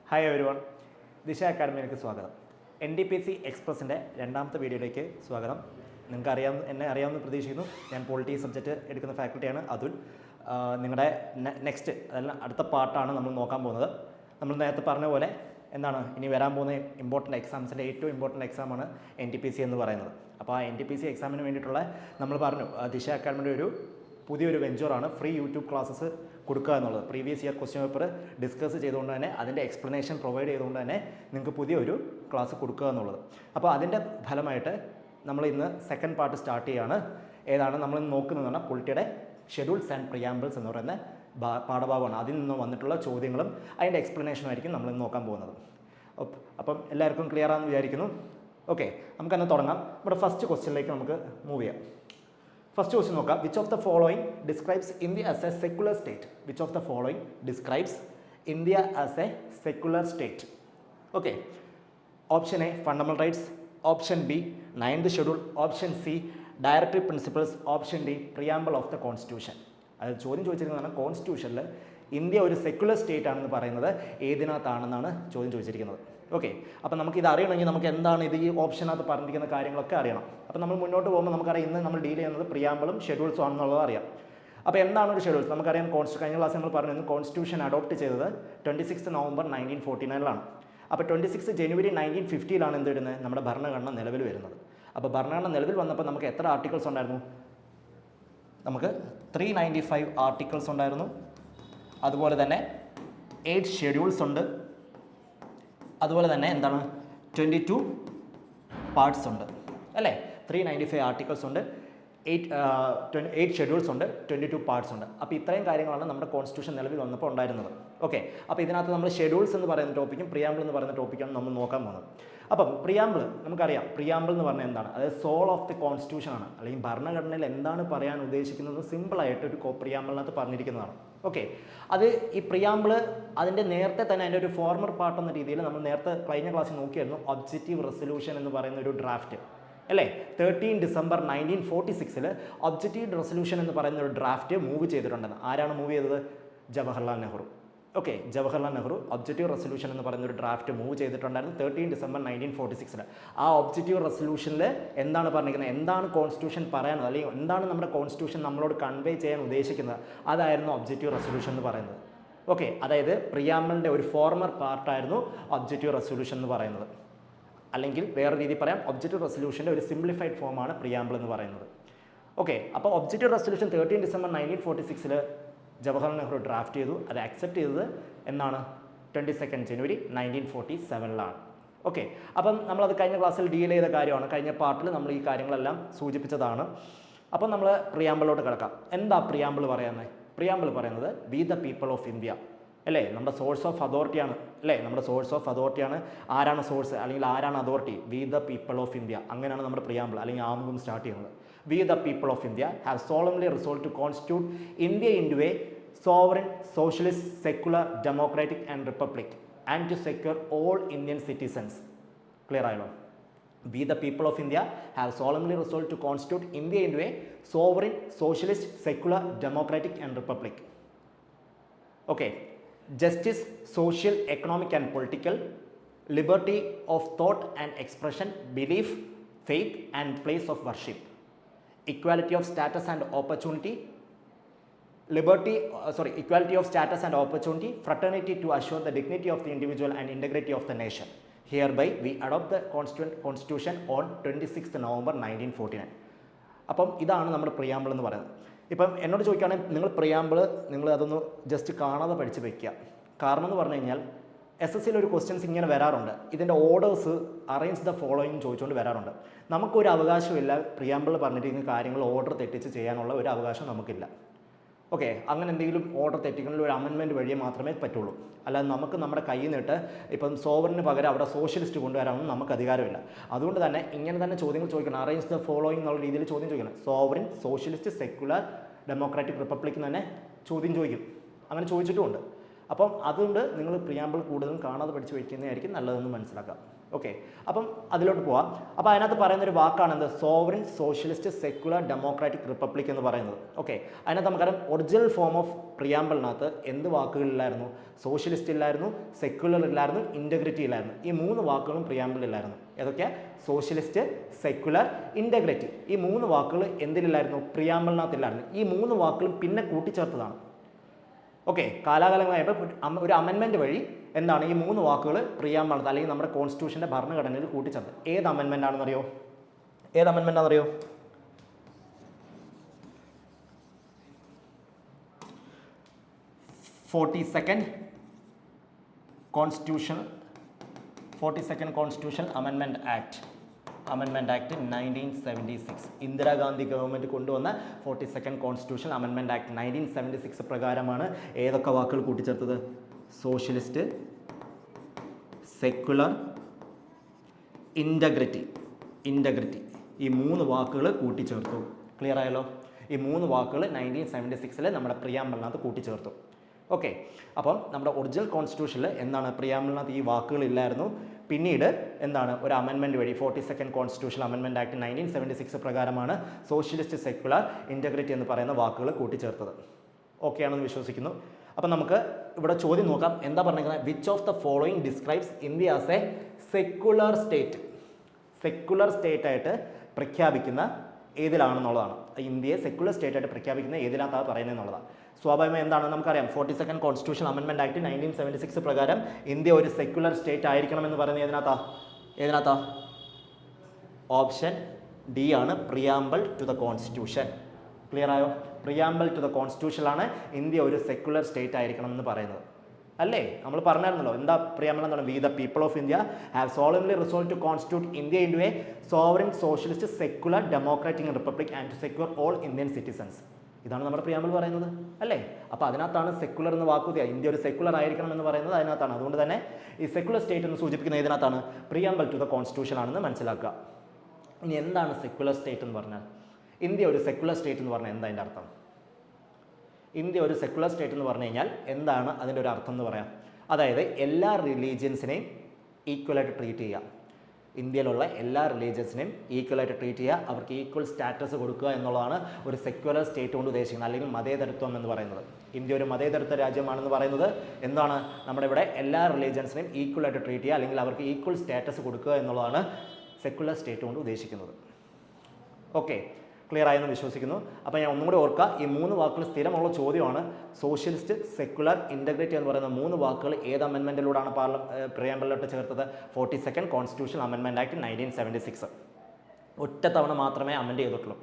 Hi everyone, ദിശ അക്കാഡമിയിലേക്ക് സ്വാഗതം. NDPC എക്സ്പ്രസിൻ്റെ രണ്ടാമത്തെ വീഡിയോയിലേക്ക് സ്വാഗതം. നിങ്ങൾക്ക് എന്നെ അറിയാമെന്ന് പ്രതീക്ഷിക്കുന്നു. ഞാൻ പൊളിറ്റി സബ്ജക്റ്റ് എടുക്കുന്ന ഫാക്കൽറ്റിയാണ് അതുൽ. നിങ്ങളുടെ നെക്സ്റ്റ് അതല്ല അടുത്ത പാർട്ടാണ് നമ്മൾ നോക്കാൻ പോകുന്നത്. നമ്മൾ നേരത്തെ പറഞ്ഞ പോലെ എന്താണ് ഇനി വരാൻ പോകുന്ന ഇമ്പോർട്ടൻ്റ് എക്സാംസിൻ്റെ ഏറ്റവും ഇമ്പോർട്ടൻ്റ് എക്സാമാണ് NTPC എന്ന് പറയുന്നത്. അപ്പോൾ ആ NTPC എക്സാമിന് വേണ്ടിയിട്ടുള്ള നമ്മൾ പറഞ്ഞു ദിശ അക്കാഡമിയുടെ പുതിയൊരു വെഞ്ചറാണ് ഫ്രീ യൂട്യൂബ് ക്ലാസ്സസ് കൊടുക്കുക എന്നുള്ളത്. Previous year question paper discuss ചെയ്തുകൊണ്ട് തന്നെ അതിൻ്റെ എക്സ്പ്ലനേഷൻ പ്രൊവൈഡ് ചെയ്തുകൊണ്ട് തന്നെ നിങ്ങൾക്ക് പുതിയൊരു ക്ലാസ് കൊടുക്കുക എന്നുള്ളത്. അപ്പോൾ അതിൻ്റെ ഫലമായിട്ട് നമ്മൾ ഇന്ന് സെക്കൻഡ് പാർട്ട് സ്റ്റാർട്ട് ചെയ്യുകയാണ്. ഏതാണ് നമ്മൾ നോക്കുന്നതെന്ന് പറഞ്ഞാൽ പൊളിറ്റിയുടെ ഷെഡ്യൂൾസ് ആൻഡ് പ്രിയാമ്പിൾസ് എന്ന് പറയുന്ന പാഠഭാഗമാണ്. അതിൽ നിന്ന് വന്നിട്ടുള്ള ചോദ്യങ്ങളും അതിൻ്റെ എക്സ്പ്ലനേഷനും ആയിരിക്കും നമ്മൾ ഇന്ന് നോക്കാൻ പോകുന്നത്. അപ്പം എല്ലാവർക്കും ക്ലിയർ ആണെന്ന് വിചാരിക്കുന്നു. ഓക്കെ, നമുക്കന്ന് തുടങ്ങാം. നമ്മുടെ ഫസ്റ്റ് ക്വസ്റ്റ്യനിലേക്ക് നമുക്ക് മൂവ് ചെയ്യാം. ഫസ്റ്റ് ക്വസ്റ്റ്യൻ നോക്കാം. Which of the following describes India as A secular state? Which of the following describes India as A secular state? Okay, option A fundamental rights, option B 9th schedule, option C directory principles, option D preamble of the constitution. അത് ചോദ്യം ചോദിച്ചിരിക്കുന്നതാണ് കോൺസ്റ്റിറ്റ്യൂഷനിൽ India ഒരു secular state ആണെന്ന് പറയുന്നത് ഏതിനകത്താണെന്നാണ് ചോദ്യം ചോദിച്ചിരിക്കുന്നത്. Okay, അപ്പോൾ നമുക്കിത് അറിയണമെങ്കിൽ നമുക്ക് എന്താണ് ഇത് ഈ ഓപ്ഷനകത്ത് പറഞ്ഞിരിക്കുന്ന കാര്യങ്ങളൊക്കെ അറിയണം. അപ്പോൾ നമ്മൾ മുന്നോട്ട് പോകുമ്പോൾ നമുക്കറിയാം ഇന്ന് നമ്മൾ ഡീൽ ചെയ്യുന്നത് പ്രിയാമ്പിളും ഷെഡ്യൂൾസും ആണെന്നുള്ളത് അറിയാം. അപ്പോൾ എന്താണ് ഒരു ഷെഡ്യൂൾസ്? നമുക്കറിയാം കഴിഞ്ഞ ക്ലാസ് നമ്മൾ പറഞ്ഞു കോൺസ്റ്റിറ്റ്യൂഷൻ അഡോപ്റ്റ് ചെയ്തത് 26 നവംബർ 1949 അപ്പോൾ 26 ജനുവരി 1950 എന്ത് വരുന്നത്? നമ്മുടെ ഭരണഘടന നിലവിൽ വരുന്നത്. അപ്പോൾ ഭരണഘടന നിലവിൽ വന്നപ്പോൾ നമുക്ക് എത്ര ആർട്ടിക്കിൾസ് ഉണ്ടായിരുന്നു? നമുക്ക് 395 ആർട്ടിക്കിൾസ് ഉണ്ടായിരുന്നു. അതുപോലെ തന്നെ 8 ഷെഡ്യൂൾസ് ഉണ്ട്. അതുപോലെ തന്നെ എന്താണ് 22 പാർട്സ് ഉണ്ട് അല്ലേ? 395 ആർട്ടിക്കിൾസ് ഉണ്ട്, 8 ഷെഡ്യൂൾസ് ഉണ്ട്, 22 പാർട്സ് ഉണ്ട്. അപ്പോൾ ഇത്രയും കാര്യങ്ങളാണ് നമ്മുടെ കോൺസ്റ്റിറ്റ്യൂഷൻ നിലവിൽ വന്നപ്പോൾ ഉണ്ടായിരുന്നത്. ഓക്കെ, അപ്പോൾ ഇതിനകത്ത് നമ്മൾ ഷെഡ്യൂൾസ് എന്ന് പറയുന്ന ടോപ്പിക്കും പ്രിയാമ്പിൾ എന്ന് പറയുന്ന ടോപ്പിക്കാണ് നമ്മൾ നോക്കാൻ പോകുന്നത്. അപ്പം പ്രിയാമ്പിൾ നമുക്കറിയാം. പ്രിയാമ്പിൾ എന്ന് പറഞ്ഞാൽ എന്താണ്? അതായത് സോൾ ഓഫ് ദി കോൺസ്റ്റിറ്റ്യൂഷൻ ആണ്, അല്ലെങ്കിൽ ഭരണഘടനയിൽ എന്താണ് പറയാൻ ഉദ്ദേശിക്കുന്നത് സിമ്പിളായിട്ട് ഒരു പ്രിയാമ്പിളിനകത്ത് പറഞ്ഞിരിക്കുന്നതാണ്. ഓക്കെ, അത് ഈ പ്രിയാമ്പിൾ അതിൻ്റെ നേരത്തെ തന്നെ അതിൻ്റെ ഒരു ഫോർമർ പാർട്ട് എന്ന രീതിയിൽ നമ്മൾ നേരത്തെ കഴിഞ്ഞ ക്ലാസ്സിൽ നോക്കിയായിരുന്നു ഒബ്ജക്റ്റീവ് റെസൊല്യൂഷൻ എന്ന് പറയുന്ന ഒരു ഡ്രാഫ്റ്റ് അല്ലേ? 13 ഡിസംബർ 1946 ഒബ്ജക്റ്റീവ് റെസൊല്യൂഷൻ എന്ന് പറയുന്ന ഒരു ഡ്രാഫ്റ്റ് മൂവ് ചെയ്തിട്ടുണ്ടെന്ന്. ആരാണ് മൂവ് ചെയ്തത്? Jawaharlal Nehru. Okay, Jawaharlal Nehru objective resolution എന്ന് പറയുന്ന ഒരു ഡ്രാഫ്റ്റ് മൂവ് ചെയ്തിട്ടുണ്ടായിരുന്നു 13 ഡിസംബർ 1946. ആ ഒബ്ജക്റ്റീവ് റെസൊല്യൂഷനിൽ എന്താണ് പറഞ്ഞിരിക്കുന്നത്, എന്താണ് കോൺസ്റ്റിറ്റ്യൂഷൻ പറയാനുള്ളത്, അല്ലെങ്കിൽ എന്താണ് നമ്മുടെ കോൺസ്റ്റിറ്റ്യൂഷൻ നമ്മളോട് കൺവേ ചെയ്യാൻ ഉദ്ദേശിക്കുന്നത്, അതായിരുന്നു ഒബ്ജക്റ്റീവ് റെസൊല്യൂഷൻ എന്ന് പറയുന്നത്. ഓക്കെ, അതായത് പ്രിയാമ്പിളിൻ്റെ ഒരു ഫോർമർ പാർട്ടായിരുന്നു ഒബ്ജക്റ്റീവ് റെസൊല്യൂഷൻ എന്ന് പറയുന്നത്. അല്ലെങ്കിൽ വേറെ രീതിയിൽ പറയാം, ഒബ്ജക്റ്റീവ് റെസൊല്യൂഷൻ്റെ ഒരു സിംപ്ലിഫൈഡ് ഫോമാണ് പ്രിയാമ്പിൾ എന്ന് പറയുന്നത്. ഓക്കെ, അപ്പോൾ objective resolution 13 December 1946 Jawaharlal Nehru draft ചെയ്തു. അത് അക്സെപ്റ്റ് ചെയ്തത് എന്നാണ് 22 ജനുവരി 1947 ഓക്കെ, അപ്പം നമ്മളത് കഴിഞ്ഞ ക്ലാസ്സിൽ ഡീൽ ചെയ്ത കാര്യമാണ്. കഴിഞ്ഞ പാർട്ടിൽ നമ്മൾ ഈ കാര്യങ്ങളെല്ലാം സൂചിപ്പിച്ചതാണ്. അപ്പം നമ്മൾ പ്രിയാമ്പിളോട്ട് കിടക്കാം. എന്താ പ്രിയാമ്പിൾ പറയുന്നത്? പ്രിയാമ്പിൾ പറയുന്നത് we the people of India അല്ലേ? നമ്മുടെ സോഴ്സ് ഓഫ് അതോറിറ്റിയാണ് അല്ലേ? നമ്മുടെ സോഴ്സ് ഓഫ് അതോറിറ്റിയാണ്. ആരാണ് സോഴ്സ് അല്ലെങ്കിൽ ആരാണ് authority? We the people of India. അങ്ങനെയാണ് നമ്മുടെ പ്രിയാമ്പിൾ അല്ലെങ്കിൽ ആമുഖം സ്റ്റാർട്ട് ചെയ്യുന്നത്. We the people of India have solemnly resolve to constitute India into a sovereign socialist secular democratic and republic and to secure all Indian citizens. Clear ആയല്ലോ? We the people of India have solemnly resolved to constitute India into a sovereign, socialist, secular, democratic and republic. Okay, justice, social, economic and political, liberty of thought and expression, belief, faith and place of worship, equality of status and opportunity, equality of status and opportunity, fraternity to assure the dignity of the individual and integrity of the nation. Hereby we adopt the constitution on 26th November 1949. അപ്പം ഇതാണ് നമ്മുടെ preamble എന്ന് പറയുന്നത്. ഇപ്പം എന്നോട് ചോദിക്കുകയാണെങ്കിൽ നിങ്ങൾ preamble നിങ്ങൾ അതൊന്ന് ജസ്റ്റ് കാണാതെ പഠിച്ച് വയ്ക്കുക. കാരണം എന്ന് പറഞ്ഞു കഴിഞ്ഞാൽ SSCയിൽ ഒരു ക്വസ്റ്റ്യൻസ് ഇങ്ങനെ വരാറുണ്ട്. ഇതിൻ്റെ ഓർഡേഴ്സ് അറേഞ്ച് ദ ഫോളോയിങ് ചോദിച്ചുകൊണ്ട് വരാറുണ്ട്. നമുക്കൊരു അവകാശമില്ല പ്രിയാമ്പിൾ പറഞ്ഞിരിക്കുന്ന കാര്യങ്ങൾ ഓർഡർ തെറ്റിച്ച് ചെയ്യാനുള്ള ഒരു അവകാശം നമുക്കില്ല. ഓക്കെ, അങ്ങനെ എന്തെങ്കിലും ഓർഡർ തെറ്റിക്കുന്ന ഒരു അമെൻമെൻറ്റ് വഴിയേ മാത്രമേ പറ്റുള്ളൂ. അല്ലാതെ നമുക്ക് നമ്മുടെ കയ്യിൽ നിന്നിട്ട് ഇപ്പം സോവറിന് പകരം അവിടെ സോഷ്യലിസ്റ്റ് കൊണ്ടുവരാനൊന്നും നമുക്ക് അധികാരമില്ല. അതുകൊണ്ട് തന്നെ ഇങ്ങനെ തന്നെ ചോദ്യങ്ങൾ ചോദിക്കണം. അറേഞ്ച് ദ ഫോളോയിങ് എന്നുള്ള രീതിയിൽ ചോദ്യം ചോദിക്കണം. Sovereign, socialist, secular, democratic, republic തന്നെ ചോദ്യം ചോദിക്കും. അങ്ങനെ ചോദിച്ചിട്ടുമുണ്ട്. അപ്പം അതുകൊണ്ട് നിങ്ങൾ പ്രിയാമ്പിൾ കൂടുതലും കാണാതെ പഠിച്ച് വയ്ക്കുന്നതായിരിക്കും നല്ലതെന്ന് മനസ്സിലാക്കാം. ഓക്കെ, അപ്പം അതിലോട്ട് പോവാം. അപ്പോൾ അതിനകത്ത് പറയുന്നൊരു വാക്കാണ് എന്ത്? Sovereign socialist secular democratic republic എന്ന് പറയുന്നത്. ഓക്കെ, അതിനകത്ത് നമുക്കറിയാം ഒറിജിനൽ ഫോം ഓഫ് പ്രിയാമ്പിളിനകത്ത് എന്ത് വാക്കുകളില്ലായിരുന്നു? സോഷ്യലിസ്റ്റ് ഇല്ലായിരുന്നു, സെക്യുലർ ഇല്ലായിരുന്നു, ഇൻ്റഗ്രിറ്റി ഇല്ലായിരുന്നു. ഈ 3 വാക്കുകളും പ്രിയാമ്പിളിലായിരുന്നു. ഏതൊക്കെയാ? Socialist, secular, integrity. ഈ 3 വാക്കുകൾ എന്തിലില്ലായിരുന്നു? പ്രിയാമ്പിളിനകത്തില്ലായിരുന്നു. ഈ 3 വാക്കുകളും പിന്നെ കൂട്ടിച്ചേർത്തതാണ്. ഓക്കെ, കാലാകാലങ്ങളായപ്പോൾ ഒരു അമെൻമെൻറ്റ് വഴി എന്താണ് ഈ 3 വാക്കുകൾ പ്രിയാമ്പിളിനകത്ത് അല്ലെങ്കിൽ നമ്മുടെ കോൺസ്റ്റിറ്റ്യൂഷൻ്റെ ഭരണഘടനയിൽ കൂട്ടിച്ചേർത്ത്. ഏത് അമെൻമെൻ്റ് ആണെന്നറിയോ? ഏത് അമെൻമെൻ്റ് ആണെന്നറിയോ? 42nd Constitutional Amendment Act 1976. Indira Gandhi government കൊണ്ടുവന്ന 42nd Constitutional Amendment Act 1976 പ്രകാരമാണ് ഏതൊക്കെ വാക്കുകൾ കൂട്ടിച്ചേർത്തത്? Socialist, secular, integrity. ഈ 3 വാക്കുകൾ കൂട്ടിച്ചേർത്തു. ക്ലിയർ ആയല്ലോ? ഈ 3 വാക്കുകൾ 1976 നമ്മുടെ പ്രിയാമ്പിളിനകത്ത് കൂട്ടിച്ചേർത്തു. ഓക്കെ, അപ്പം നമ്മുടെ ഒറിജിനൽ കോൺസ്റ്റിറ്റ്യൂഷനിൽ എന്താണ്? പ്രിയാമ്പിളിനകത്ത് ഈ വാക്കുകളില്ലായിരുന്നു. പിന്നീട് എന്താണ്? ഒരു അമെൻമെൻറ്റ് വഴി 42nd Constitutional Amendment Act 1976 പ്രകാരമാണ് സോഷ്യലിസ്റ്റ്, സെക്യുലർ, ഇൻ്റഗ്രിറ്റി എന്ന് പറയുന്ന വാക്കുകൾ കൂട്ടിച്ചേർത്തത്. ഓക്കെ ആണെന്ന് വിശ്വസിക്കുന്നു. അപ്പം നമുക്ക് ഇവിടെ ചോദ്യം നോക്കാം. എന്താ പറഞ്ഞിരിക്കുന്നത്? Which of the following describes India as A secular state? Secular state ആയിട്ട് പ്രഖ്യാപിക്കുന്ന ഏതിലാണെന്നുള്ളതാണ്. ഇന്ത്യയെ സെക്യുലർ സ്റ്റേറ്റ് ആയിട്ട് പ്രഖ്യാപിക്കുന്ന ഏതിനകത്താണ് പറയുന്നത് എന്നുള്ളതാണ്. സ്വാഭാവികമായി എന്താണ് നമുക്കറിയാം? 42nd Constitutional Amendment Act 1976 പ്രകാരം ഇന്ത്യ ഒരു സെക്യുലർ സ്റ്റേറ്റ് ആയിരിക്കണമെന്ന് പറയുന്നത് ഏതിനകത്താ? ഓപ്ഷൻ ഡി ആണ്, preamble to the constitution. Clear ആയോ? പ്രിയാമ്പിൾ ടു ദ കോൺസ്റ്റിറ്റ്യൂഷനിലാണ് ഇന്ത്യ ഒരു സെക്യുലർ സ്റ്റേറ്റ് ആയിരിക്കണം എന്ന് പറയുന്നത്. അല്ലേ? നമ്മൾ പറഞ്ഞായിരുന്നല്ലോ എന്താ പ്രിയാമ്പിൾ എന്താണ്? We the people of India have solemnly resolve to constitute India into a sovereign socialist secular democratic republic and to secure all Indian citizens. ഇതാണ് നമ്മുടെ പ്രിയാമ്പിൾ പറയുന്നത്. അല്ലേ? അപ്പോൾ അതിനകത്താണ് സെക്യുലർ എന്ന് വാക്കുതിയ ഇന്ത്യ ഒരു സെക്യുലർ ആയിരിക്കണം എന്ന് പറയുന്നത് അതിനകത്താണ്. അതുകൊണ്ട് തന്നെ ഈ സെക്യുലർ സ്റ്റേറ്റ് എന്ന് സൂചിപ്പിക്കുന്ന ഇതിനകത്താണ്? പ്രിയാമ്പിൾ ടു ദ കോൺസ്റ്റിറ്റ്യൂഷൻ ആണെന്ന് മനസ്സിലാക്കുക. ഇനി എന്താണ് സെക്യുലർ സ്റ്റേറ്റ് എന്ന് പറഞ്ഞാൽ? ഇന്ത്യ ഒരു സെക്യുലർ സ്റ്റേറ്റ് എന്ന് പറഞ്ഞാൽ എന്താ അതിൻ്റെ അർത്ഥം? ഇന്ത്യ ഒരു സെക്യുലർ സ്റ്റേറ്റ് എന്ന് പറഞ്ഞു കഴിഞ്ഞാൽ എന്താണ് അതിൻ്റെ ഒരു അർത്ഥം എന്ന് പറയാം? അതായത് എല്ലാ റിലീജിയൻസിനെയും ഈക്വലായിട്ട് ട്രീറ്റ് ചെയ്യുക. ഇന്ത്യയിലുള്ള എല്ലാ റിലീജിയൻസിനെയും ഈക്വലായിട്ട് ട്രീറ്റ് ചെയ്യുക, അവർക്ക് ഈക്വൽ സ്റ്റാറ്റസ് കൊടുക്കുക എന്നുള്ളതാണ് ഒരു സെക്യുലർ സ്റ്റേറ്റ് കൊണ്ട് ഉദ്ദേശിക്കുന്നത്, അല്ലെങ്കിൽ മതേതരത്വം എന്ന് പറയുന്നത്. ഇന്ത്യ ഒരു മതേതരത്വ രാജ്യമാണെന്ന് പറയുന്നത് എന്താണ്? നമ്മുടെ ഇവിടെ എല്ലാ റിലീജിയൻസിനെയും ഈക്വലായിട്ട് ട്രീറ്റ് ചെയ്യുക, അല്ലെങ്കിൽ അവർക്ക് ഈക്വൽ സ്റ്റാറ്റസ് കൊടുക്കുക എന്നുള്ളതാണ് സെക്യുലർ സ്റ്റേറ്റ് കൊണ്ട് ഉദ്ദേശിക്കുന്നത്. ഓക്കെ, ക്ലിയർ ആയെന്ന് വിശ്വസിക്കുന്നു. അപ്പോൾ ഞാൻ ഒന്നും കൂടി ഓർക്കുക, ഈ 3 വാക്കുകൾ സ്ഥിരമുള്ള ചോദ്യമാണ്. സോഷ്യലിസ്റ്റ്, സെക്യുലർ, ഇൻ്റഗ്രിറ്റി എന്ന് പറയുന്ന 3 വാക്കുകൾ ഏത് അമെൻമെൻറ്റിലൂടെയാണ് പ്രിയാമ്പിളിലോട്ട് ചേർത്തത്? 42nd Constitutional Amendment Act 1976. ഒറ്റ തവണ മാത്രമേ അമെൻഡ് ചെയ്തിട്ടുള്ളൂ.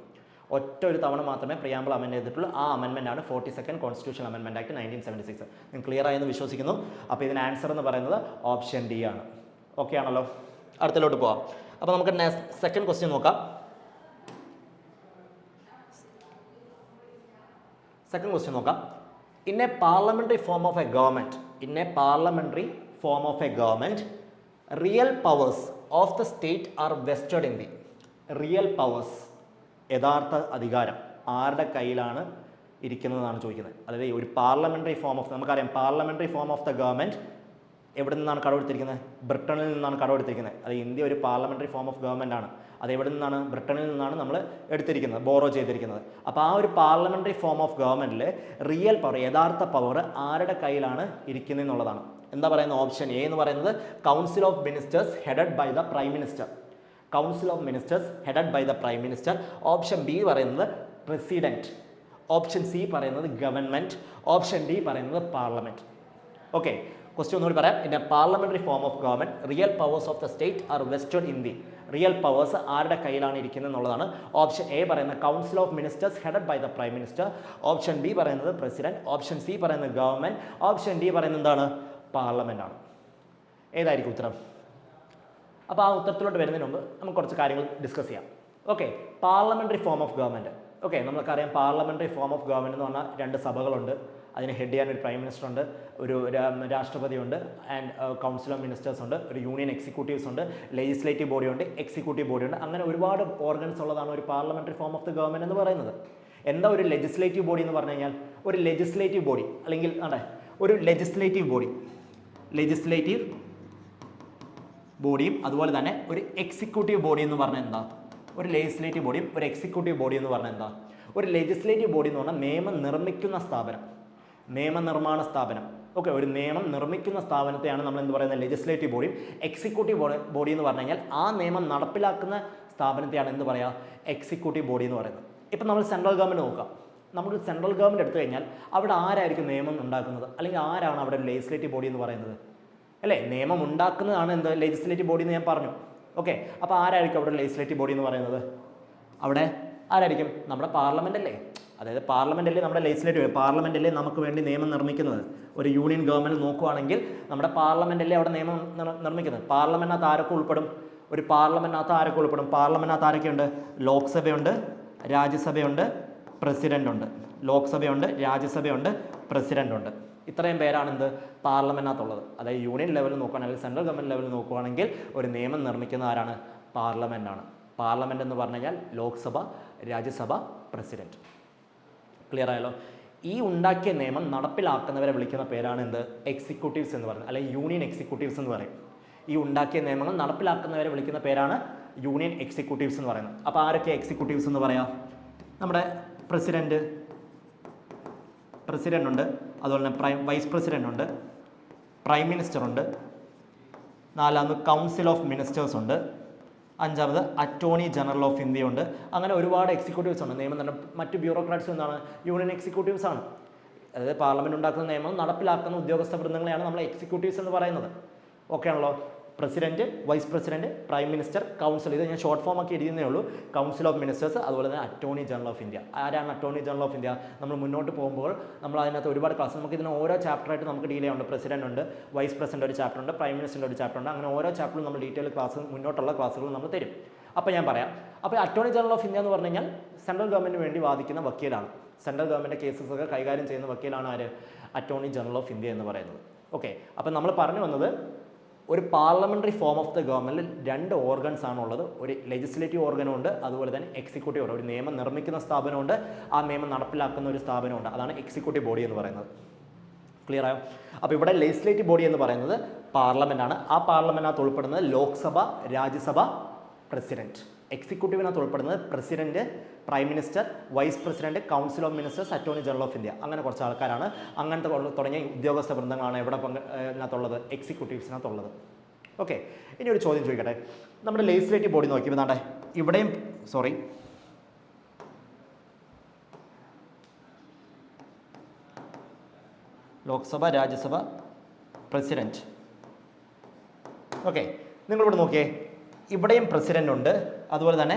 ഒരു തവണ മാത്രമേ പ്രിയാമ്പിൾ അമെൻഡ് ചെയ്തിട്ടുള്ളൂ. ആ അമെൻമെൻ്റ് ആണ് 42nd Constitutional Amendment Act 1976. നിങ്ങൾ ക്ലിയർ ആയെന്ന് വിശ്വസിക്കുന്നു. അപ്പോൾ ഇതിന് ആൻസർ എന്ന് പറയുന്നത് ഓപ്ഷൻ ഡി ആണ്. ഓക്കെ ആണല്ലോ? അടുത്തിലോട്ട് പോവാം. അപ്പോൾ നമുക്ക് സെക്കൻഡ് ക്വസ്റ്റ്യൻ നോക്കാം. സെക്കൻഡ് ക്വസ്റ്റ്യൻ നോക്കാം. In a parliamentary form of a government real powers of the state are vested in the. Real powers, യഥാർത്ഥ അധികാരം ആരുടെ കയ്യിലാണ് ഇരിക്കുന്നതെന്നാണ് ചോദിക്കുന്നത്. അതായത് ഒരു പാർലമെൻ്ററി ഫോം ഓഫ്, നമുക്കറിയാം parliamentary form of the government എവിടെ നിന്നാണ് കടമെടുത്തിരിക്കുന്നത്? ബ്രിട്ടനിൽ നിന്നാണ് കടമെടുത്തിരിക്കുന്നത്. അത് ഇന്ത്യ ഒരു പാർലമെൻ്ററി ഫോം ഓഫ് ഗവൺമെൻറ് ആണ്. അത് എവിടെ നിന്നാണ്? ബ്രിട്ടനിൽ നിന്നാണ് നമ്മൾ എടുത്തിരിക്കുന്നത്, ബോറോ ചെയ്തിരിക്കുന്നത്. അപ്പോൾ ആ ഒരു പാർലമെൻ്ററി ഫോം ഓഫ് ഗവൺമെൻറ്റിൽ റിയൽ പവർ, യഥാർത്ഥ പവർ ആരുടെ കയ്യിലാണ് ഇരിക്കുന്നത് എന്നുള്ളതാണ്. എന്താ പറയുന്നത്? ഓപ്ഷൻ എ എന്ന് പറയുന്നത് council of ministers headed by the prime minister. Council of ministers headed by the prime minister. Option B പറയുന്നത് പ്രസിഡൻറ്റ്. ഓപ്ഷൻ സി പറയുന്നത് ഗവൺമെൻറ്. ഓപ്ഷൻ ഡി പറയുന്നത് പാർലമെൻറ്റ്. ഓക്കെ, ക്വസ്റ്റ്യൻ ഒന്നുകൂടി പറയാം. In a parliamentary form of government real powers of the state are vested in the. Real powers ആരുടെ കയ്യിലാണ് ഇരിക്കുന്നത് എന്നുള്ളതാണ്. Option A പറയുന്നത് council of ministers headed by the prime minister. Option B പറയുന്നത് president. Option C പറയുന്നത് government. Option D പറയുന്നത് എന്താണ്? Parliament ആണ്. ഏതായിരിക്കും ഉത്തരം? അപ്പോൾ ആ ഉത്തരത്തിലോട്ട് വരുന്നതിന് മുമ്പ് നമുക്ക് കുറച്ച് കാര്യങ്ങൾ ഡിസ്കസ് ചെയ്യാം. Okay, parliamentary form of government. Okay, നമുക്കറിയാം പാർലമെൻ്ററി ഫോം ഓഫ് ഗവൺമെൻറ് എന്ന് പറഞ്ഞാൽ 2 സഭകളുണ്ട്. അതിന് ഹെഡ് ചെയ്യാൻ ഒരു പ്രൈം മിനിസ്റ്റർ ഉണ്ട്, ഒരു രാഷ്ട്രപതി ഉണ്ട്, ആൻഡ് കൗൺസിൽ ഓഫ് മിനിസ്റ്റേഴ്സ് ഉണ്ട്, ഒരു യൂണിയൻ എക്സിക്യൂട്ടീവ്സ് ഉണ്ട്, ലെജിസ്ലേറ്റീവ് ബോഡി ഉണ്ട്, എക്സിക്യൂട്ടീവ് ബോഡി ഉണ്ട്. അങ്ങനെ ഒരുപാട് ഓർഗൻസ് ഉള്ളതാണ് ഒരു parliamentary form of the government എന്ന് പറയുന്നത്. എന്താ ഒരു ലെജിസ്ലേറ്റീവ് ബോഡി എന്ന് പറഞ്ഞു കഴിഞ്ഞാൽ? ഒരു ലെജിസ്ലേറ്റീവ് ബോഡി അല്ലെങ്കിൽ ഒരു ലെജിസ്ലേറ്റീവ് ബോഡി ബോഡിയും അതുപോലെ തന്നെ ഒരു എക്സിക്യൂട്ടീവ് ബോഡി എന്ന് പറഞ്ഞാൽ എന്താ? ഒരു ലെജിസ്ലേറ്റീവ് ബോഡിയും ഒരു എക്സിക്യൂട്ടീവ് ബോഡി എന്ന് പറഞ്ഞാൽ എന്താ? ഒരു ലെജിസ്ലേറ്റീവ് ബോഡി എന്ന് പറഞ്ഞാൽ നിയമം നിർമ്മിക്കുന്ന സ്ഥാപനം, നിയമനിർമ്മാണ സ്ഥാപനം. ഓക്കെ, ഒരു നിയമം നിർമ്മിക്കുന്ന സ്ഥാപനത്തെയാണ് നമ്മൾ എന്ത് പറയുന്നത്? ലെജിസ്ലേറ്റീവ് ബോഡിയും. എക്സിക്യൂട്ടീവ് ബോഡി എന്ന് പറഞ്ഞു കഴിഞ്ഞാൽ ആ നിയമം നടപ്പിലാക്കുന്ന സ്ഥാപനത്തെയാണ് എന്ത് പറയുക? എക്സിക്യൂട്ടീവ് ബോഡി എന്ന് പറയുന്നത്. ഇപ്പം നമ്മൾ സെൻട്രൽ ഗവൺമെൻറ് നോക്കാം. നമുക്ക് സെൻട്രൽ ഗവൺമെൻറ് എടുത്തു കഴിഞ്ഞാൽ അവിടെ ആരായിരിക്കും നിയമം ഉണ്ടാക്കുന്നത്? അല്ലെങ്കിൽ ആരാണ് അവിടെ ലെജിസ്ലേറ്റീവ് ബോഡി എന്ന് പറയുന്നത്? അല്ലേ, നിയമം ഉണ്ടാക്കുന്നതാണ് എന്ത്? ലെജിസ്ലേറ്റീവ് ബോഡി എന്ന് ഞാൻ പറഞ്ഞു. ഓക്കെ, അപ്പോൾ ആരായിരിക്കും അവിടെ ലെജിസ്ലേറ്റീവ് ബോഡി എന്ന് പറയുന്നത്? അവിടെ ആരായിരിക്കും? നമ്മുടെ പാർലമെൻ്റ് അല്ലേ? അതായത് പാർലമെൻ്റ് അല്ലേ നമ്മുടെ ലെജിസ്ലേറ്റീവ്? പാർലമെൻ്റ് അല്ലേ നമുക്ക് വേണ്ടി നിയമം നിർമ്മിക്കുന്നത്? ഒരു യൂണിയൻ ഗവൺമെൻറ് നോക്കുവാണെങ്കിൽ നമ്മുടെ പാർലമെൻ്റ് അല്ലേ അവിടെ നിയമം നിർമ്മിക്കുന്നത്? പാർലമെൻറ്റിനകത്ത് ആരൊക്കെ ഉൾപ്പെടും? ഒരു പാർലമെൻറ്റിനകത്ത് ആരൊക്കെ ഉൾപ്പെടും? പാർലമെൻറ്റിനകത്ത് ആരൊക്കെയുണ്ട്? ലോക്സഭയുണ്ട്, രാജ്യസഭയുണ്ട്, പ്രസിഡൻ്റ് ഉണ്ട്. ലോക്സഭയുണ്ട്, രാജ്യസഭയുണ്ട്, പ്രസിഡൻ്റ് ഉണ്ട്. ഇത്രയും പേരാണ് എന്ത്? പാർലമെൻറ്റിനകത്തുള്ളത്. അതായത് യൂണിയൻ ലെവലിൽ നോക്കുകയാണെങ്കിൽ, സെൻട്രൽ ഗവൺമെൻറ് ലെവലിൽ നോക്കുകയാണെങ്കിൽ ഒരു നിയമം നിർമ്മിക്കുന്ന ആരാണ്? പാർലമെൻറ്റാണ്. പാർലമെൻറ്റ് എന്ന് പറഞ്ഞു കഴിഞ്ഞാൽ ലോക്സഭ, രാജ്യസഭ, പ്രസിഡൻറ്റ്. ക്ലിയർ ആയല്ലോ? ഈ ഉണ്ടാക്കിയ നിയമം നടപ്പിലാക്കുന്നവരെ വിളിക്കുന്ന പേരാണ് എന്ത്? എക്സിക്യൂട്ടീവ്സ് എന്ന് പറയുന്നത്, അല്ലെങ്കിൽ യൂണിയൻ എക്സിക്യൂട്ടീവ്സ് എന്ന് പറയും. ഈ ഉണ്ടാക്കിയ നിയമങ്ങൾ നടപ്പിലാക്കുന്നവരെ വിളിക്കുന്ന പേരാണ് യൂണിയൻ എക്സിക്യൂട്ടീവ്സ് എന്ന് പറയുന്നത്. അപ്പോൾ ആരൊക്കെ എക്സിക്യൂട്ടീവ്സ് എന്ന് പറയാം? നമ്മുടെ പ്രസിഡൻറ്റ് ഉണ്ട്, അതുപോലെ തന്നെ വൈസ് പ്രസിഡൻ്റ് ഉണ്ട്, പ്രൈം മിനിസ്റ്റർ ഉണ്ട്, നാലാമത് കൗൺസിൽ ഓഫ് മിനിസ്റ്റേഴ്സ് ഉണ്ട്, അഞ്ചാമത് അറ്റോർണി ജനറൽ ഓഫ് ഇന്ത്യ ഉണ്ട്. അങ്ങനെ ഒരുപാട് എക്സിക്യൂട്ടീവ്സ് ഉണ്ട്. നിയമം തന്നെ മറ്റ് ബ്യൂറോക്രാറ്റ്സ് എന്താണ്? യൂണിയൻ എക്സിക്യൂട്ടീവ്സ് ആണ്. അതായത് പാർലമെൻറ്റ് ഉണ്ടാക്കുന്ന നിയമം നടപ്പിലാക്കുന്ന ഉദ്യോഗസ്ഥ വൃന്ദങ്ങളെയാണ് നമ്മൾ എക്സിക്യൂട്ടീവ്സ് എന്ന് പറയുന്നത്. ഓക്കെ ആണല്ലോ? President, vice president, prime minister, council, ഇത് ഞാൻ ഷോർട്ട് ഫോം ആക്കി എഴുതുന്നേ ഉള്ളൂ. കൗൺസിൽ ഓഫ് മിനിസ്റ്റേഴ്സ്, അതുപോലെ തന്നെ അറ്റോർണി ജനറൽ ഓഫ് ഇന്ത്യ. ആരാണ് അറ്റോർണി ജനറൽ ഓഫ് ഇന്ത്യ? നമ്മൾ മുന്നോട്ട് പോകുമ്പോൾ നമ്മൾ അതിനകത്ത് ഒരുപാട് ക്ലാസ്, നമുക്ക് ഇതിന് ഓരോ ചാപ്റ്ററായിട്ട് നമുക്ക് ഡീൽ ചെയ്യാനുണ്ട്. പ്രസിഡന്റ് ഉണ്ട്, വൈസ് പ്രസിഡന്റ് ഒരു ചാപ്റ്റർ ഉണ്ട്, പ്രൈം മിനിസ്റ്ററിൻ്റെ ഒരു ചാപ്റ്റർ ഉണ്ട്. അങ്ങനെ ഓരോ ചാപ്റ്ററിലും നമ്മൾ ഡീറ്റെയിൽ ക്ലാസ്, മുന്നോട്ടുള്ള ക്ലാസ്സുകൾ നമ്മൾ തരും. അപ്പോൾ ഞാൻ പറയാം. അപ്പോൾ അറ്റോർണി ജനറൽ ഓഫ് ഇന്ത്യ എന്ന് പറഞ്ഞു കഴിഞ്ഞാൽ സെൻട്രൽ ഗവൺമെൻറ്റിന് വേണ്ടി വാദിക്കുന്ന വക്കീലാണ്. സെൻട്രൽ ഗവൺമെൻറ് കേസസ് ഒക്കെ കൈകാര്യം ചെയ്യുന്ന വക്കീലാണ് ആര്? അറ്റോർണി ജനറൽ ഓഫ് ഇന്ത്യ എന്ന് പറയുന്നത്. ഓക്കെ, അപ്പോൾ നമ്മൾ പറഞ്ഞു വന്നത് ഒരു പാർലമെൻ്ററി ഫോം ഓഫ് ദ ഗവൺമെൻറ്റിൽ രണ്ട് ഓർഗൻസ് ആണുള്ളത്. ഒരു ലെജിസ്ലേറ്റീവ് ഓർഗനുണ്ട്, അതുപോലെ തന്നെ എക്സിക്യൂട്ടീവ് ഓർഗൻ. ഒരു നിയമം നിർമ്മിക്കുന്ന സ്ഥാപനമുണ്ട്, ആ നിയമം നടപ്പിലാക്കുന്ന ഒരു സ്ഥാപനമുണ്ട്. അതാണ് എക്സിക്യൂട്ടീവ് ബോഡി എന്ന് പറയുന്നത്. ക്ലിയർ ആയോ? അപ്പോൾ ഇവിടെ ലെജിസ്ലേറ്റീവ് ബോഡി എന്ന് പറയുന്നത് പാർലമെൻറ്റാണ്. ആ പാർലമെൻറ്റിനകത്ത് ഉൾപ്പെടുന്നത് ലോക്സഭ, രാജ്യസഭ, പ്രസിഡന്റ്. എക്സിക്യൂട്ടീവിനകത്ത് ഉൾപ്പെടുന്നത് president, prime minister, vice president, council of ministers, attorney general of India. അങ്ങനെ കുറച്ച് ആൾക്കാരാണ്. അങ്ങനത്തെ തുടങ്ങിയ ഉദ്യോഗസ്ഥ വൃന്ദങ്ങളാണ് എവിടെ ഇതിനകത്തുള്ളത്? എക്സിക്യൂട്ടീവ്സിനകത്തുള്ളത്. ഓക്കെ, ഇനി ഒരു ചോദ്യം ചോദിക്കട്ടെ. നമ്മുടെ ലെജിസ്ലേറ്റീവ് ബോഡി നോക്കിയപ്പോൾ നാട്ടെ ഇവിടെയും ലോക്സഭ, രാജ്യസഭ, പ്രസിഡന്റ്. ഓക്കെ, നിങ്ങളിവിടെ നോക്കിയേ, ഇവിടെയും പ്രസിഡന്റ് ഉണ്ട്, അതുപോലെ തന്നെ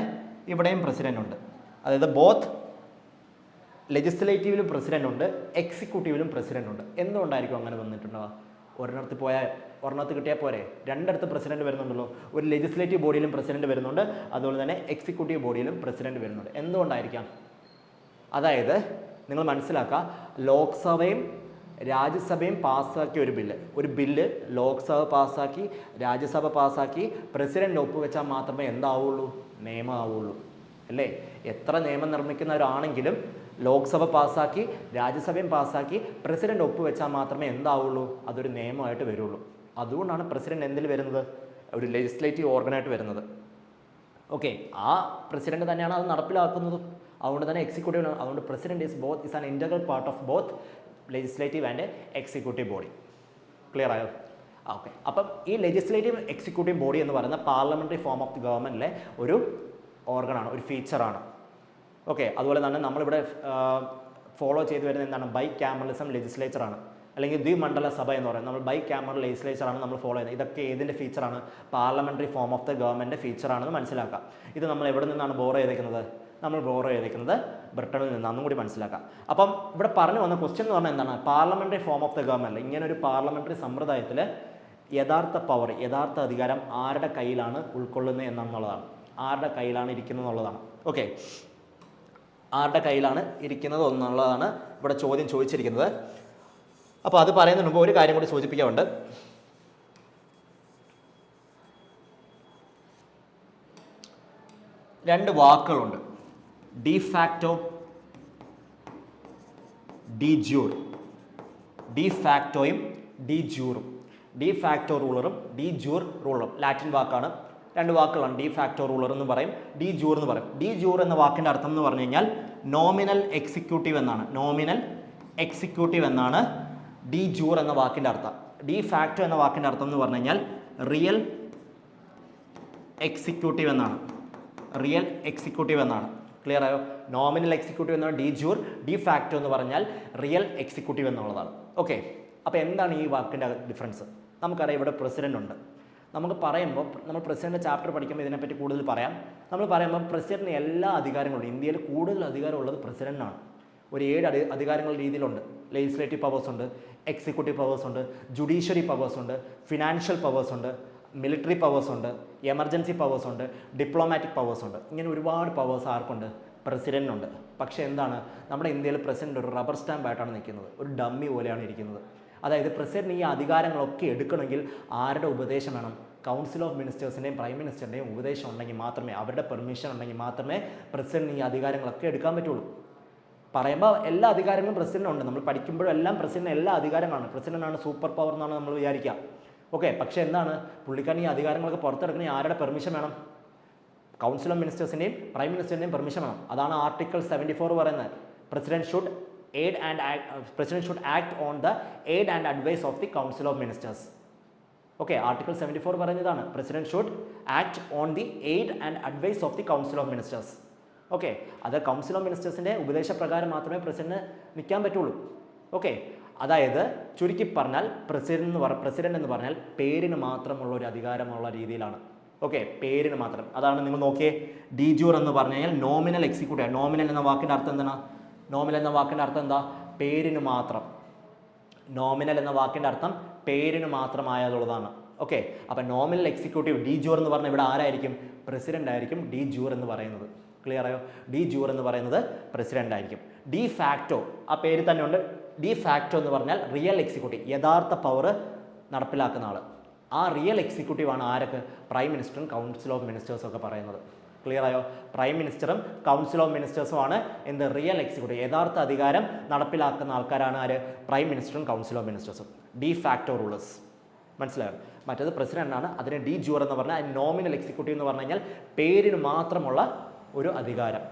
ഇവിടെയും പ്രസിഡന്റ് ഉണ്ട്. അതായത് ബോത്ത് ലെജിസ്ലേറ്റീവിലും പ്രസിഡന്റ് ഉണ്ട്, എക്സിക്യൂട്ടീവിലും പ്രസിഡന്റ് ഉണ്ട്. എന്തുകൊണ്ടായിരിക്കും അങ്ങനെ വന്നിട്ടുണ്ടാവുക? ഒരെണ്ണത്ത് കിട്ടിയാൽ പോരെ? രണ്ടിടത്ത് പ്രസിഡന്റ് വരുന്നുണ്ടല്ലോ. ഒരു ലെജിസ്ലേറ്റീവ് ബോഡിയിലും പ്രസിഡന്റ് വരുന്നുണ്ട്, അതുപോലെ തന്നെ എക്സിക്യൂട്ടീവ് ബോഡിയിലും പ്രസിഡന്റ് വരുന്നുണ്ട്. എന്തുകൊണ്ടായിരിക്കാം? അതായത് നിങ്ങൾ മനസ്സിലാക്കുക, ലോക്സഭയും രാജ്യസഭയും പാസ്സാക്കിയ ഒരു ബില്ല് ലോക്സഭ പാസ്സാക്കി, രാജ്യസഭ പാസ്സാക്കി, പ്രസിഡന്റ് ഒപ്പുവെച്ചാൽ മാത്രമേ എന്താവുള്ളൂ? നിയമമാവുള്ളൂ അല്ലേ? എത്ര നിയമം നിർമ്മിക്കുന്നവരാണെങ്കിലും ലോക്സഭ പാസ്സാക്കി, രാജ്യസഭയും പാസ്സാക്കി, പ്രസിഡന്റ് ഒപ്പുവെച്ചാൽ മാത്രമേ എന്താവുള്ളൂ? അതൊരു നിയമമായിട്ട് വരുള്ളൂ. അതുകൊണ്ടാണ് പ്രസിഡന്റ് എന്തിൽ വരുന്നത്? ഒരു ലെജിസ്ലേറ്റീവ് ഓർഗനായിട്ട് വരുന്നത്. ഓക്കെ, ആ പ്രസിഡന്റ് തന്നെയാണ് അത് നടപ്പിലാക്കുന്നത്. അതുകൊണ്ട് തന്നെ എക്സിക്യൂട്ടീവ്, അതുകൊണ്ട് president is an integral part of both legislative and executive body. Clear ആയോ? ഓക്കെ, അപ്പം ഈ ലെജിസ്ലേറ്റീവ് എക്സിക്യൂട്ടീവ് ബോഡി എന്ന് പറയുന്ന പാർലമെൻ്ററി ഫോം ഓഫ് ദി ഗവൺമെൻറ്റിലെ ഒരു ഓർഗനാണ്, ഒരു ഫീച്ചറാണ്. ഓക്കെ, അതുപോലെ തന്നെ നമ്മളിവിടെ ഫോളോ ചെയ്തു വരുന്ന എന്താണ്? ബൈ ക്യാമറലിസം ലെജിസ്ലേച്ചറാണ്, അല്ലെങ്കിൽ ദ്വിമണ്ഡല സഭ എന്ന് പറയുന്നത്. നമ്മൾ ബൈ ക്യാമറൽ ലെജിസ്ലേച്ചറാണ് നമ്മൾ ഫോളോ ചെയ്യുന്നത്. ഇതൊക്കെ ഏതിൻ്റെ ഫീച്ചറാണ്? പാർലമെൻ്ററി ഫോം ഓഫ് ദ ഗവൺമെൻറ്റിൻ്റെ ഫീച്ചറാണെന്ന് മനസ്സിലാക്കാം. ഇത് നമ്മൾ എവിടെ നിന്നാണ് ബോറോ ചെയ്തേക്കുന്നത്? നമ്മൾ ബോറോ ചെയ്തേക്കുന്നത് ബ്രിട്ടനിൽ നിന്നാണെന്നും കൂടി മനസ്സിലാക്കാം. അപ്പം ഇവിടെ പറഞ്ഞു വന്ന ക്വസ്റ്റ്യൻ എന്ന് പറഞ്ഞാൽ എന്താണ്? Parliamentary form of the government, ഇങ്ങനെ ഒരു പാർലമെൻ്ററി സമ്പ്രദായത്തിൽ യഥാർത്ഥ പവർ, യഥാർത്ഥ അധികാരം ആരുടെ കയ്യിലാണ് ഉൾക്കൊള്ളുന്നത് എന്നുള്ളതാണ്. ആരുടെ കയ്യിലാണ് ഇരിക്കുന്നത് എന്നുള്ളതാണ്. ഓക്കെ, ആരുടെ കയ്യിലാണ് ഇരിക്കുന്നത് എന്നുള്ളതാണ് ഇവിടെ ചോദ്യം ചോദിച്ചിരിക്കുന്നത്. അപ്പോൾ അത് പറയുന്നതിന് മുമ്പ് ഒരു കാര്യം കൂടി സൂചിപ്പിക്കാറുണ്ട്. രണ്ട് വാക്കുകളുണ്ട്, de facto, de jure. De ഫാക്ടോയും ഡി ജ്യൂറും. ഡി ഫാക്ടോ റൂളറും ഡി ജൂർ റൂളറും. ലാറ്റിൻ വാക്കാണ്, രണ്ട് വാക്കുകളാണ്. ഡി ഫാക്ടോ റൂളർ എന്ന് പറയും, ഡി ജൂർ എന്ന് പറയും. ഡി ജൂർ എന്ന വാക്കിൻ്റെ അർത്ഥം എന്ന് പറഞ്ഞു കഴിഞ്ഞാൽ നോമിനൽ എക്സിക്യൂട്ടീവ് എന്നാണ്. നോമിനൽ എക്സിക്യൂട്ടീവ് എന്നാണ് ഡി ജൂർ എന്ന വാക്കിൻ്റെ അർത്ഥം. ഡി ഫാക്ടോ എന്ന വാക്കിൻ്റെ അർത്ഥം എന്ന് പറഞ്ഞു കഴിഞ്ഞാൽ റിയൽ എക്സിക്യൂട്ടീവ് എന്നാണ്. റിയൽ എക്സിക്യൂട്ടീവ് എന്നാണ്. ക്ലിയർ ആയോ? നോമിനൽ എക്സിക്യൂട്ടീവ് എന്നാണ് ഡി ജൂർ, ഡി ഫാക്ടോ എന്ന് പറഞ്ഞാൽ റിയൽ എക്സിക്യൂട്ടീവ് എന്നുള്ളതാണ്. ഓക്കെ, അപ്പോൾ എന്താണ് ഈ വാക്കിൻ്റെ ഡിഫറൻസ്? നമുക്കറിയാം ഇവിടെ പ്രസിഡൻ്റ് ഉണ്ട്. നമുക്ക് പറയുമ്പോൾ നമ്മൾ പ്രസിഡന്റ് ചാപ്റ്റർ പഠിക്കുമ്പോൾ ഇതിനെപ്പറ്റി കൂടുതൽ പറയാം. നമ്മൾ പറയുമ്പോൾ പ്രസിഡന്റിന് എല്ലാ അധികാരങ്ങളും, ഇന്ത്യയിൽ കൂടുതൽ അധികാരമുള്ളത് പ്രസിഡന്റിനാണ്. ഒരു 7 അധികാരങ്ങൾ രീതിയിലുണ്ട്. ലെജിസ്ലേറ്റീവ് പവേഴ്സ് ഉണ്ട്, എക്സിക്യൂട്ടീവ് പവേഴ്സ് ഉണ്ട്, ജുഡീഷ്യറി പവേഴ്സ് ഉണ്ട്, ഫിനാൻഷ്യൽ പവേഴ്സ് ഉണ്ട്, മിലിറ്ററി പവേഴ്സ് ഉണ്ട്, എമർജൻസി പവേഴ്സ് ഉണ്ട്, ഡിപ്ലോമാറ്റിക് പവേഴ്സ് ഉണ്ട്. ഇങ്ങനെ ഒരുപാട് പവേഴ്സ് ആർക്കുണ്ട്? പ്രസിഡന്റിനുണ്ട്. പക്ഷേ എന്താണ്, നമ്മുടെ ഇന്ത്യയിൽ പ്രസിഡന്റ് ഒരു റബ്ബർ സ്റ്റാമ്പ് ആയിട്ടാണ് നിൽക്കുന്നത്, ഒരു ഡമ്മി പോലെയാണ് ഇരിക്കുന്നത്. അതായത് പ്രസിഡന്റ് ഈ അധികാരങ്ങളൊക്കെ എടുക്കണമെങ്കിൽ ആരുടെ ഉപദേശം വേണം? കൗൺസിൽ ഓഫ് മിനിസ്റ്റേഴ്സിൻ്റെയും പ്രൈം മിനിസ്റ്ററിൻ്റെയും ഉപദേശം ഉണ്ടെങ്കിൽ മാത്രമേ, അവരുടെ പെർമിഷൻ ഉണ്ടെങ്കിൽ മാത്രമേ പ്രസിഡന്റ് ഈ അധികാരങ്ങളൊക്കെ എടുക്കാൻ പറ്റുള്ളൂ. പറയുമ്പോൾ എല്ലാ അധികാരങ്ങളും പ്രസിഡന്റ് ഉണ്ട്. നമ്മൾ പഠിക്കുമ്പോഴും എല്ലാം പ്രസിഡന്റ് എല്ലാ അധികാരമാണ്. പ്രസിഡന്റാണ് സൂപ്പർ പവർ എന്നാണ് നമ്മൾ വിചാരിക്കുക. ഓക്കെ, പക്ഷേ എന്താണ്, പുള്ളിക്കാരൻ ഈ അധികാരങ്ങളൊക്കെ പുറത്തെടുക്കണമെങ്കിൽ ആരുടെ പെർമിഷൻ വേണം? കൗൺസിൽ ഓഫ് മിനിസ്റ്റേഴ്സിൻ്റെയും പ്രൈം മിനിസ്റ്ററിൻ്റെയും പെർമിഷൻ വേണം. അതാണ് ആർട്ടിക്കിൾ 74 പറയുന്നത്. President should act on the aid and advise of the council of ministers. Okay, article 74 പറയുന്നതാണ് president should act on the aid and advise of the council of ministers. Okay, അത് council of മിനിസ്റ്റേഴ്സിൻ്റെ ഉപദേശപ്രകാരം മാത്രമേ president നിൽക്കാൻ പറ്റുള്ളൂ. Okay, അതായത് ചുരുക്കി പറഞ്ഞാൽ പ്രസിഡന്റ് എന്ന് പറഞ്ഞാൽ പേരിന് മാത്രമുള്ള ഒരു അധികാരമുള്ള രീതിയിലാണ്. ഓക്കെ, പേരിന് മാത്രം. അതാണ് നിങ്ങൾ നോക്കിയേ, ഡി ജൂർ എന്ന് പറഞ്ഞു കഴിഞ്ഞാൽ നോമിനൽ എക്സിക്യൂട്ടീവ്. നോമിനൽ എന്ന വാക്കിൻ്റെ അർത്ഥം എന്താണ്? നോമിനൽ എന്ന വാക്കിൻ്റെ അർത്ഥം എന്താ? പേരിന് മാത്രം. നോമിനൽ എന്ന വാക്കിൻ്റെ അർത്ഥം പേരിന് മാത്രമായതുള്ളതാണ്. ഓക്കെ, അപ്പം നോമിനൽ എക്സിക്യൂട്ടീവ് ഡി ജൂർ എന്ന് പറഞ്ഞാൽ ഇവിടെ ആരായിരിക്കും? പ്രസിഡന്റ് ആയിരിക്കും ഡി ജൂർ എന്ന് പറയുന്നത്. ക്ലിയർ ആയോ? ഡി ജൂർ എന്ന് പറയുന്നത് പ്രസിഡന്റ് ആയിരിക്കും. ഡി ഫാക്ടോ, ആ പേര് തന്നെ ഉണ്ട്. ഡി ഫാക്ടോ എന്ന് പറഞ്ഞാൽ റിയൽ എക്സിക്യൂട്ടീവ്, യഥാർത്ഥ പവർ നടപ്പിലാക്കുന്ന ആൾ. ആ റിയൽ എക്സിക്യൂട്ടീവ് ആണ് ആരൊക്കെ? പ്രൈം മിനിസ്റ്ററും കൗൺസിൽ ഓഫ് മിനിസ്റ്റേഴ്സും ഒക്കെ പറയുന്നത്. ക്ലിയർ ആയോ? പ്രൈം മിനിസ്റ്ററും കൗൺസിൽ ഓഫ് മിനിസ്റ്റേഴ്സും ആണ് എന്ത്? റിയൽ എക്സിക്യൂട്ടീവ്, യഥാർത്ഥ അധികാരം നടപ്പിലാക്കുന്ന ആൾക്കാരാണ് ആര്? പ്രൈം മിനിസ്റ്ററും കൗൺസിൽ ഓഫ് മിനിസ്റ്റേഴ്സും. De facto rulers. മനസ്സിലായോ? മറ്റേത് പ്രസിഡന്റ് ആണ്. അതിന് ഡി ജൂർ എന്ന് പറഞ്ഞാൽ നോമിനൽ എക്സിക്യൂട്ടീവ് എന്ന് പറഞ്ഞു കഴിഞ്ഞാൽ പേരിന് മാത്രമുള്ള ഒരു അധികാരം.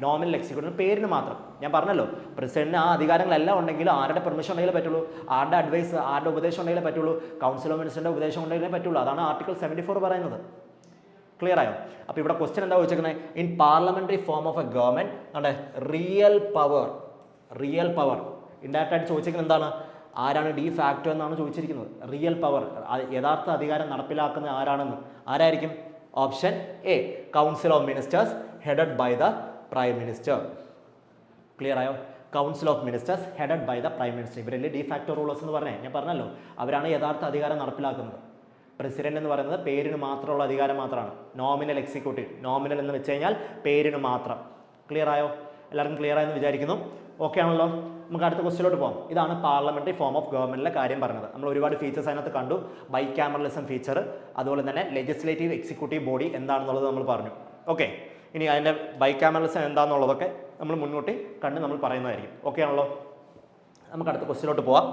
നോമിനൽ എക്സിക്യൂട്ടീവ് പേരിന് മാത്രം. ഞാൻ പറഞ്ഞല്ലോ, പ്രസിഡന്റിന് ആ അധികാരങ്ങളെല്ലാം ഉണ്ടെങ്കിലും ആരുടെ പെർമിഷൻ ഉണ്ടെങ്കിലേ പറ്റുള്ളൂ, ആരുടെ അഡ്വൈസ്, ആരുടെ ഉപദേശം ഉണ്ടെങ്കിലേ പറ്റുള്ളൂ, കൗൺസിൽ ഓഫ് മിനിസ്റ്ററിന്റെ ഉപദേശം ഉണ്ടെങ്കിലേ പറ്റുള്ളൂ. അതാണ് ആർട്ടിക്കിൾ 74 പറയുന്നത്. ക്ലിയർ ആയോ? അപ്പോൾ ഇവിടെ ക്വസ്റ്റ്യൻ എന്താ ചോദിച്ചേക്കുന്നത്? In parliamentary form of a government നമ്മുടെ റിയൽ പവർ ഇൻഡയറക്റ്റ് ആയിട്ട് ചോദിച്ചിരിക്കുന്നത് എന്താണ്? ആരാണ്? ഡി ഫാക്ടോ എന്നാണ് ചോദിച്ചിരിക്കുന്നത്. റിയൽ പവർ, യഥാർത്ഥ അധികാരം നടപ്പിലാക്കുന്ന ആരാണെന്ന്. ആരായിരിക്കും? Option A, council of ministers headed by the prime minister. Clear ആയോ? Council of ministers headed by the prime minister. ഇവരല്ലേ ഡി ഫാക്ടോ റൂളേഴ്സ് എന്ന് പറഞ്ഞേ? ഞാൻ പറഞ്ഞല്ലോ, അവരാണ് യഥാർത്ഥ അധികാരം നടപ്പിലാക്കുന്നത്. പ്രസിഡന്റ് എന്ന് പറയുന്നത് പേരിന് മാത്രമുള്ള അധികാരം മാത്രമാണ്. നോമിനൽ എക്സിക്യൂട്ടീവ്, നോമിനൽ എന്ന് വെച്ച് കഴിഞ്ഞാൽ പേരിന് മാത്രം. ക്ലിയർ ആയോ? എല്ലാവർക്കും ക്ലിയർ ആയെന്ന് വിചാരിക്കുന്നു. ഓക്കെ ആണല്ലോ? നമുക്ക് അടുത്ത ക്വസ്റ്റിലോട്ട് പോകാം. ഇതാണ് പാർലമെന്ററി ഫോം ഓഫ് ഗവൺമെന്റിലെ കാര്യം പറഞ്ഞത്. നമ്മൾ ഒരുപാട് ഫീച്ചേഴ്സ് അതിനകത്ത് കണ്ടു. ബൈ ക്യാമറലിസം ഫീച്ചർ, അതുപോലെ തന്നെ ലെജിസ്ലേറ്റീവ് എക്സിക്യൂട്ടീവ് ബോഡി എന്താണെന്നുള്ളത് നമ്മൾ പറഞ്ഞു. ഓക്കെ, ഇനി അതിൻ്റെ ബൈ ക്യാമറലിസം എന്താണെന്നുള്ളതൊക്കെ നമ്മൾ മുൻകൂട്ടി കണ്ട് നമ്മൾ പറയുന്നതായിരിക്കും. ഓക്കെ ആണല്ലോ? നമുക്ക് അടുത്ത ക്വസ്റ്റിലോട്ട് പോവാം.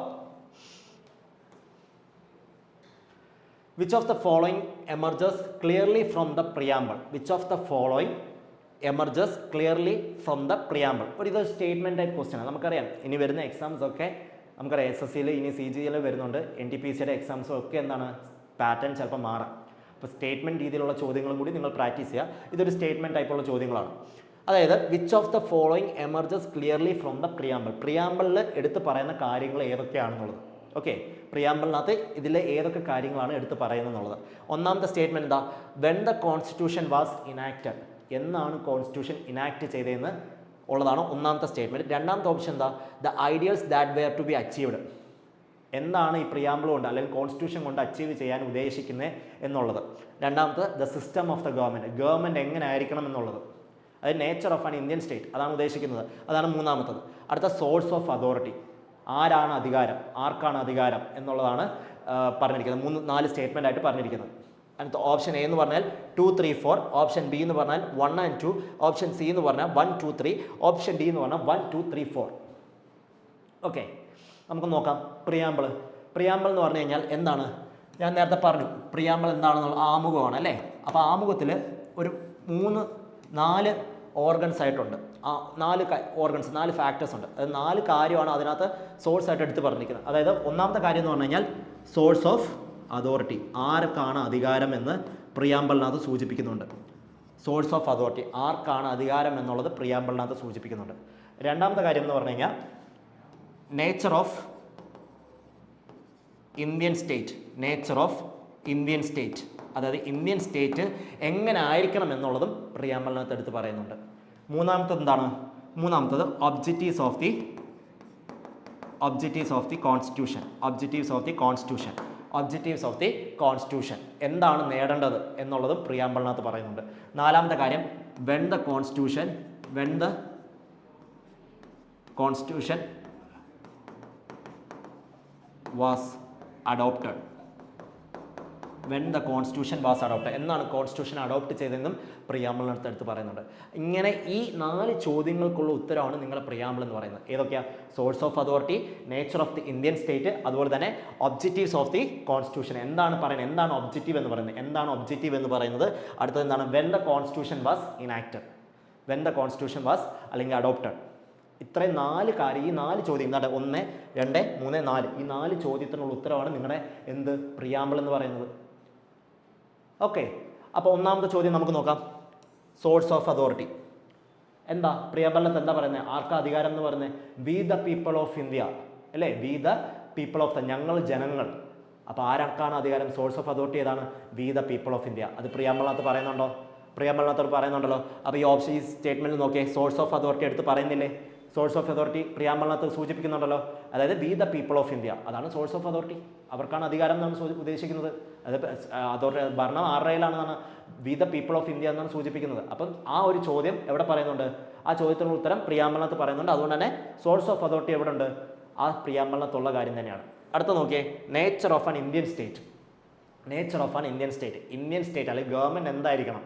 Which of the following emerges clearly from the preamble? Which of the following emerges clearly from the preamble? ഒരു സ്റ്റേറ്റ്മെന്റ് ടൈപ്പ് ക്വസ്റ്റ്യൻ ആണ്. നമുക്കറിയാം ഇനി വരുന്ന എക്സാംസ് ഒക്കെ നമുക്കറിയാം. SSCയിൽ ഇനി CGL വരുന്നുണ്ട്, NTPCയുടെ എക്സാംസും ഒക്കെ എന്താണ് പാറ്റേൺ ചിലപ്പോൾ മാറാം. അപ്പോൾ സ്റ്റേറ്റ്മെന്റ് രീതിയിലുള്ള ചോദ്യങ്ങളും കൂടി നിങ്ങൾ പ്രാക്ടീസ് ചെയ്യുക. ഇതൊരു സ്റ്റേറ്റ്മെന്റ് ടൈപ്പുള്ള ചോദ്യങ്ങളാണ്. അതായത് which of the following emerges clearly from the preamble. പ്രിയാമ്പിളിൽ എടുത്ത് പറയുന്ന കാര്യങ്ങൾ ഏതൊക്കെയാണെന്നുള്ളത്. ഓക്കെ, പ്രിയാമ്പിളിനകത്ത് ഇതിലെ ഏതൊക്കെ കാര്യങ്ങളാണ് എടുത്ത് പറയുന്നത് എന്നുള്ളത്. ഒന്നാമത്തെ സ്റ്റേറ്റ്മെന്റ് എന്താ? When the constitution was enacted. എന്നാണ് കോൺസ്റ്റിറ്റ്യൂഷൻ ഇനാക്ട് ചെയ്തതെന്ന് ഉള്ളതാണ് ഒന്നാമത്തെ സ്റ്റേറ്റ്മെന്റ്. രണ്ടാമത്തെ ഓപ്ഷൻ എന്താ? The ideals that were to be achieved. എന്താണ് ഈ പ്രിയാമ്പിൾ കൊണ്ട് അല്ലെങ്കിൽ കോൺസ്റ്റിറ്റ്യൂഷൻ കൊണ്ട് അച്ചീവ് ചെയ്യാൻ ഉദ്ദേശിക്കുന്നത് എന്നുള്ളത്. രണ്ടാമത്തെ the system of the government എങ്ങനെ ആയിരിക്കണം എന്നുള്ളത്. അത് nature of an Indian state, അതാണ് ഉദ്ദേശിക്കുന്നത്. അതാണ് മൂന്നാമത്തത്. അടുത്ത സോഴ്സ് ഓഫ് അതോറിറ്റി, ആരാണ് അധികാരം, ആർക്കാണ് അധികാരം എന്നുള്ളതാണ് പറഞ്ഞിരിക്കുന്നത്. 4 സ്റ്റേറ്റ്മെൻ്റ് ആയിട്ട് പറഞ്ഞിരിക്കുന്നത്. അടുത്ത ഓപ്ഷൻ എ എന്ന് പറഞ്ഞാൽ 2, 3, 4, ഓപ്ഷൻ ബി എന്ന് പറഞ്ഞാൽ 1 and 2, ഓപ്ഷൻ സി എന്ന് പറഞ്ഞാൽ 1, 2, 3, ഓപ്ഷൻ ഡി എന്ന് പറഞ്ഞാൽ 1, 2, 3, 4. ഓക്കെ, നമുക്ക് നോക്കാം. പ്രിയാമ്പിൾ എന്ന് പറഞ്ഞു കഴിഞ്ഞാൽ എന്താണ്? ഞാൻ നേരത്തെ പറഞ്ഞു പ്രിയാമ്പിൾ എന്താണെന്നുള്ള ആമുഖമാണ് അല്ലേ. അപ്പോൾ ആമുഖത്തിൽ ഒരു 4 ഓർഗൻസ് ആയിട്ടുണ്ട്. 4 ഓർഗൻസ്, 4 ഫാക്ടേഴ്സ് ഉണ്ട്. അത് 4 കാര്യമാണ് അതിനകത്ത് സോഴ്സ് ആയിട്ട് എടുത്ത് പറഞ്ഞിരിക്കുന്നത്. അതായത് ഒന്നാമത്തെ കാര്യം എന്ന് പറഞ്ഞു കഴിഞ്ഞാൽ സോഴ്സ് ഓഫ് അതോറിറ്റി, ആർക്കാണ് അധികാരം എന്ന് പ്രിയാമ്പിളിനകത്ത് സൂചിപ്പിക്കുന്നുണ്ട്. സോഴ്സ് ഓഫ് അതോറിറ്റി, ആർക്കാണ് അധികാരം എന്നുള്ളത് പ്രിയാമ്പിളിനകത്ത് സൂചിപ്പിക്കുന്നുണ്ട്. രണ്ടാമത്തെ കാര്യം എന്ന് പറഞ്ഞു കഴിഞ്ഞാൽ nature of Indian state, nature of Indian state, അതായത് ഇന്ത്യൻ സ്റ്റേറ്റ് എങ്ങനെ ആയിരിക്കണം എന്നുള്ളതും പ്രിയാമ്പിളിനകത്ത് എടുത്ത് പറയുന്നുണ്ട്. മൂന്നാമത്തത് എന്താണ്? മൂന്നാമത്തത് objectives of the constitution, objectives of the constitution, objectives of the constitution എന്താണ് നേടേണ്ടത് എന്നുള്ളതും പ്രിയാമ്പിളിനകത്ത് പറയുന്നുണ്ട്. നാലാമത്തെ കാര്യം when the constitution was adopted, when the constitution was adopted എന്നാണ് കോൺസ്റ്റിറ്റ്യൂഷൻ അഡോപ്റ്റ് ചെയ്തതെന്നും പ്രിയാമ്പിളിനകത്ത് എടുത്ത് പറയുന്നുണ്ട്. ഇങ്ങനെ ഈ 4 ചോദ്യങ്ങൾക്കുള്ള ഉത്തരവാണ് നിങ്ങളുടെ പ്രിയാമ്പിൾ എന്ന് പറയുന്നത്. ഏതൊക്കെയാണ്? Source of authority, nature of the Indian state, അതുപോലെ തന്നെ ഒബ്ജക്റ്റീവ്സ് ഓഫ് ദി കോൺസ്റ്റിറ്റ്യൂഷൻ. എന്താണ് പറയുന്നത്? എന്താണ് ഒബ്ജക്റ്റീവ് എന്ന് പറയുന്നത്? എന്താണ് ഒബ്ജക്റ്റീവ് എന്ന് പറയുന്നത്? അടുത്തത് എന്താണ്? When the constitution was enacted, when the constitution was അല്ലെങ്കിൽ അഡോപ്റ്റഡ്. ഇത്രയും 4 കാര്യം, ഈ 4 ചോദ്യം എന്താണ്? 1, 2, 3, 4 ഈ 4 ചോദ്യത്തിനുള്ള ഉത്തരവാണ് നിങ്ങളുടെ എന്ത് പ്രിയാമ്പിൾ എന്ന് പറയുന്നത്. ഓക്കെ, അപ്പോൾ ഒന്നാമത്തെ ചോദ്യം നമുക്ക് നോക്കാം. സോഴ്സ് ഓഫ് അതോറിറ്റി എന്താ? പ്രിയാമ്പിളിനകത്ത് എന്താ പറയുന്നത്? ആർക്കാ അധികാരം എന്ന് പറയുന്നത്? We the people of India അല്ലേ, വി ദ പീപ്പിൾ ഓഫ് ഞങ്ങൾ ജനങ്ങൾ. അപ്പോൾ ആർക്കാണ് അധികാരം? സോഴ്സ് ഓഫ് അതോറിറ്റി ഏതാണ്? V the people of India. അത് പ്രിയാമ്പിളിനകത്ത് പറയുന്നുണ്ടോ? പ്രിയാമ്പിളിനകത്ത് പറയുന്നുണ്ടല്ലോ. അപ്പോൾ ഈ സ്റ്റേറ്റ്മെൻറ്റ് നോക്കിയേ, സോഴ്സ് ഓഫ് അതോറിറ്റി എടുത്ത് പറയുന്നില്ലേ? സോഴ്സ് ഓഫ് അതോറിറ്റി പ്രിയാമ്പിളിനകത്ത് സൂചിപ്പിക്കുന്നുണ്ടല്ലോ. അതായത് we the people of India, അതാണ് സോഴ്സ് ഓഫ് അതോറിറ്റി. അവർക്കാണ് അധികാരം എന്നാണ് ഉദ്ദേശിക്കുന്നത്. അതായത് അതോറിറ്റി ഭരണം ആരുടെയിലാണെന്നാണ്? We the people of India എന്നാണ് സൂചിപ്പിക്കുന്നത്. അപ്പം ആ ഒരു ചോദ്യം എവിടെ പറയുന്നുണ്ട്? ആ ചോദ്യത്തിനുള്ള ഉത്തരം പ്രിയാമ്പിളിനകത്ത് പറയുന്നുണ്ട്. അതുകൊണ്ട് തന്നെ സോഴ്സ് ഓഫ് അതോറിറ്റി എവിടെ ഉണ്ട്? ആ പ്രിയാമ്പിളിനകത്തുള്ള കാര്യം തന്നെയാണ്. അടുത്ത നോക്കിയേ, nature of an Indian state. Nature of an Indian state, Indian state അല്ലെങ്കിൽ ഗവൺമെൻറ് എന്തായിരിക്കണം?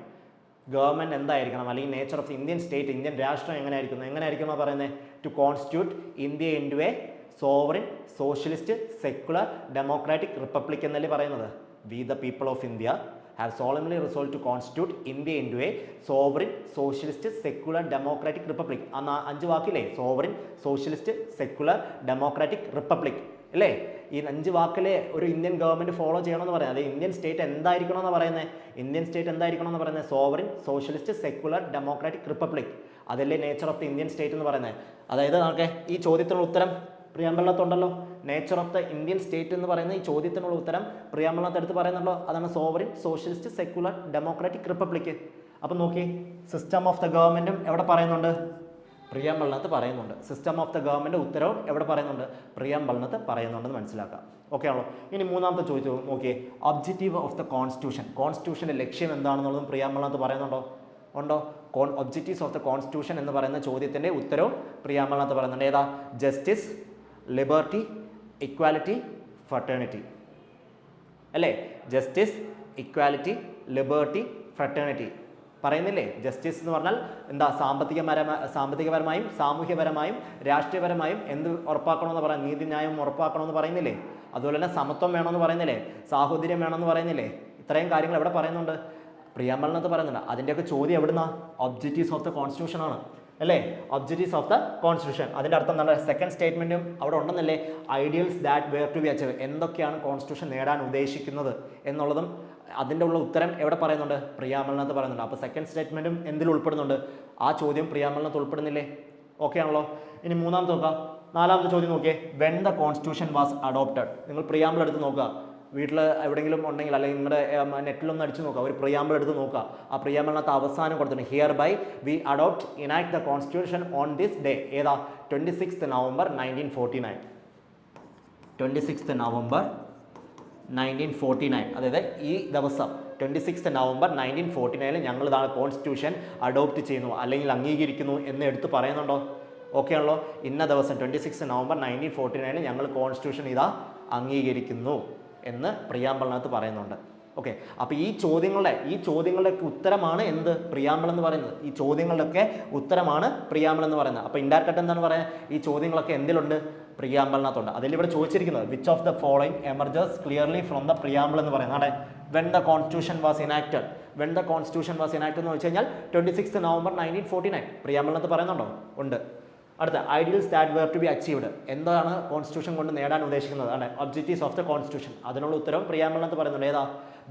ഗവൺമെൻറ് എന്തായിരിക്കണം? അല്ലെങ്കിൽ nature of Indian state, Indian രാഷ്ട്രം എങ്ങനെയായിരിക്കും പറയുന്നത്? To constitute India into a sovereign socialist secular democratic republic എന്നല്ലേ പറയുന്നത്? We the people of India have solemnly resolve to constitute India into a sovereign socialist secular democratic republic. ആ 5 വാക്കില്ലേ? Sovereign socialist secular democratic republic അല്ലേ? ഈ 5 വാക്കിലെ ഒരു Indian government follow ചെയ്യണമെന്ന് പറയാം. അതായത് ഇന്ത്യൻ സ്റ്റേറ്റ് എന്തായിരിക്കണമെന്ന് പറയുന്നത്? ഇന്ത്യൻ സ്റ്റേറ്റ് എന്തായിരിക്കണമെന്ന് പറയുന്നത്? Sovereign socialist secular democratic republic. അതല്ലേ nature of the Indian state എന്ന് പറയുന്നത്. അതായത് നമുക്ക് ഈ ചോദ്യത്തിനുള്ള ഉത്തരം പ്രിയാമ്പിളിനകത്തുണ്ടല്ലോ. Nature of the Indian state എന്ന് പറയുന്ന ഈ ചോദ്യത്തിനുള്ള ഉത്തരം പ്രിയാമ്പിളിനകത്ത് എടുത്ത് പറയുന്നുണ്ടല്ലോ. അതാണ് sovereign socialist secular democratic republic. അപ്പം നോക്കി, സിസ്റ്റം ഓഫ് ദ ഗവൺമെൻറ്റും എവിടെ പറയുന്നുണ്ട്? പ്രിയാമ്പിളിനകത്ത് പറയുന്നുണ്ട്. സിസ്റ്റം ഓഫ് ദ ഗവൺമെൻറ് ഉത്തരവും എവിടെ പറയുന്നുണ്ട്? പ്രിയാമ്പിളിനകത്ത് പറയുന്നുണ്ടെന്ന് മനസ്സിലാക്കാം. ഓക്കെ ആണല്ലോ. ഇനി മൂന്നാമത്തെ ചോദിച്ചു നോക്കിയേ, ഒബ്ജക്റ്റീവ് ഓഫ് ദ കോൺസ്റ്റിറ്റ്യൂഷൻ. കോൺസ്റ്റിറ്റ്യൂഷൻ്റെ ലക്ഷ്യം എന്താണെന്നുള്ളതും പ്രിയാമ്പിളിനകത്ത് പറയുന്നുണ്ടോ? ഉണ്ടോ? ഒബ്ജക്റ്റീവ്സ് ഓഫ് ദ കോൺസ്റ്റിറ്റ്യൂഷൻ എന്ന് പറയുന്ന ചോദ്യത്തിൻ്റെ ഉത്തരവും പ്രിയാമ്പിളിനകത്ത് പറയുന്നുണ്ട്. ഏതാ? ജസ്റ്റിസ്, ലിബർട്ടി, ഇക്വാലിറ്റി, ഫ്രട്ടേണിറ്റി അല്ലേ? ജസ്റ്റിസ്, ഇക്വാലിറ്റി, ലിബർട്ടി, ഫ്രട്ടേണിറ്റി പറയുന്നില്ലേ? ജസ്റ്റിസ് എന്ന് പറഞ്ഞാൽ എന്താ? സാമ്പത്തികപരമായും സാമൂഹ്യപരമായും രാഷ്ട്രീയപരമായും എന്ത് ഉറപ്പാക്കണമെന്ന് പറയാം? നീതിന്യായം ഉറപ്പാക്കണമെന്ന് പറയുന്നില്ലേ? അതുപോലെ തന്നെ സമത്വം വേണമെന്ന് പറയുന്നില്ലേ? സാഹോദര്യം വേണമെന്ന് പറയുന്നില്ലേ? ഇത്രയും കാര്യങ്ങൾ എവിടെ പറയുന്നുണ്ട്? പ്രിയാമ്പിളിനകത്ത് പറയുന്നുണ്ട്. അതിൻ്റെയൊക്കെ ചോദ്യം എവിടുന്ന? ഒബ്ജക്റ്റീവ്സ് ഓഫ് ദ കോൺസ്റ്റിറ്റ്യൂഷൻ ആണ് അല്ലേ? Objectives of the constitution. അതിൻ്റെ അർത്ഥം എന്താണ്? സെക്കൻഡ് സ്റ്റേറ്റ്മെൻറ്റും അവിടെ ഉണ്ടെന്നല്ലേ? Ideals that were to be achieve. എന്തൊക്കെയാണ് കോൺസ്റ്റിറ്റ്യൂഷൻ നേടാൻ ഉദ്ദേശിക്കുന്നത് എന്നുള്ളതും അതിൻ്റെ ഉള്ള ഉത്തരം എവിടെ പറയുന്നുണ്ട്? പ്രിയാമ്പിളിനകത്ത് പറയുന്നുണ്ട്. അപ്പോൾ സെക്കൻഡ് സ്റ്റേറ്റ്മെൻറ്റും എന്തിൽ ഉൾപ്പെടുന്നുണ്ട്? ആ ചോദ്യം പ്രിയാമ്പിളിനകത്ത് ഉൾപ്പെടുന്നില്ലേ? ഓക്കെ ആണല്ലോ. ഇനി മൂന്നാമത്തെ നോക്കാം. നാലാമത്തെ ചോദ്യം നോക്കിയേ, when the constitution was adopted. നിങ്ങൾ പ്രിയാമ്പിൾ എടുത്ത് നോക്കുക. വീട്ടിൽ എവിടെയെങ്കിലും ഉണ്ടെങ്കിൽ അല്ലെങ്കിൽ നിങ്ങളുടെ നെറ്റിലൊന്ന് അടിച്ചു നോക്കുക. ഒരു പ്രിയാമ്പിൾ എടുത്ത് നോക്കുക. ആ പ്രിയാമ്പിളിനകത്ത് അവസാനം കൊടുത്തിട്ടുണ്ട്, hereby we adopt enact the constitution on this day. ഏതാ? 26 നവംബർ 1949. 26 നവംബർ 1949. അതായത് ഈ ദിവസം 26 നവംബർ 1949 ഞങ്ങൾ ഇതാണ് കോൺസ്റ്റിറ്റ്യൂഷൻ അഡോപ്റ്റ് ചെയ്യുന്നു അല്ലെങ്കിൽ അംഗീകരിക്കുന്നു എന്ന് എടുത്ത് പറയുന്നുണ്ടോ? ഓക്കെ ആണല്ലോ. ഇന്ന ദിവസം 26 നവംബർ 1949 ഞങ്ങൾ കോൺസ്റ്റിറ്റ്യൂഷൻ ഇതാ അംഗീകരിക്കുന്നു എന്ന് പ്രിയാമ്പിളിനകത്ത് പറയുന്നുണ്ട്. ഓക്കെ, അപ്പോൾ ഈ ചോദ്യങ്ങളുടെ ഉത്തരമാണ് എന്ത് പ്രിയാമ്പിൾ എന്ന് പറയുന്നത്. ഈ ചോദ്യങ്ങളുടെയൊക്കെ ഉത്തരമാണ് പ്രിയാമ്പിൾ എന്ന് പറയുന്നത്. അപ്പോൾ ഇൻഡയറക്റ്റ് ആയിട്ട് എന്താണ് പറയുക, ഈ ചോദ്യങ്ങളൊക്കെ എന്തിലുണ്ട്, പ്രിയാമ്പിളിനകത്തുണ്ട്. അതിൽ ഇവിടെ ചോദിച്ചിരിക്കുന്നത് which of the following emerges clearly from the preamble എന്ന് പറയുന്നത്. അവിടെ when the constitution was enacted, when the constitution was enacted എന്ന് വെച്ച് കഴിഞ്ഞാൽ 26 നവംബർ 1949 പ്രിയാമ്പിളിനകത്ത് പറയുന്നുണ്ടോ, ഉണ്ട്. അടുത്ത ideals that were to be achieved, എന്താണ് കോൺസ്റ്റിറ്റ്യൂഷൻ കൊണ്ട് നേടാൻ ഉദ്ദേശിക്കുന്നത്, ആണ് ഒബ്ജക്റ്റീവ്സ് ഓഫ് ദ കോൺസ്റ്റിറ്റ്യൂഷൻ. അതിനുള്ള ഉത്തരവും പ്രിയാമ്പിളിനകത്ത് പറയുന്നുണ്ട്. ഏതാ,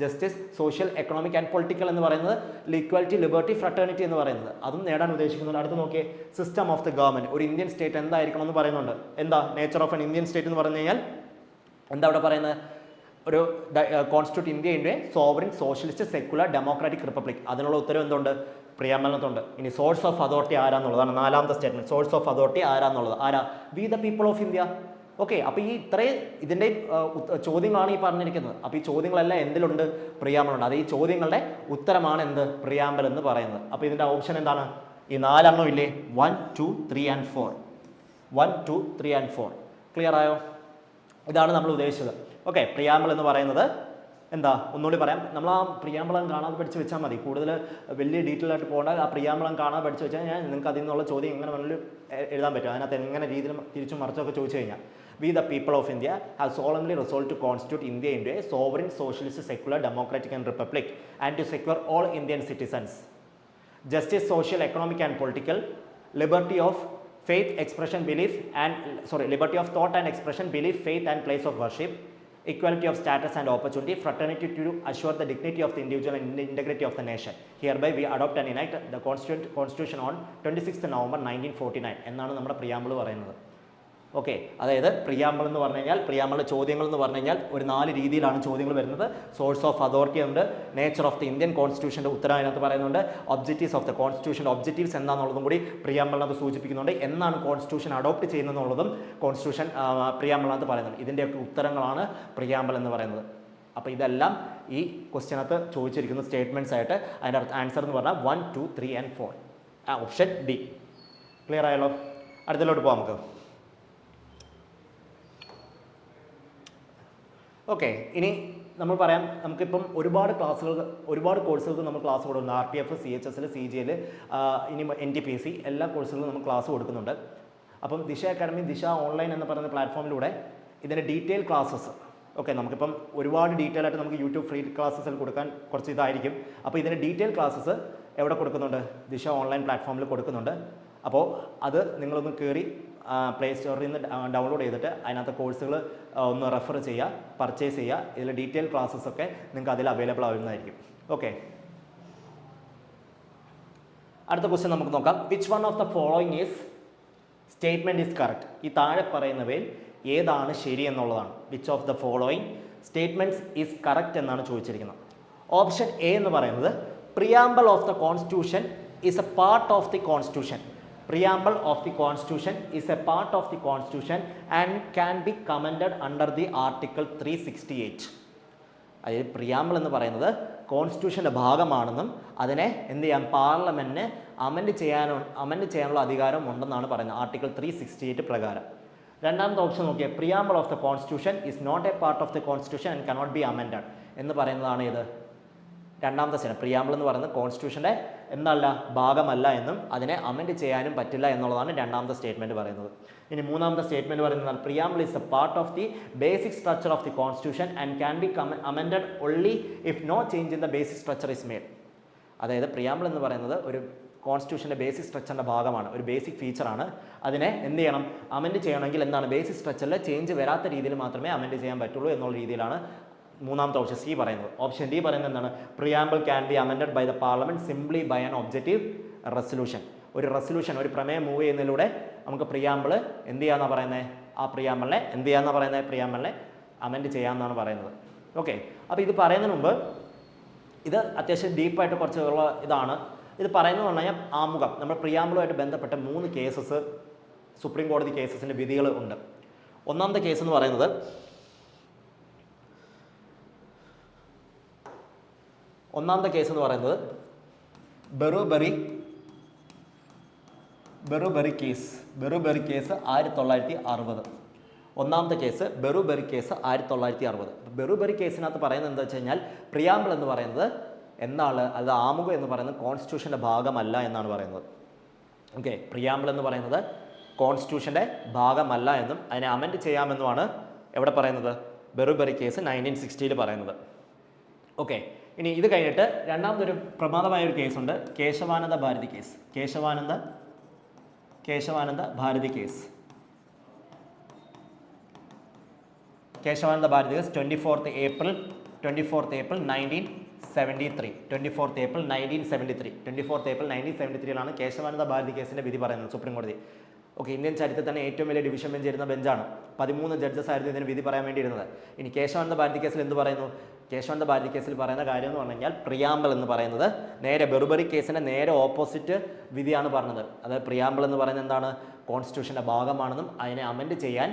justice, social, economic and political എന്ന് പറയുന്നത്, ഈക്വാലിറ്റി, ലിബർട്ടി, ഫ്രട്ടേണിറ്റി എന്ന് പറയുന്നത്, അതും നേടാൻ ഉദ്ദേശിക്കുന്നുണ്ട്. അടുത്ത് നോക്കിയേ, സിസ്റ്റം ഓഫ് ദ ഗവൺമെന്റ്, ഒരു ഇന്ത്യൻ സ്റ്റേറ്റ് എന്തായിരിക്കണം എന്ന് പറയുന്നുണ്ട്. എന്താ nature of an Indian state എന്ന് പറഞ്ഞു കഴിഞ്ഞാൽ എന്താ അവിടെ പറയുന്നത്, ഒരു constitute India in a sovereign socialist secular democratic republic. അതിനുള്ള ഉത്തരവ് എന്തുണ്ട്, പ്രിയാമ്പിളിനകത്തുണ്ട്. ഇനി സോഴ്സ് ഓഫ് അതോറിറ്റി ആരാന്നുള്ളതാണ് നാലാമത്തെ സ്റ്റേറ്റ്മെന്റ്. സോഴ്സ് ഓഫ് അതോറിറ്റി ആരാന്നുള്ളത്, ആരാ, V the people of India. Okay, അപ്പോൾ ഈ ഇത്രയും ഇതിൻ്റെ ചോദ്യങ്ങളാണ് ഈ പറഞ്ഞിരിക്കുന്നത്. അപ്പോൾ ഈ ചോദ്യങ്ങളെല്ലാം എന്തിലുണ്ട്, പ്രിയാമ്പിളുണ്ട്. അത് ഈ ചോദ്യങ്ങളുടെ ഉത്തരമാണ് എന്ത്, പ്രിയാമ്പിൾ എന്ന് പറയുന്നത്. അപ്പോൾ ഇതിൻ്റെ ഓപ്ഷൻ എന്താണ്, ഈ 4 ഇല്ലേ, 1, 2, 3 and 4. 1, 2, 3 and 4 ക്ലിയർ ആയോ? ഇതാണ് നമ്മൾ ഉദ്ദേശിച്ചത്. ഓക്കെ, പ്രിയാമ്പിൾ എന്ന് പറയുന്നത് എന്താ, ഒന്നുകൂടി പറയാം. നമ്മൾ ആ പ്രിയാമ്പിളം കാണാതെ പഠിച്ച് വെച്ചാൽ മതി, കൂടുതൽ വലിയ ഡീറ്റെയിൽ ആയിട്ട് പോകേണ്ട. ആ പ്രിയാമ്പിളം കാണാതെ പഠിച്ച് വെച്ചാൽ നിങ്ങൾക്ക് അതിൽ നിന്നുള്ള ചോദ്യം എങ്ങനെ വേണമെങ്കിലും എഴുതാൻ പറ്റും. അതിനകത്ത് എങ്ങനെ രീതിയിലും തിരിച്ചും മറിച്ചൊക്കെ ചോദിച്ചു കഴിഞ്ഞാൽ, we the people of India have solemnly resolve to constitute India in a sovereign socialist secular democratic and republic and to secure all Indian citizens justice, social, economic and political, liberty of faith, expression, belief and liberty of thought and expression, belief, faith and place of worship, equality of status and opportunity, fraternity to assure the dignity of the individual and integrity of the nation. Hereby we adopt and enact the constitution on 26th November 1949 എന്നാണ് നമ്മുടെ preamble പറയുന്നത്. Okay, അതായത് preamble എന്ന് പറഞ്ഞു കഴിഞ്ഞാൽ, പ്രിയാമ്പിളിലെ ചോദ്യങ്ങൾ എന്ന് പറഞ്ഞു കഴിഞ്ഞാൽ ഒരു 4 രീതിയിലാണ് ചോദ്യങ്ങൾ വരുന്നത്. സോഴ്സ് ഓഫ് അതോറിറ്റി ഉണ്ട്, നേച്ചർ ഓഫ് ദി ഇന്ത്യൻ കോൺസ്റ്റിറ്റ്യൂഷൻ്റെ ഉത്തരം അതിനകത്ത് പറയുന്നുണ്ട്, ഒബ്ജക്റ്റീവ്സ് ഓഫ് ദ കോൺസ്റ്റിറ്റ്യൂഷൻ്റെ ഒബ്ജക്റ്റീവ്സ് എന്താണെന്നുള്ളതും കൂടി പ്രിയാമ്പിളിനകത്ത് സൂചിപ്പിക്കുന്നുണ്ട്. എന്നാണ് കോൺസ്റ്റിറ്റ്യൂഷൻ അഡോപ്റ്റ് ചെയ്യുന്നതെന്നുള്ളതും കോൺസ്റ്റിറ്റ്യൂഷൻ പ്രിയാമ്പിളിനകത്ത് പറയുന്നുണ്ട്. ഇതിൻ്റെയൊക്കെ ഉത്തരങ്ങളാണ് പ്രിയാമ്പിൾ എന്ന് പറയുന്നത്. അപ്പോൾ ഇതെല്ലാം ഈ ക്വസ്റ്റ്യനകത്ത് ചോദിച്ചിരിക്കുന്ന സ്റ്റേറ്റ്മെൻറ്റ്സ് ആയിട്ട് അതിൻ്റെ ആൻസർ എന്ന് പറഞ്ഞാൽ 1, 2, 3 and 4 ഓപ്ഷൻ ഡി. ക്ലിയർ ആയല്ലോ? അടുത്തതിലോട്ട് പോകാം നമുക്ക്. ഓക്കെ, ഇനി നമ്മൾ പറയാം, നമുക്കിപ്പം ഒരുപാട് കോഴ്സുകൾക്ക് നമ്മൾ ക്ലാസ് കൊടുക്കുന്നുണ്ട്. RPF, CHSL, CGL, ഇനി NTPC എല്ലാ കോഴ്സുകളും നമ്മൾ ക്ലാസ് കൊടുക്കുന്നുണ്ട്. അപ്പം ദിശ അക്കാഡമി, ദിശ ഓൺലൈൻ എന്ന് പറയുന്ന പ്ലാറ്റ്ഫോമിലൂടെ ഇതിൻ്റെ ഡീറ്റെയിൽ ക്ലാസ്സസ്, ഓക്കെ, നമുക്കിപ്പം ഒരുപാട് ഡീറ്റെയിൽ ആയിട്ട് നമുക്ക് യൂട്യൂബ് ഫ്രീ ക്ലാസ്സസിൽ കൊടുക്കാൻ കുറച്ച് ഇതായിരിക്കും. അപ്പോൾ ഇതിൻ്റെ ഡീറ്റെയിൽ ക്ലാസ്സസ് എവിടെ കൊടുക്കുന്നുണ്ട്, ദിശ ഓൺലൈൻ പ്ലാറ്റ്ഫോമിൽ കൊടുക്കുന്നുണ്ട്. അപ്പോൾ അത് നിങ്ങളൊന്ന് കയറി പ്ലേ സ്റ്റോറിൽ നിന്ന് ഡൗൺലോഡ് ചെയ്തിട്ട് അതിനകത്ത് കോഴ്സുകൾ ഒന്ന് റെഫർ ചെയ്യുക, പർച്ചേസ് ചെയ്യുക. ഇതിൽ ഡീറ്റെയിൽ ക്ലാസ്സസൊക്കെ നിങ്ങൾക്ക് അതിൽ അവൈലബിൾ ആവുന്നതായിരിക്കും. ഓക്കെ, അടുത്ത ക്വസ്റ്റ്യൻ നമുക്ക് നോക്കാം. Which one of the following is statement is correct. ഈ താഴെ പറയുന്നവയിൽ ഏതാണ് ശരി എന്നുള്ളതാണ്. Which of the following statements is correct എന്നാണ് ചോദിച്ചിരിക്കുന്നത്. ഓപ്ഷൻ എ എന്ന് പറയുന്നത് preamble of the constitution is A part of the constitution. Preamble of the Constitution is a part of the Constitution and can be commented under the Article 368. അതായത് preamble എന്ന് പറയുന്നത് കോൺസ്റ്റിറ്റ്യൂഷൻ്റെ ഭാഗമാണെന്നും അതിനെ എന്ത് ചെയ്യാം, പാർലമെൻറ്റിന് അമെൻഡ് ചെയ്യാനുള്ള അധികാരം ഉണ്ടെന്നാണ് പറയുന്നത് ആർട്ടിക്കിൾ 368 പ്രകാരം. രണ്ടാമത്തെ ഓപ്ഷൻ നോക്കിയാൽ preamble of the constitution is not a part of the constitution and cannot be amended എന്ന് പറയുന്നതാണ് ഇത് രണ്ടാമത്തെ സ്റ്റേറ്റ്മെന്റ്. പ്രിയാമ്പിൾ എന്ന് പറയുന്നത് കോൺസ്റ്റിറ്റ്യൂഷൻ്റെ എന്നല്ല ഭാഗമല്ല എന്നും അതിനെ അമെൻഡ് ചെയ്യാനും പറ്റില്ല എന്നുള്ളതാണ് രണ്ടാമത്തെ സ്റ്റേറ്റ്മെന്റ് പറയുന്നത്. ഇനി മൂന്നാമത്തെ സ്റ്റേറ്റ്മെന്റ് പറയുന്നത് preamble is a part of the basic structure of the constitution and can be amended only if no change in the basic structure is made. അതായത് പ്രിയാമ്പിൾ എന്ന് പറയുന്നത് ഒരു കോൺസ്റ്റിറ്റ്യൂഷൻ്റെ ബേസിക് സ്ട്രക്ചറിൻ്റെ ഭാഗമാണ്, ഒരു ബേസിക് ഫീച്ചറാണ്. അതിനെ എന്ത് ചെയ്യണം, അമെൻഡ് ചെയ്യണമെങ്കിൽ എന്താണ്, ബേസിക് സ്ട്രക്ചറിൽ ചേഞ്ച് വരാത്ത രീതിയിൽ മാത്രമേ അമെൻഡ് ചെയ്യാൻ പറ്റുള്ളൂ എന്നുള്ള രീതിയിലാണ് മൂന്നാമത്തെ ഓപ്ഷൻ സി പറയുന്നത്. ഓപ്ഷൻ ഡി പറയുന്നത് എന്താണ്, preamble can be amended by the parliament simply by an objective resolution. ഒരു റെസൊല്യൂഷൻ, ഒരു പ്രമേയം മൂവ് ചെയ്യുന്നതിലൂടെ നമുക്ക് പ്രിയാമ്പിൾ എന്ത് ചെയ്യാമെന്നാണ് പറയുന്നത്, ആ പ്രിയാമ്പിളിനെ എന്ത് ചെയ്യാമെന്നാണ് പറയുന്നത്, പ്രിയാമ്പിളിനെ അമെൻഡ് ചെയ്യാമെന്നാണ് പറയുന്നത്. ഓക്കെ, അപ്പോൾ ഇത് പറയുന്നതിന് മുമ്പ് ഇത് അത്യാവശ്യം ഡീപ്പായിട്ട് കുറച്ചുള്ള ഇതാണ്. ഇത് പറയുന്നത് പറഞ്ഞു കഴിഞ്ഞാൽ ആമുഖം, നമ്മൾ പ്രിയാമ്പിളുമായിട്ട് ബന്ധപ്പെട്ട 3 കേസസ് സുപ്രീം കോടതി കേസസിൻ്റെ വിധികൾ ഉണ്ട്. ഒന്നാമത്തെ കേസ് എന്ന് പറയുന്നത് ബെറുബറി കേസ് 1960. ഒന്നാമത്തെ കേസ് ബെറുബറി കേസ് 1960. ബെറുബറി കേസിനകത്ത് പറയുന്നത് എന്താ വെച്ച് കഴിഞ്ഞാൽ പ്രിയാമ്പിൾ എന്ന് പറയുന്നത് എന്താണ്, അത് ആമുഖം എന്ന് പറയുന്നത് കോൺസ്റ്റിറ്റ്യൂഷൻ്റെ ഭാഗമല്ല എന്നാണ് പറയുന്നത്. ഓക്കെ, പ്രിയാമ്പിൾ എന്ന് പറയുന്നത് കോൺസ്റ്റിറ്റ്യൂഷൻ്റെ ഭാഗമല്ല എന്നും അതിനെ അമെൻഡ് ചെയ്യാമെന്നുമാണ് എവിടെ പറയുന്നത്, ബെറുബറി കേസ് 1960 പറയുന്നത്. ഓക്കെ, ഇനി ഇത് കഴിഞ്ഞിട്ട് രണ്ടാമതൊരു പ്രമാദമായ ഒരു കേസുണ്ട്, Kesavananda Bharati case. Kesavananda Bharati case. Kesavananda Bharati case 24th April 1973. 24th April 1973 Kesavananda Bharati കേസിൻ്റെ വിധി പറയുന്നത് സുപ്രീം കോടതി. ഓക്കെ, ഇന്ത്യൻ ചരിത്രത്തിൽ തന്നെ ഏറ്റവും വലിയ ഡിവിഷൻ ബെഞ്ച് ഇരുന്ന ബെഞ്ചാണ്. 13 ജഡ്ജസ് ആയിരുന്നു ഇതിന് വിധി പറയാൻ വേണ്ടി ഇരുന്നത്. ഇനി കേശവാനന്ദ ഭാരതി കേസിൽ എന്ത് പറയുന്നു, കേശവാനന്ദ ഭാരതി കേസിൽ പറയുന്ന കാര്യം എന്ന് പറഞ്ഞു കഴിഞ്ഞാൽ പ്രിയാമ്പിൾ എന്ന് പറയുന്നത് നേരെ ബെറുബറി കേസിൻ്റെ നേരെ ഓപ്പോസിറ്റ് വിധിയാണ് പറഞ്ഞത്. അതായത് പ്രിയാമ്പിൾ എന്ന് പറയുന്നത് എന്താണ്, കോൺസ്റ്റിറ്റ്യൂഷൻ്റെ ഭാഗമാണെന്നും അതിനെ അമെൻഡ് ചെയ്യാൻ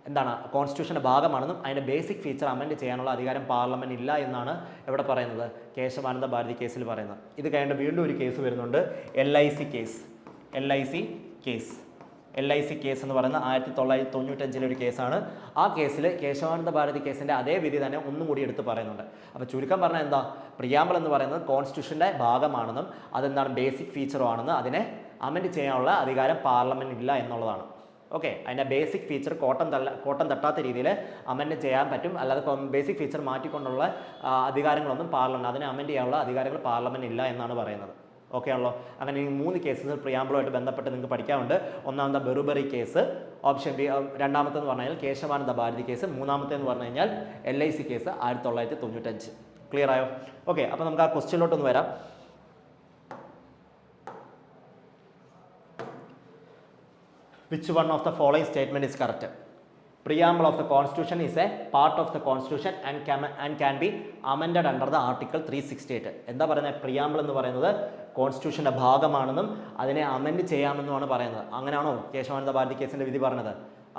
എന്താണ്, കോൺസ്റ്റിറ്റ്യൂഷൻ്റെ ഭാഗമാണെന്നും അതിൻ്റെ ബേസിക് ഫീച്ചർ അമെൻഡ് ചെയ്യാനുള്ള അധികാരം പാർലമെൻറ്റ് ഇല്ല എന്നാണ് എവിടെ പറയുന്നത്, കേശവാനന്ദ ഭാരതി കേസിൽ പറയുന്നത്. ഇത് കഴിഞ്ഞിട്ട് വീണ്ടും ഒരു കേസ് വരുന്നുണ്ട്, LIC കേസ്. LIC കേസ് എന്ന് പറയുന്ന 1995 ഒരു കേസാണ്. ആ കേസിൽ കേശവാനന്ദ ഭാരതി കേസിൻ്റെ അതേ വിധി തന്നെ ഒന്നും കൂടി എടുത്ത് പറയുന്നുണ്ട്. അപ്പോൾ ചുരുക്കം പറഞ്ഞാൽ എന്താ, പ്രിയാമ്പിൾ എന്ന് പറയുന്നത് കോൺസ്റ്റിറ്റ്യൂഷൻ്റെ ഭാഗമാണെന്നും അതെന്താണ് ബേസിക് ഫീച്ചറും ആണെന്ന് അതിനെ അമെൻഡ് ചെയ്യാനുള്ള അധികാരം പാർലമെൻറ്റ് ഇല്ല എന്നുള്ളതാണ്. ഓക്കെ, അതിൻ്റെ ബേസിക് ഫീച്ചർ കോട്ടം തട്ടാത്ത രീതിയിൽ അമെൻഡ് ചെയ്യാൻ പറ്റും, അല്ലാതെ ബേസിക് ഫീച്ചർ മാറ്റിക്കൊണ്ടുള്ള അധികാരങ്ങളൊന്നും പാർലമെൻറ്റ്, അതിനെ അമെൻഡ് ചെയ്യാനുള്ള അധികാരങ്ങൾ പാർലമെൻറ്റ് ഇല്ല എന്നാണ് പറയുന്നത്. ഓക്കെ ആണല്ലോ. അങ്ങനെ ഈ 3 കേസുകൾ പ്രിയാമ്പിളുമായിട്ട് ബന്ധപ്പെട്ട് നിങ്ങൾക്ക് പഠിക്കാറുണ്ട്. ഒന്നാമത്തെ ബെറുബറി കേസ്, ഓപ്ഷൻ ബി. രണ്ടാമത്തെന്ന് പറഞ്ഞു കഴിഞ്ഞാൽ കേശവാനന്ദ ഭാരതി കേസ്. മൂന്നാമത്തേന്ന് പറഞ്ഞു കഴിഞ്ഞാൽ LIC കേസ് 1995. ക്ലിയർ ആയോ? ഓക്കെ, അപ്പോൾ നമുക്ക് ആ ക്വസ്റ്റ്യനിലോട്ടൊന്ന് വരാം. Which one of the following statement is correct? Preamble of the Constitution is a part of the Constitution and can be amended under the Article 368. എന്താ പറയുന്നത്, പ്രിയാമ്പിൾ എന്ന് പറയുന്നത് കോൺസ്റ്റിറ്റ്യൂഷൻ്റെ ഭാഗമാണെന്നും അതിനെ അമെൻഡ് ചെയ്യാമെന്നുമാണ് പറയുന്നത്. അങ്ങനെയാണോ കേശവാനന്ദ ഭാരതി കേസിൻ്റെ വിധി പറഞ്ഞത്?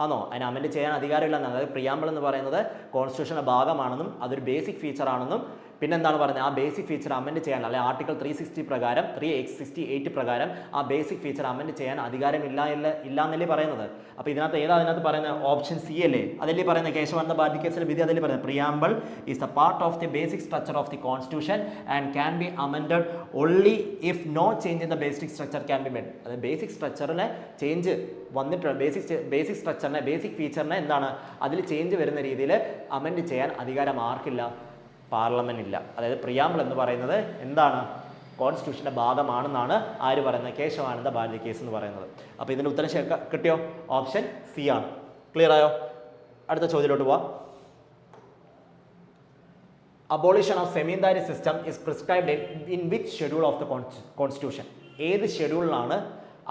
ആണോ? അതിനെ അമെൻഡ് ചെയ്യാൻ അധികാരമില്ലെന്നാണ്. അതായത് പ്രിയാമ്പിൾ എന്ന് പറയുന്നത് കോൺസ്റ്റിറ്റ്യൂഷൻ്റെ ഭാഗമാണെന്നും അതൊരു ബേസിക് ഫീച്ചറാണെന്നും പിന്നെന്താണ് പറയുന്നത്, ആ ബേസിക് ഫീച്ചർ അമെൻഡ് ചെയ്യാൻ, അല്ലെങ്കിൽ ആർട്ടിക്കിൾ 360 പ്രകാരം 368 പ്രകാരം ആ ബേസിക് ഫീച്ചർ അമെൻഡ് ചെയ്യാൻ ഇല്ലാന്നല്ലേ പറയുന്നത്. അപ്പോൾ അതിനകത്ത് പറയുന്നത് ഓപ്ഷൻ സി അല്ലേ, അതല്ലേ പറയുന്നത് കേശവാനന്ദ ഭാരതി കേസിലെ വിധി അതല്ലേ പറയുന്നത്, preamble is the part of the basic structure of the constitution and can be amended only if no change in the basic structure can be made. അത് ബേസിക് സ്ട്രക്ചറിലെ ചേഞ്ച് വന്നിട്ടുണ്ട്, ബേസിക് സ്ട്രക്ചറിനെ ബേസിക് ഫീച്ചറിനെ എന്താണ് അതിൽ ചേഞ്ച് വരുന്ന രീതിയിൽ amend ചെയ്യാൻ അധികാരം ആർക്കില്ല, പാർലമെൻറ്റ് ഇല്ല. അതായത് പ്രിയാമ്പിൾ എന്ന് പറയുന്നത് എന്താണ്, കോൺസ്റ്റിറ്റ്യൂഷൻ്റെ ഭാഗമാണെന്നാണ് ആര് പറയുന്നത്, കേശവാനന്ദ ഭാരതി കേസ് എന്ന് പറയുന്നത്. അപ്പോൾ ഇതിൻ്റെ ഉത്തരം കിട്ടിയോ? ഓപ്ഷൻ സി ആണ്. ക്ലിയർ ആയോ? അടുത്ത ചോദ്യത്തിലോട്ട് പോവാം. Abolition of zamindari system is prescribed in which schedule of the constitution? ഏത് ഷെഡ്യൂളിലാണ്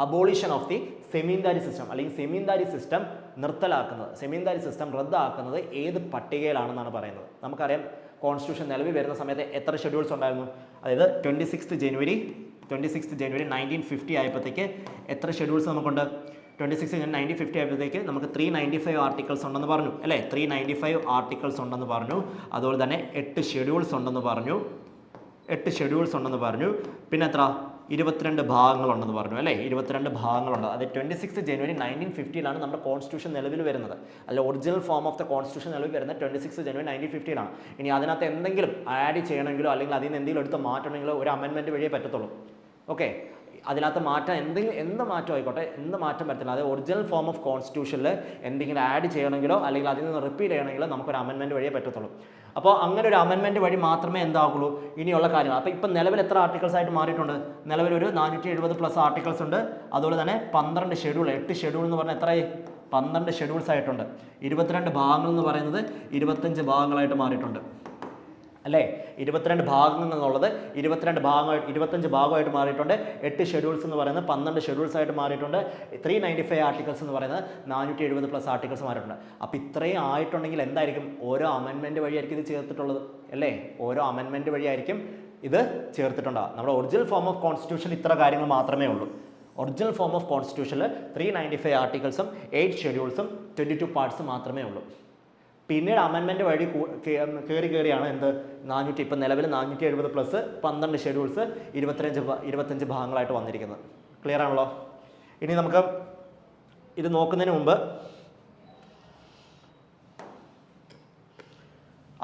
abolition of the zamindari system അല്ലെങ്കിൽ സെമീന്ദാരി സിസ്റ്റം നിർത്തലാക്കുന്നത്, സെമീന്ദാരി സിസ്റ്റം റദ്ദാക്കുന്നത് ഏത് പട്ടികയിലാണെന്നാണ് പറയുന്നത്? നമുക്കറിയാം കോൺസ്റ്റിറ്റ്യൂഷൻ നിലവിൽ വരുന്ന സമയത്ത് എത്ര ഷെഡ്യൂൾസ് ഉണ്ടായിരുന്നു? അതായത് 26 ജനുവരി 1950 ആയപ്പോഴത്തേക്ക് എത്ര ഷെഡ്യൂൾസ് നമുക്കുണ്ട്? 26 ജനുവരി 1950 ആയപ്പോഴത്തേക്ക് നമുക്ക് 395 ആർട്ടിക്കിൾസ് ഉണ്ടെന്ന് പറഞ്ഞു അല്ലേ? 395 ആർട്ടിക്കിൾസ് ഉണ്ടെന്ന് പറഞ്ഞു. അതുപോലെ തന്നെ 8 ഷെഡ്യൂൾസ് ഉണ്ടെന്ന് പറഞ്ഞു. പിന്നെ എത്ര? 22 ഭാഗങ്ങളുണ്ടെന്ന് പറഞ്ഞു അല്ലേ? 22 ഭാഗങ്ങളുണ്ട്. അത് 26 ജനുവരി 1950 നമ്മുടെ കോൺസ്റ്റിറ്റ്യൂഷൻ നിലവിൽ വരുന്നത്. അല്ല, original form of the constitution നിലവിൽ വരുന്നത് 26 ജനുവരി 1950. ഇനി അതിനകത്ത് എന്തെങ്കിലും ആഡ് ചെയ്യണമെങ്കിലോ അല്ലെങ്കിൽ അതിൽ നിന്ന് എന്തെങ്കിലും എടുത്ത് മാറ്റണമെങ്കിലോ ഒരു അമെൻമെൻറ്റ് വഴിയേ പറ്റത്തുള്ളൂ. ഓക്കെ, അതിനകത്ത് മാറ്റം എന്ത് മാറ്റം ആയിക്കോട്ടെ, എന്ത് മാറ്റം പറ്റില്ല. അത് ഒറിജിനൽ ഫോം ഓഫ് കോൺസ്റ്റിറ്റ്യൂഷനിൽ എന്തെങ്കിലും ആഡ് ചെയ്യണമെങ്കിലോ അല്ലെങ്കിൽ അതിൽ നിന്ന് റിപ്പീറ്റ് ചെയ്യണമെങ്കിലോ നമുക്കൊരു അമെൻമെൻറ്റ് വഴിയേ പറ്റത്തുള്ളൂ. അപ്പോൾ അങ്ങനെ ഒരു അമെൻമെൻറ്റ് വഴി മാത്രമേ എന്താകുള്ളൂ ഇനിയുള്ള കാര്യങ്ങൾ. അപ്പോൾ ഇപ്പം നിലവിൽ എത്ര ആർട്ടിക്കിൾസ് ആയിട്ട് മാറിയിട്ടുണ്ട്? നിലവിൽ ഒരു 470+ ആർട്ടിക്കിൾസ് ഉണ്ട്. അതുപോലെ തന്നെ 12 ഷെഡ്യൂൾ, 8 ഷെഡ്യൂൾ എന്ന് പറഞ്ഞാൽ എത്രയായി? 12 ഷെഡ്യൂൾസ് ആയിട്ടുണ്ട്. 22 ഭാഗങ്ങൾ എന്ന് പറയുന്നത് 25 ഭാഗങ്ങളായിട്ട് മാറിയിട്ടുണ്ട് അല്ലേ? 22 ഭാഗങ്ങൾ എന്നുള്ളത് 25 ഭാഗമായിട്ട് മാറിയിട്ടുണ്ട്. 8 ഷെഡ്യൂൾസ് എന്ന് പറയുന്നത് 12 ഷെഡ്യൂൾസ് ആയിട്ട് മാറിയിട്ടുണ്ട്. 395 ആർട്ടിക്കിൾസ് എന്ന് പറയുന്നത് 470+ ആർട്ടിക്കിൾസ് മാറിയിട്ടുണ്ട്. അപ്പോൾ ഇത്രയും ആയിട്ടുണ്ടെങ്കിൽ എന്തായിരിക്കും? ഓരോ അമെൻമെൻറ്റ് വഴിയായിരിക്കും ഇത് ചേർത്തിട്ടുള്ളത് അല്ലേ? ഓരോ അമെൻമെൻറ്റ് വഴിയായിരിക്കും ഇത് ചേർത്തിട്ടുണ്ടാകും. നമ്മുടെ ഒറിജിനൽ ഫോം ഓഫ് കോൺസ്റ്റിറ്റ്യൂഷൻ ഇത്ര കാര്യങ്ങൾ മാത്രമേ ഉള്ളൂ. ഒറിജിനൽ ഫോം ഓഫ് കോൺസ്റ്റിറ്റ്യൂഷനിൽ 395 ആർട്ടിക്കിൾസും 8 ഷെഡ്യൂൾസും 22 പാർട്സ് മാത്രമേ ഉള്ളൂ. പിന്നീട് അമെൻമെൻറ്റ് വഴി കയറിയാണ് എന്ത് 400 ഇപ്പം നിലവിൽ 470+ 12 ഷെഡ്യൂൾസ് 25 ഭാഗങ്ങളായിട്ട് വന്നിരിക്കുന്നത്. ക്ലിയർ ആണല്ലോ? ഇനി നമുക്ക് ഇത് നോക്കുന്നതിന് മുമ്പ്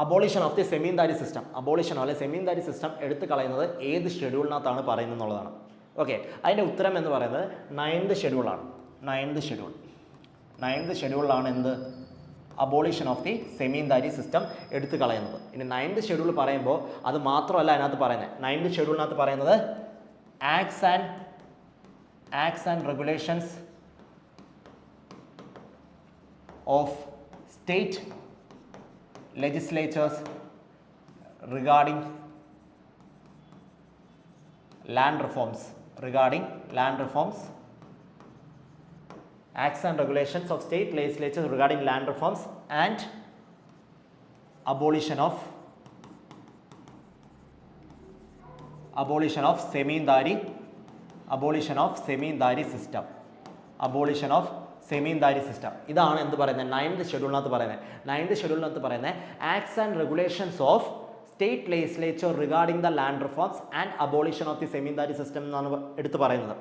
abolition of the zamindari system, abolition അല്ലെ സെമീൻദാരി സിസ്റ്റം എടുത്തു കളയുന്നത് ഏത് ഷെഡ്യൂളിനകത്താണ് പറയുന്നത് എന്നുള്ളതാണ്. ഓക്കെ, അതിൻ്റെ ഉത്തരം എന്ന് പറയുന്നത് 9th ഷെഡ്യൂളാണ്. 9th ഷെഡ്യൂളിലാണ് എന്ത് abolition of the zamindari system എടുത്തു കളയുന്നത്. ഇനി 9th ഷെഡ്യൂൾ പറയുമ്പോൾ അത് മാത്രമല്ല അതിനകത്ത് പറയുന്നത്. 9th ഷെഡ്യൂളിനകത്ത് പറയുന്നത് acts and regulations of state legislatures regarding land reforms, acts and regulations of state legislatures regarding land reforms and abolition of semindari system, zamindari system. ഇതാണ് എന്ത് പറയുന്നത് 9th ഷെഡ്യൂളിനകത്ത് പറയുന്നത്. 9th ഷെഡ്യൂളിനകത്ത് പറയുന്നത് acts and regulations of state legislature regarding the land reforms and abolition of the zamindari system എന്നാണ് എടുത്ത് പറയുന്നത്.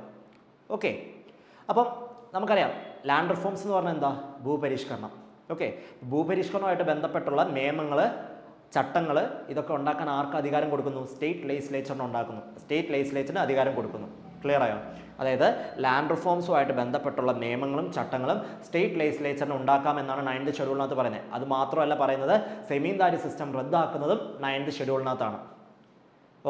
Okay, അപ്പം നമുക്കറിയാം ലാൻഡ് റിഫോംസ് എന്ന് പറഞ്ഞാൽ എന്താ, ഭൂപരിഷ്കരണം. ഓക്കെ, ഭൂപരിഷ്കരണവുമായിട്ട് ബന്ധപ്പെട്ടുള്ള നിയമങ്ങൾ, ചട്ടങ്ങൾ ഇതൊക്കെ ഉണ്ടാക്കാൻ ആർക്ക് അധികാരം കൊടുക്കുന്നു? സ്റ്റേറ്റ് ലെജിസ്ലേച്ചറിന് ഉണ്ടാക്കുന്നു, സ്റ്റേറ്റ് ലെജിസ്ലേച്ചറിന് അധികാരം കൊടുക്കുന്നു. ക്ലിയർ ആയോ? അതായത് ലാൻഡ് റിഫോംസുമായിട്ട് ബന്ധപ്പെട്ടുള്ള നിയമങ്ങളും ചട്ടങ്ങളും സ്റ്റേറ്റ് ലെജിസ്ലേച്ചറിന് ഉണ്ടാക്കാമെന്നാണ് 9th ഷെഡ്യൂളിനകത്ത് പറയുന്നത്. അത് മാത്രമല്ല പറയുന്നത് സെമീൻദാരി സിസ്റ്റം റദ്ദാക്കുന്നതും 9th ഷെഡ്യൂളിനകത്താണ്.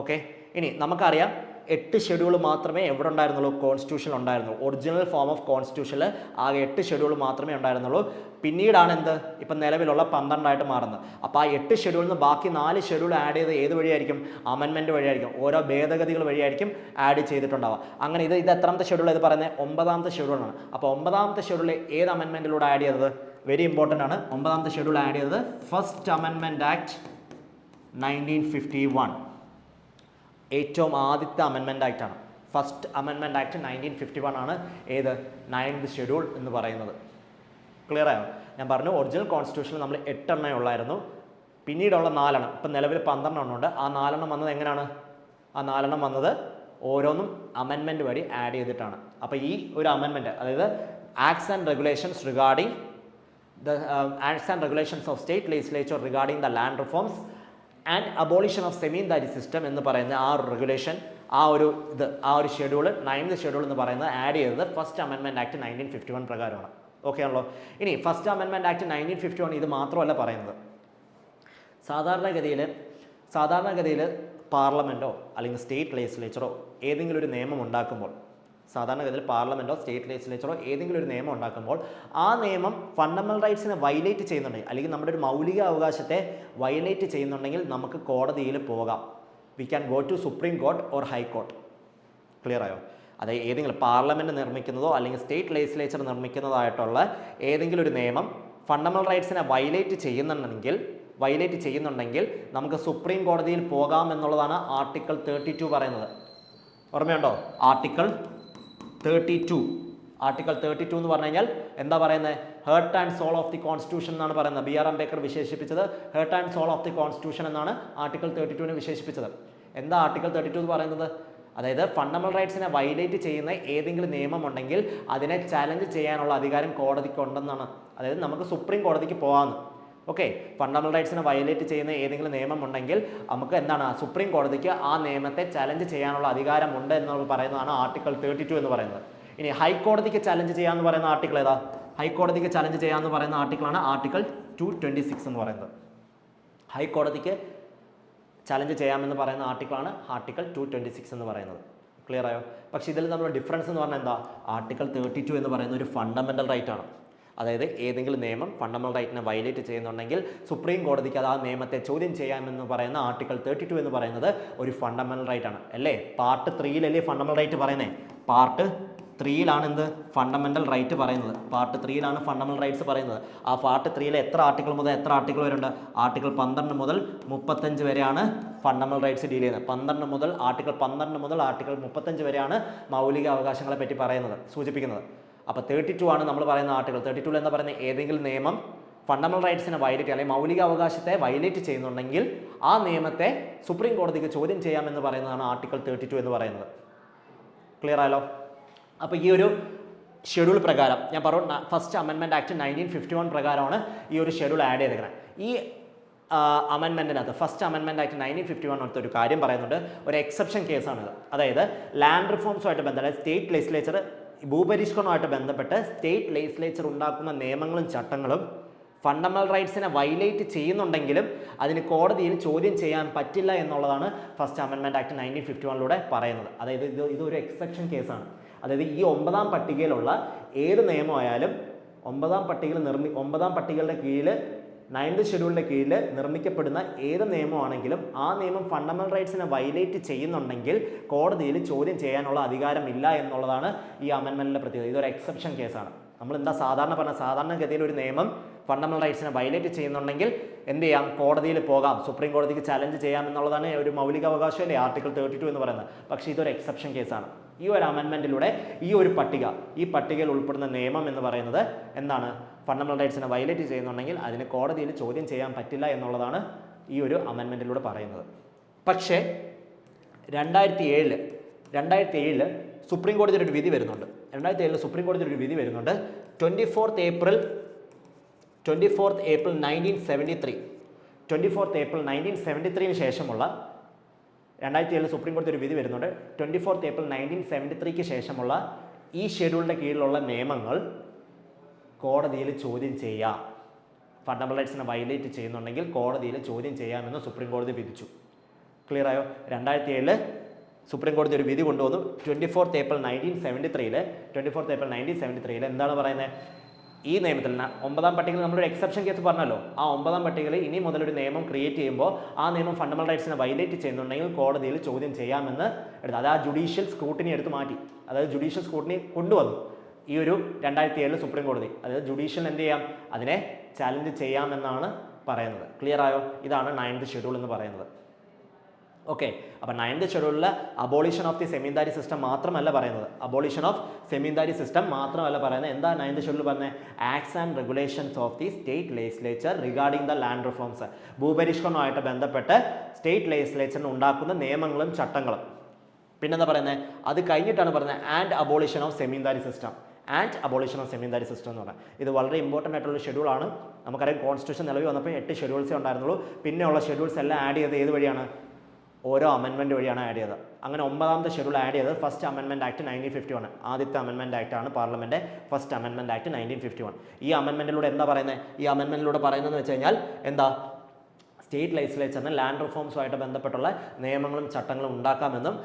ഓക്കെ, ഇനി നമുക്കറിയാം 8 ഷെഡ്യൂൾ മാത്രമേ എവിടെ ഉണ്ടായിരുന്നുള്ളൂ? കോൺസ്റ്റിറ്റ്യൂഷനിൽ ഉണ്ടായിരുന്നുള്ളൂ. ഒറിജിനൽ ഫോം ഓഫ് കോൺസ്റ്റിറ്റ്യൂഷനിൽ ആകെ 8 ഷെഡ്യൂൾ മാത്രമേ ഉണ്ടായിരുന്നുള്ളൂ. പിന്നീടാണ് എന്ത് ഇപ്പം നിലവിലുള്ള 12 മാറുന്നത്. അപ്പോൾ ആ 8 ഷെഡ്യൂളിൽ നിന്ന് ബാക്കി 4 ഷെഡ്യൂൾ ആഡ് ചെയ്ത് ഏത് വഴിയായിരിക്കും? അമെൻമെൻറ്റ് വഴിയായിരിക്കും, ഓരോ ഭേദഗതികൾ വഴിയായിരിക്കും ആഡ് ചെയ്തിട്ടുണ്ടാവുക. അങ്ങനെ ഇത് എത്രാമത്തെ ഷെഡ്യൂൾ ഇത് പറയുന്നത്? 9th ഷെഡ്യൂളാണ്. അപ്പോൾ 9th ഷെഡ്യൂളിൽ ഏത് അമെൻമെൻറ്റിലൂടെ ആഡ് ചെയ്തത്? വെരി ഇമ്പോർട്ടൻ്റ് ആണ്. 9th ഷെഡ്യൂൾ ആഡ് ചെയ്തത് ഫസ്റ്റ് അമെൻമെൻറ്റ് ആക്ട് 1951, ഏറ്റവും ആദ്യത്തെ അമെൻമെൻറ്റ് ആക്റ്റാണ്. ഫസ്റ്റ് അമെൻമെൻറ്റ് ആക്ട് 1951 ആണ് ഏത് 9th ഷെഡ്യൂൾ എന്ന് പറയുന്നത്. ക്ലിയർ ആയോ? ഞാൻ പറഞ്ഞു ഒറിജിനൽ കോൺസ്റ്റിറ്റ്യൂഷനിൽ നമ്മൾ 8 ഉള്ളായിരുന്നു, പിന്നീടുള്ള 4 ഇപ്പം നിലവിൽ 12 ഉണ്ട്. ആ 4 വന്നത് എങ്ങനെയാണ്? ആ 4 വന്നത് ഓരോന്നും അമെൻമെൻറ്റ് വഴി ആഡ് ചെയ്തിട്ടാണ്. അപ്പോൾ ഈ ഒരു അമെൻമെൻറ്റ്, അതായത് acts and regulations regarding the acts and regulations of state legislature regarding the land reforms and abolition of zamindari system എന്ന് പറയുന്ന ആ ഒരു റെഗുലേഷൻ, ആ ഒരു ഷെഡ്യൂൾ 9th ഷെഡ്യൂൾ എന്ന് പറയുന്നത് ആഡ് ചെയ്തത് ഫസ്റ്റ് അമെൻമെൻറ്റ് ആക്ട് 1951 പ്രകാരമാണ്. ഓക്കെ ആണല്ലോ? ഇനി ഫസ്റ്റ് അമെൻമെൻറ്റ് ആക്ട് 1951 ഇത് മാത്രമല്ല പറയുന്നത്. സാധാരണഗതിയിൽ പാർലമെൻറ്റോ അല്ലെങ്കിൽ സ്റ്റേറ്റ് ലെജിസ്ലേച്ചറോ ഏതെങ്കിലും ഒരു നിയമം ഉണ്ടാക്കുമ്പോൾ, സാധാരണഗതിയിൽ പാർലമെൻറ്റോ സ്റ്റേറ്റ് ലെജിസ്ലേച്ചറോ ഏതെങ്കിലും ഒരു നിയമം ഉണ്ടാക്കുമ്പോൾ ആ നിയമം ഫണ്ടമെൻ്റൽ റൈറ്റ്സിനെ വയലേറ്റ് ചെയ്യുന്നുണ്ടെങ്കിൽ, അല്ലെങ്കിൽ നമ്മുടെ ഒരു മൗലിക അവകാശത്തെ വയലേറ്റ് ചെയ്യുന്നുണ്ടെങ്കിൽ നമുക്ക് കോടതിയിൽ പോകാം. We can go to supreme court or high court. Clear ആയോ? അതായത് ഏതെങ്കിലും പാർലമെൻറ്റ് നിർമ്മിക്കുന്നതോ അല്ലെങ്കിൽ സ്റ്റേറ്റ് ലെജിസ്ലേച്ചർ നിർമ്മിക്കുന്നതായിട്ടുള്ള ഏതെങ്കിലും ഒരു നിയമം ഫണ്ടമെൻ്റൽ റൈറ്റ്സിനെ വയലേറ്റ് ചെയ്യുന്നുണ്ടെങ്കിൽ നമുക്ക് സുപ്രീം കോടതിയിൽ പോകാം എന്നുള്ളതാണ് ആർട്ടിക്കിൾ 32 പറയുന്നത്. ഓർമ്മയുണ്ടോ? ആർട്ടിക്കിൾ 32 എന്ന് പറഞ്ഞു കഴിഞ്ഞാൽ എന്താ പറയുന്നത്? Heart and soul of the constitution എന്നാണ് പറയുന്നത്. ബി ആർ അംബേദ്കർ വിശേഷിപ്പിച്ചത് heart and soul of the constitution എന്നാണ് ആർട്ടിക്കിൾ 32 വിശേഷിപ്പിച്ചത്. എന്താ ആർട്ടിക്കിൾ 32 എന്ന് പറയുന്നത്? അതായത് ഫണ്ടമെൻ്റൽ റൈറ്റ്സിനെ വയലേറ്റ് ചെയ്യുന്ന ഏതെങ്കിലും നിയമം ഉണ്ടെങ്കിൽ അതിനെ ചാലഞ്ച് ചെയ്യാനുള്ള അധികാരം കോടതിക്കുണ്ടെന്നാണ്. അതായത് നമുക്ക് സുപ്രീം കോടതിക്ക് പോകാമെന്ന്. ഓക്കെ, ഫണ്ടമെൻ്റൽ റൈറ്റ്സിനെ വയലേറ്റ് ചെയ്യുന്ന ഏതെങ്കിലും നിയമം ഉണ്ടെങ്കിൽ നമുക്ക് എന്താണ് സുപ്രീം കോടതിക്ക് ആ നിയമത്തെ ചലഞ്ച് ചെയ്യാനുള്ള അധികാരമുണ്ട് എന്ന് പറയുന്നതാണ് ആർട്ടിക്കിൾ 32 എന്ന് പറയുന്നത്. ഇനി ഹൈക്കോടതിക്ക് ചലഞ്ച് ചെയ്യാമെന്ന് പറയുന്ന ആർട്ടിക്കിൾ ഏതാ? ഹൈക്കോടതിക്ക് ചലഞ്ച് ചെയ്യാമെന്ന് പറയുന്ന ആർട്ടിക്കിളാണ് ആർട്ടിക്കിൾ 226 എന്ന് പറയുന്നത്. ഹൈക്കോടതിക്ക് ചലഞ്ച് ചെയ്യാമെന്ന് പറയുന്ന ആർട്ടിക്കിളാണ് ആർട്ടിക്കിൾ 226 എന്ന് പറയുന്നത്. ക്ലിയർ ആയോ? പക്ഷേ ഇതിൽ നമ്മൾ ഡിഫറൻസ് എന്ന് പറഞ്ഞാൽ എന്താ? ആർട്ടിക്കിൾ 32 എന്ന് പറയുന്ന ഒരു ഫണ്ടമെൻ്റൽ റൈറ്റ് ആണ്. അതായത് ഏതെങ്കിലും നിയമം ഫണ്ടമെൻ്റൽ റൈറ്റിനെ വയലേറ്റ് ചെയ്യുന്നുണ്ടെങ്കിൽ സുപ്രീം കോടതിക്ക് അത് ആ നിയമത്തെ ചോദ്യം ചെയ്യാമെന്ന് പറയുന്ന ആർട്ടിക്കിൾ 32 എന്ന് പറയുന്നത് ഒരു ഫണ്ടമെൻ്റൽ റൈറ്റ് ആണ്. അല്ലേ? പാർട്ട് 3 ഫണ്ടമെൻ്റൽ റൈറ്റ് പറയുന്നത്. പാർട്ട് 3 എന്ത്? ഫണ്ടമെൻ്റൽ റൈറ്റ് പറയുന്നത്. പാർട്ട് 3 ഫണ്ടമെൻ്റൽ റൈറ്റ്സ് പറയുന്നത്. ആ പാർട്ട് 3 എത്ര ആർട്ടിക്കിൾ മുതൽ എത്ര ആർട്ടിക്കിൾ വരെ ഉണ്ട്? ആർട്ടിക്കിൾ 12 മുതൽ 35 വരെയാണ് ഫണ്ടമെൻ്റൽ റൈറ്റ്സ് ഡീൽ ചെയ്യുന്നത്. ആർട്ടിക്കിൾ 12 മുതൽ ആർട്ടിക്കിൾ 35 വരെയാണ് മൗലിക അവകാശങ്ങളെ പറ്റി പറയുന്നത്, സൂചിപ്പിക്കുന്നത്. അപ്പോൾ 32 ആണ് നമ്മൾ പറയുന്ന ആർട്ടിക്കിൾ. 32 എന്താ പറയുന്നത്? ഏതെങ്കിലും നിയമം ഫണ്ടമെൻ്റൽ റൈറ്റ്സിനെ വയലേറ്റ് അല്ലെങ്കിൽ മൗലിക അവകാശത്തെ വയലേറ്റ് ചെയ്യുന്നുണ്ടെങ്കിൽ ആ നിയമത്തെ സുപ്രീം കോടതിക്ക് ചോദ്യം ചെയ്യാമെന്ന് പറയുന്നതാണ് ആർട്ടിക്കിൾ 32 എന്ന് പറയുന്നത്. ക്ലിയർ ആയല്ലോ? അപ്പോൾ ഈ ഒരു ഷെഡ്യൂൾ പ്രകാരം ഞാൻ പറഞ്ഞു ഫസ്റ്റ് അമെൻമെൻറ്റ് ആക്ട് 1951 പ്രകാരമാണ് ഈ ഒരു ഷെഡ്യൂൾ ആഡ് ചെയ്തേക്കുന്നത്. ഈ അമെൻമെൻറ്റിനകത്ത് ഫസ്റ്റ് അമെൻമെൻറ്റ് ആക്ട് 1951 ഒരു കാര്യം പറയുന്നുണ്ട്. ഒരു എക്സെപ്ഷൻ കേസാണിത്. അതായത് ലാൻഡ് റിഫോംസുമായിട്ട് ബന്ധപ്പെട്ട് സ്റ്റേറ്റ് ലെജിസ്ലേച്ചർ ഭൂപരിഷ്കരണവുമായിട്ട് ബന്ധപ്പെട്ട് സ്റ്റേറ്റ് ലെജിസ്ലേച്ചർ ഉണ്ടാക്കുന്ന നിയമങ്ങളും ചട്ടങ്ങളും ഫണ്ടമെന്റൽ റൈറ്റ്സിനെ വയലേറ്റ് ചെയ്യുന്നുണ്ടെങ്കിലും അതിന് കോടതിയിൽ ചോദ്യം ചെയ്യാൻ പറ്റില്ല എന്നുള്ളതാണ് ഫസ്റ്റ് അമെൻമെൻറ്റ് ആക്ട് 1951 പറയുന്നത്. അതായത് ഇതൊരു എക്സെപ്ഷൻ കേസാണ്. അതായത് ഈ 9ാം പട്ടികയിലുള്ള ഏത് നിയമമായാലും 9ാം പട്ടികയുടെ കീഴിൽ 9th ഷെഡ്യൂളിൻ്റെ കീഴിൽ നിർമ്മിക്കപ്പെടുന്ന ഏത് നിയമമാണെങ്കിലും ആ നിയമം ഫണ്ടമെന്റൽ റൈറ്റ്സിനെ വയലേറ്റ് ചെയ്യുന്നുണ്ടെങ്കിൽ കോടതിയിൽ ചോദ്യം ചെയ്യാനുള്ള അധികാരമില്ല എന്നുള്ളതാണ് ഈ അമെൻമെൻറ്റിൻ്റെ പ്രത്യേകത. ഇതൊരു എക്സെപ്ഷൻ കേസാണ്. നമ്മൾ എന്താ സാധാരണഗതിയിൽ ഒരു നിയമം ഫണ്ടമെന്റൽ റൈറ്റ്സിനെ വയലേറ്റ് ചെയ്യുന്നുണ്ടെങ്കിൽ എന്ത് ചെയ്യാം? കോടതിയിൽ പോകാം, സുപ്രീം കോടതിക്ക് ചലഞ്ച് ചെയ്യാം എന്നുള്ളതാണ് ഒരു മൗലിക അവകാശമല്ലേ ആർട്ടിക്കിൾ 32 എന്ന് പറയുന്നത്. പക്ഷേ ഇതൊരു എക്സെപ്ഷൻ കേസാണ്. ഈ ഒരു അമെൻമെൻറ്റിലൂടെ ഈ പട്ടികയിൽ ഉൾപ്പെടുന്ന നിയമം എന്ന് പറയുന്നത് എന്താണ്? ഫണ്ടമെന്റൽ റൈറ്റ്സിനെ വയലേറ്റ് ചെയ്യുന്നുണ്ടെങ്കിൽ അതിന് കോടതിയിൽ ചോദ്യം ചെയ്യാൻ പറ്റില്ല എന്നുള്ളതാണ് ഈ ഒരു അമെൻമെൻറ്റിലൂടെ പറയുന്നത്. പക്ഷേ 2007 സുപ്രീം കോടതിയുടെ ഒരു വിധി വരുന്നുണ്ട്. 2007 സുപ്രീം കോടതിയുടെ ഒരു വിധി വരുന്നുണ്ട്. 24th April 1973 ശേഷമുള്ള 2007 സുപ്രീം കോടതി ഒരു വിധി വരുന്നുണ്ട്. 24th April 1973 ശേഷമുള്ള ഈ ഷെഡ്യൂളിൻ്റെ കീഴിലുള്ള നിയമങ്ങൾ കോടതിയിൽ ചോദ്യം ചെയ്യാം. ഫണ്ടമെന്റൽ റൈറ്റ്സിനെ വയലേറ്റ് ചെയ്യുന്നുണ്ടെങ്കിൽ കോടതിയിൽ ചോദ്യം ചെയ്യാമെന്ന് സുപ്രീം കോടതി വിധിച്ചു. ക്ലിയർ ആയോ? 2007 സുപ്രീം കോടതി ഒരു വിധി കൊണ്ടുവന്നു. 24th April 1973 എന്താണ് പറയുന്നത്? ഈ നിയമത്തിൽ 9ാം പട്ടികയിൽ നമ്മളൊരു എക്സെപ്ഷൻ കേസ് പറഞ്ഞല്ലോ. ആ 9ാം പട്ടികയിൽ ഇനി മുതലൊരു നിയമം ക്രിയേറ്റ് ചെയ്യുമ്പോൾ ആ നിയമം ഫണ്ടമെന്റൽ റൈറ്റ്സിനെ വയലേറ്റ് ചെയ്യുന്നുണ്ടെങ്കിൽ കോടതിയിൽ ചോദ്യം ചെയ്യാമെന്ന് എടുത്തു. അത് ആ ജുഡീഷ്യൽ സ്ക്രൂട്ടിനി എടുത്ത് മാറ്റി. അതായത് ജുഡീഷ്യൽ സ്ക്രൂട്ടിനി കൊണ്ടുവന്നു ഈ ഒരു 2007 സുപ്രീം കോടതി. അതായത് ജുഡീഷ്യൽ എന്ത് ചെയ്യാം? അതിനെ ചാലഞ്ച് ചെയ്യാമെന്നാണ് പറയുന്നത്. ക്ലിയർ ആയോ? ഇതാണ് 9th ഷെഡ്യൂൾ എന്ന് പറയുന്നത്. ഓക്കെ, അപ്പോൾ 9th ഷെഡ്യൂളിൽ abolition of the zamindari system മാത്രമല്ല പറയുന്നത്. എന്താ 9th ഷെഡ്യൂൾ പറഞ്ഞത്? Acts and regulations of the state legislature regarding the land reforms. ഭൂപരിഷ്കരണവുമായിട്ട് ബന്ധപ്പെട്ട് സ്റ്റേറ്റ് ലെജിസ്ലേച്ചറിന് ഉണ്ടാക്കുന്ന നിയമങ്ങളും ചട്ടങ്ങളും. പിന്നെന്താ പറയുന്നത്? അത് കഴിഞ്ഞിട്ടാണ് പറയുന്നത് and abolition of zamindari system എന്ന് പറഞ്ഞാൽ ഇത് വളരെ ഇമ്പോർട്ടൻ്റ് ആയിട്ടുള്ള ഷെഡ്യൂളാണ്. നമുക്കറിയാം കോൺസ്റ്റിറ്റ്യൂഷൻ നിലവിൽ വന്നപ്പോൾ 8 ഷെഡ്യൂൾസേ ഉണ്ടായിരുന്നുള്ളൂ. പിന്നെയുള്ള ഷെഡ്യൂൾസ് എല്ലാം ആഡ് ചെയ്തത് ഏത് വഴിയാണ്? ഓരോ അമെൻമെൻറ്റ് വഴിയാണ് ആഡ് ചെയ്തത്. അങ്ങനെ 9ാമത്തെ ഷെഡ്യൂൾ ആഡ് ചെയ്തത് ഫസ്റ്റ് അമെൻമെൻറ്റ് ആക്ട് 1951. ആദ്യത്തെ അമെൻമെൻറ്റ് ആക്ടാണ് പാർലമെൻറ്റ് ഫസ്റ്റ് അമെൻമെൻറ്റ് ആക്ട് 1951. ഈ അമെൻമെൻറ്റിലൂടെ എന്താ പറയുന്നത്? ഈ അമെൻമെൻറ്റിലൂടെ പറയുന്നതെന്ന് വെച്ച് കഴിഞ്ഞാൽ എന്താ? സ്റ്റേറ്റ് ലെജിസ്ലേച്ചറിന് ലാൻഡ് റിഫോംസുമായിട്ട് ബന്ധപ്പെട്ടുള്ള നിയമങ്ങളും ചട്ടങ്ങളും ഉണ്ടാക്കാമെന്നും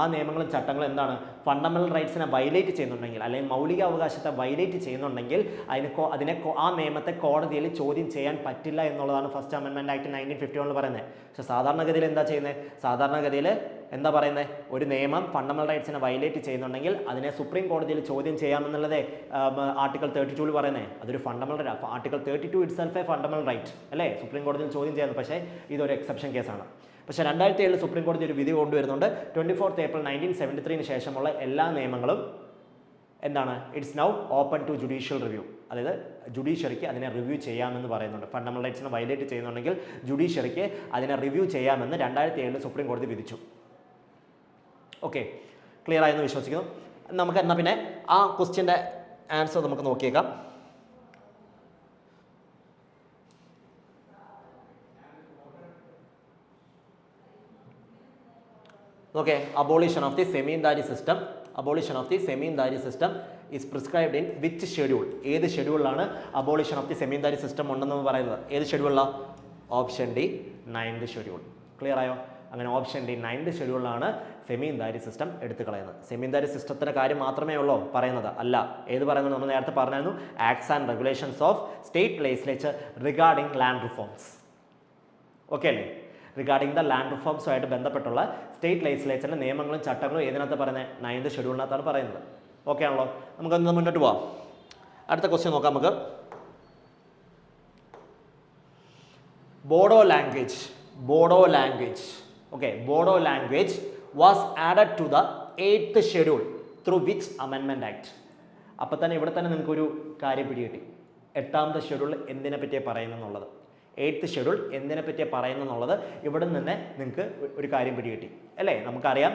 ആ നിയമങ്ങളും ചട്ടങ്ങളും എന്താണ്? ഫണ്ടമെന്റൽ റൈറ്റ്സിനെ വയലേറ്റ് ചെയ്യുന്നുണ്ടെങ്കിൽ അല്ലെങ്കിൽ മൗലിക അവകാശത്തെ വയലേറ്റ് ചെയ്യുന്നുണ്ടെങ്കിൽ ആ നിയമത്തെ കോടതിയിൽ ചോദ്യം ചെയ്യാൻ പറ്റില്ല എന്നുള്ളതാണ് ഫസ്റ്റ് അമെൻമെൻറ്റ് ആക്ട് 1951 പറയുന്നത്. പക്ഷേ സാധാരണഗതിയിൽ എന്താ പറയുന്നത്? ഒരു നിയമം ഫണ്ടമെന്റൽ റൈറ്റ്സിനെ വയലേറ്റ് ചെയ്യുന്നുണ്ടെങ്കിൽ അതിനെ സുപ്രീം കോടതിയിൽ ചോദ്യം ചെയ്യാമെന്നുള്ളത് ആർട്ടിക്കിൾ 32 പറയുന്നത്. അതൊരു fundamental article 32 itself a fundamental right അല്ലേ? സുപ്രീം കോടതിയിൽ ചോദ്യം ചെയ്യുന്നത്. പക്ഷേ ഇതൊരു എക്സെപ്ഷൻ കേസാണ്. പക്ഷേ 2007 സുപ്രീം കോടതി ഒരു വിധി കൊണ്ടുവരുന്നുണ്ട്. 24th April 1973 ശേഷമുള്ള എല്ലാ നിയമങ്ങളും എന്താണ്? It's now open to judicial review. അതായത് ജുഡീഷ്യറിക്ക് അതിനെ റിവ്യൂ ചെയ്യാമെന്ന് പറയുന്നുണ്ട്. ഫണ്ടമെന്റൽ റൈറ്റ്സിനെ വയലേറ്റ് ചെയ്യുന്നുണ്ടെങ്കിൽ ജുഡീഷ്യറിക്ക് അതിനെ റിവ്യൂ ചെയ്യാമെന്ന് 2007 സുപ്രീം കോടതി വിധിച്ചു. ഓക്കെ, ക്ലിയർ ആയെന്ന് വിശ്വസിക്കുന്നു. നമുക്ക് എന്നാൽ പിന്നെ ആ ക്വസ്റ്റ്യൻ്റെ ആൻസർ നമുക്ക് നോക്കിയേക്കാം. Okay, abolition of the zamindari system is prescribed in which schedule? ഏത് ഷെഡ്യൂളിലാണ് abolition of the zamindari system ഉണ്ടെന്ന് പറയുന്നത്? ഏത് ഷെഡ്യൂളിലാണ്? Option D 9th schedule. Clear ആയോ? അങ്ങനെ ഓപ്ഷൻ ഡി 9th ഷെഡ്യൂളിലാണ് സെമീന്ദാരി സിസ്റ്റം എടുത്തു കളയുന്നത്. സെമീന്ദാരി സിസ്റ്റത്തിൻ്റെ കാര്യം മാത്രമേ ഉള്ളൂ പറയുന്നത് അല്ല. ഏത് പറയുന്നത്? നമ്മൾ നേരത്തെ പറഞ്ഞായിരുന്നു acts and regulations of state legislature regarding land reforms. Okay അല്ലേ? റിഗാർഡിംഗ് ദ ലാൻഡ് റിഫോംസുമായിട്ട് ബന്ധപ്പെട്ടുള്ള സ്റ്റേറ്റ് ലെജിസ്ലേച്ചറിൻ്റെ നിയമങ്ങളും ചട്ടങ്ങളും ഏതിനകത്ത് പറയുന്നത്? 9th ഷെഡ്യൂളിനകത്താണ് പറയുന്നത്. ഓക്കെ ആണല്ലോ? നമുക്കൊന്ന് മുന്നോട്ട് പോവാം. അടുത്ത ക്വസ്റ്റ്യൻ നോക്കാം നമുക്ക്. Bodo language was added to the 8th schedule through which amendment act? അപ്പോൾ തന്നെ ഇവിടെ തന്നെ നിങ്ങൾക്കൊരു കാര്യം പിടികിട്ടി. 8ാമത്തെ ഷെഡ്യൂൾ എന്തിനെ പറ്റിയാണ് പറയുന്നതെന്നുള്ളത്. 8th ഷെഡ്യൂൾ എന്തിനെ പറ്റിയാണ് പറയുന്നതെന്നുള്ളത് ഇവിടെ നിന്ന് നിങ്ങൾക്ക് ഒരു കാര്യം പിടികിട്ടി അല്ലേ? നമുക്കറിയാം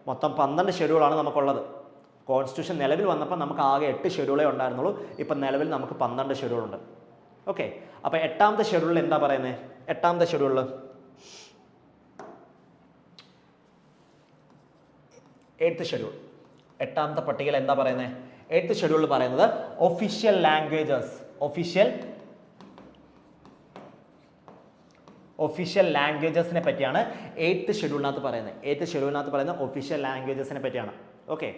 മൊത്തം 12 ഷെഡ്യൂളാണ് നമുക്കുള്ളത്. കോൺസ്റ്റിറ്റ്യൂഷൻ നിലവിൽ വന്നപ്പോൾ നമുക്ക് ആകെ 8 ഷെഡ്യൂളേ ഉണ്ടായിരുന്നുള്ളൂ. ഇപ്പം നിലവിൽ നമുക്ക് 12 ഷെഡ്യൂളുണ്ട്. ഓക്കെ, അപ്പോൾ 8ാമത്തെ ഷെഡ്യൂളിൽ എന്താ പറയുന്നത്? എട്ടാമത്തെ ഷെഡ്യൂളിൽ എയ്ത്ത് ഷെഡ്യൂൾ, എട്ടാമത്തെ പട്ടികയിൽ എന്താ പറയുന്നത്? എയ്ത്ത് ഷെഡ്യൂളിൽ പറയുന്നത് ഒഫീഷ്യൽ ലാംഗ്വേജസിനെ പറ്റിയാണ് എയ്ത്ത് ഷെഡ്യൂളിനകത്ത് പറയുന്നത് ഒഫീഷ്യൽ ലാംഗ്വേജസിനെ പറ്റിയാണ്. ഓക്കെ,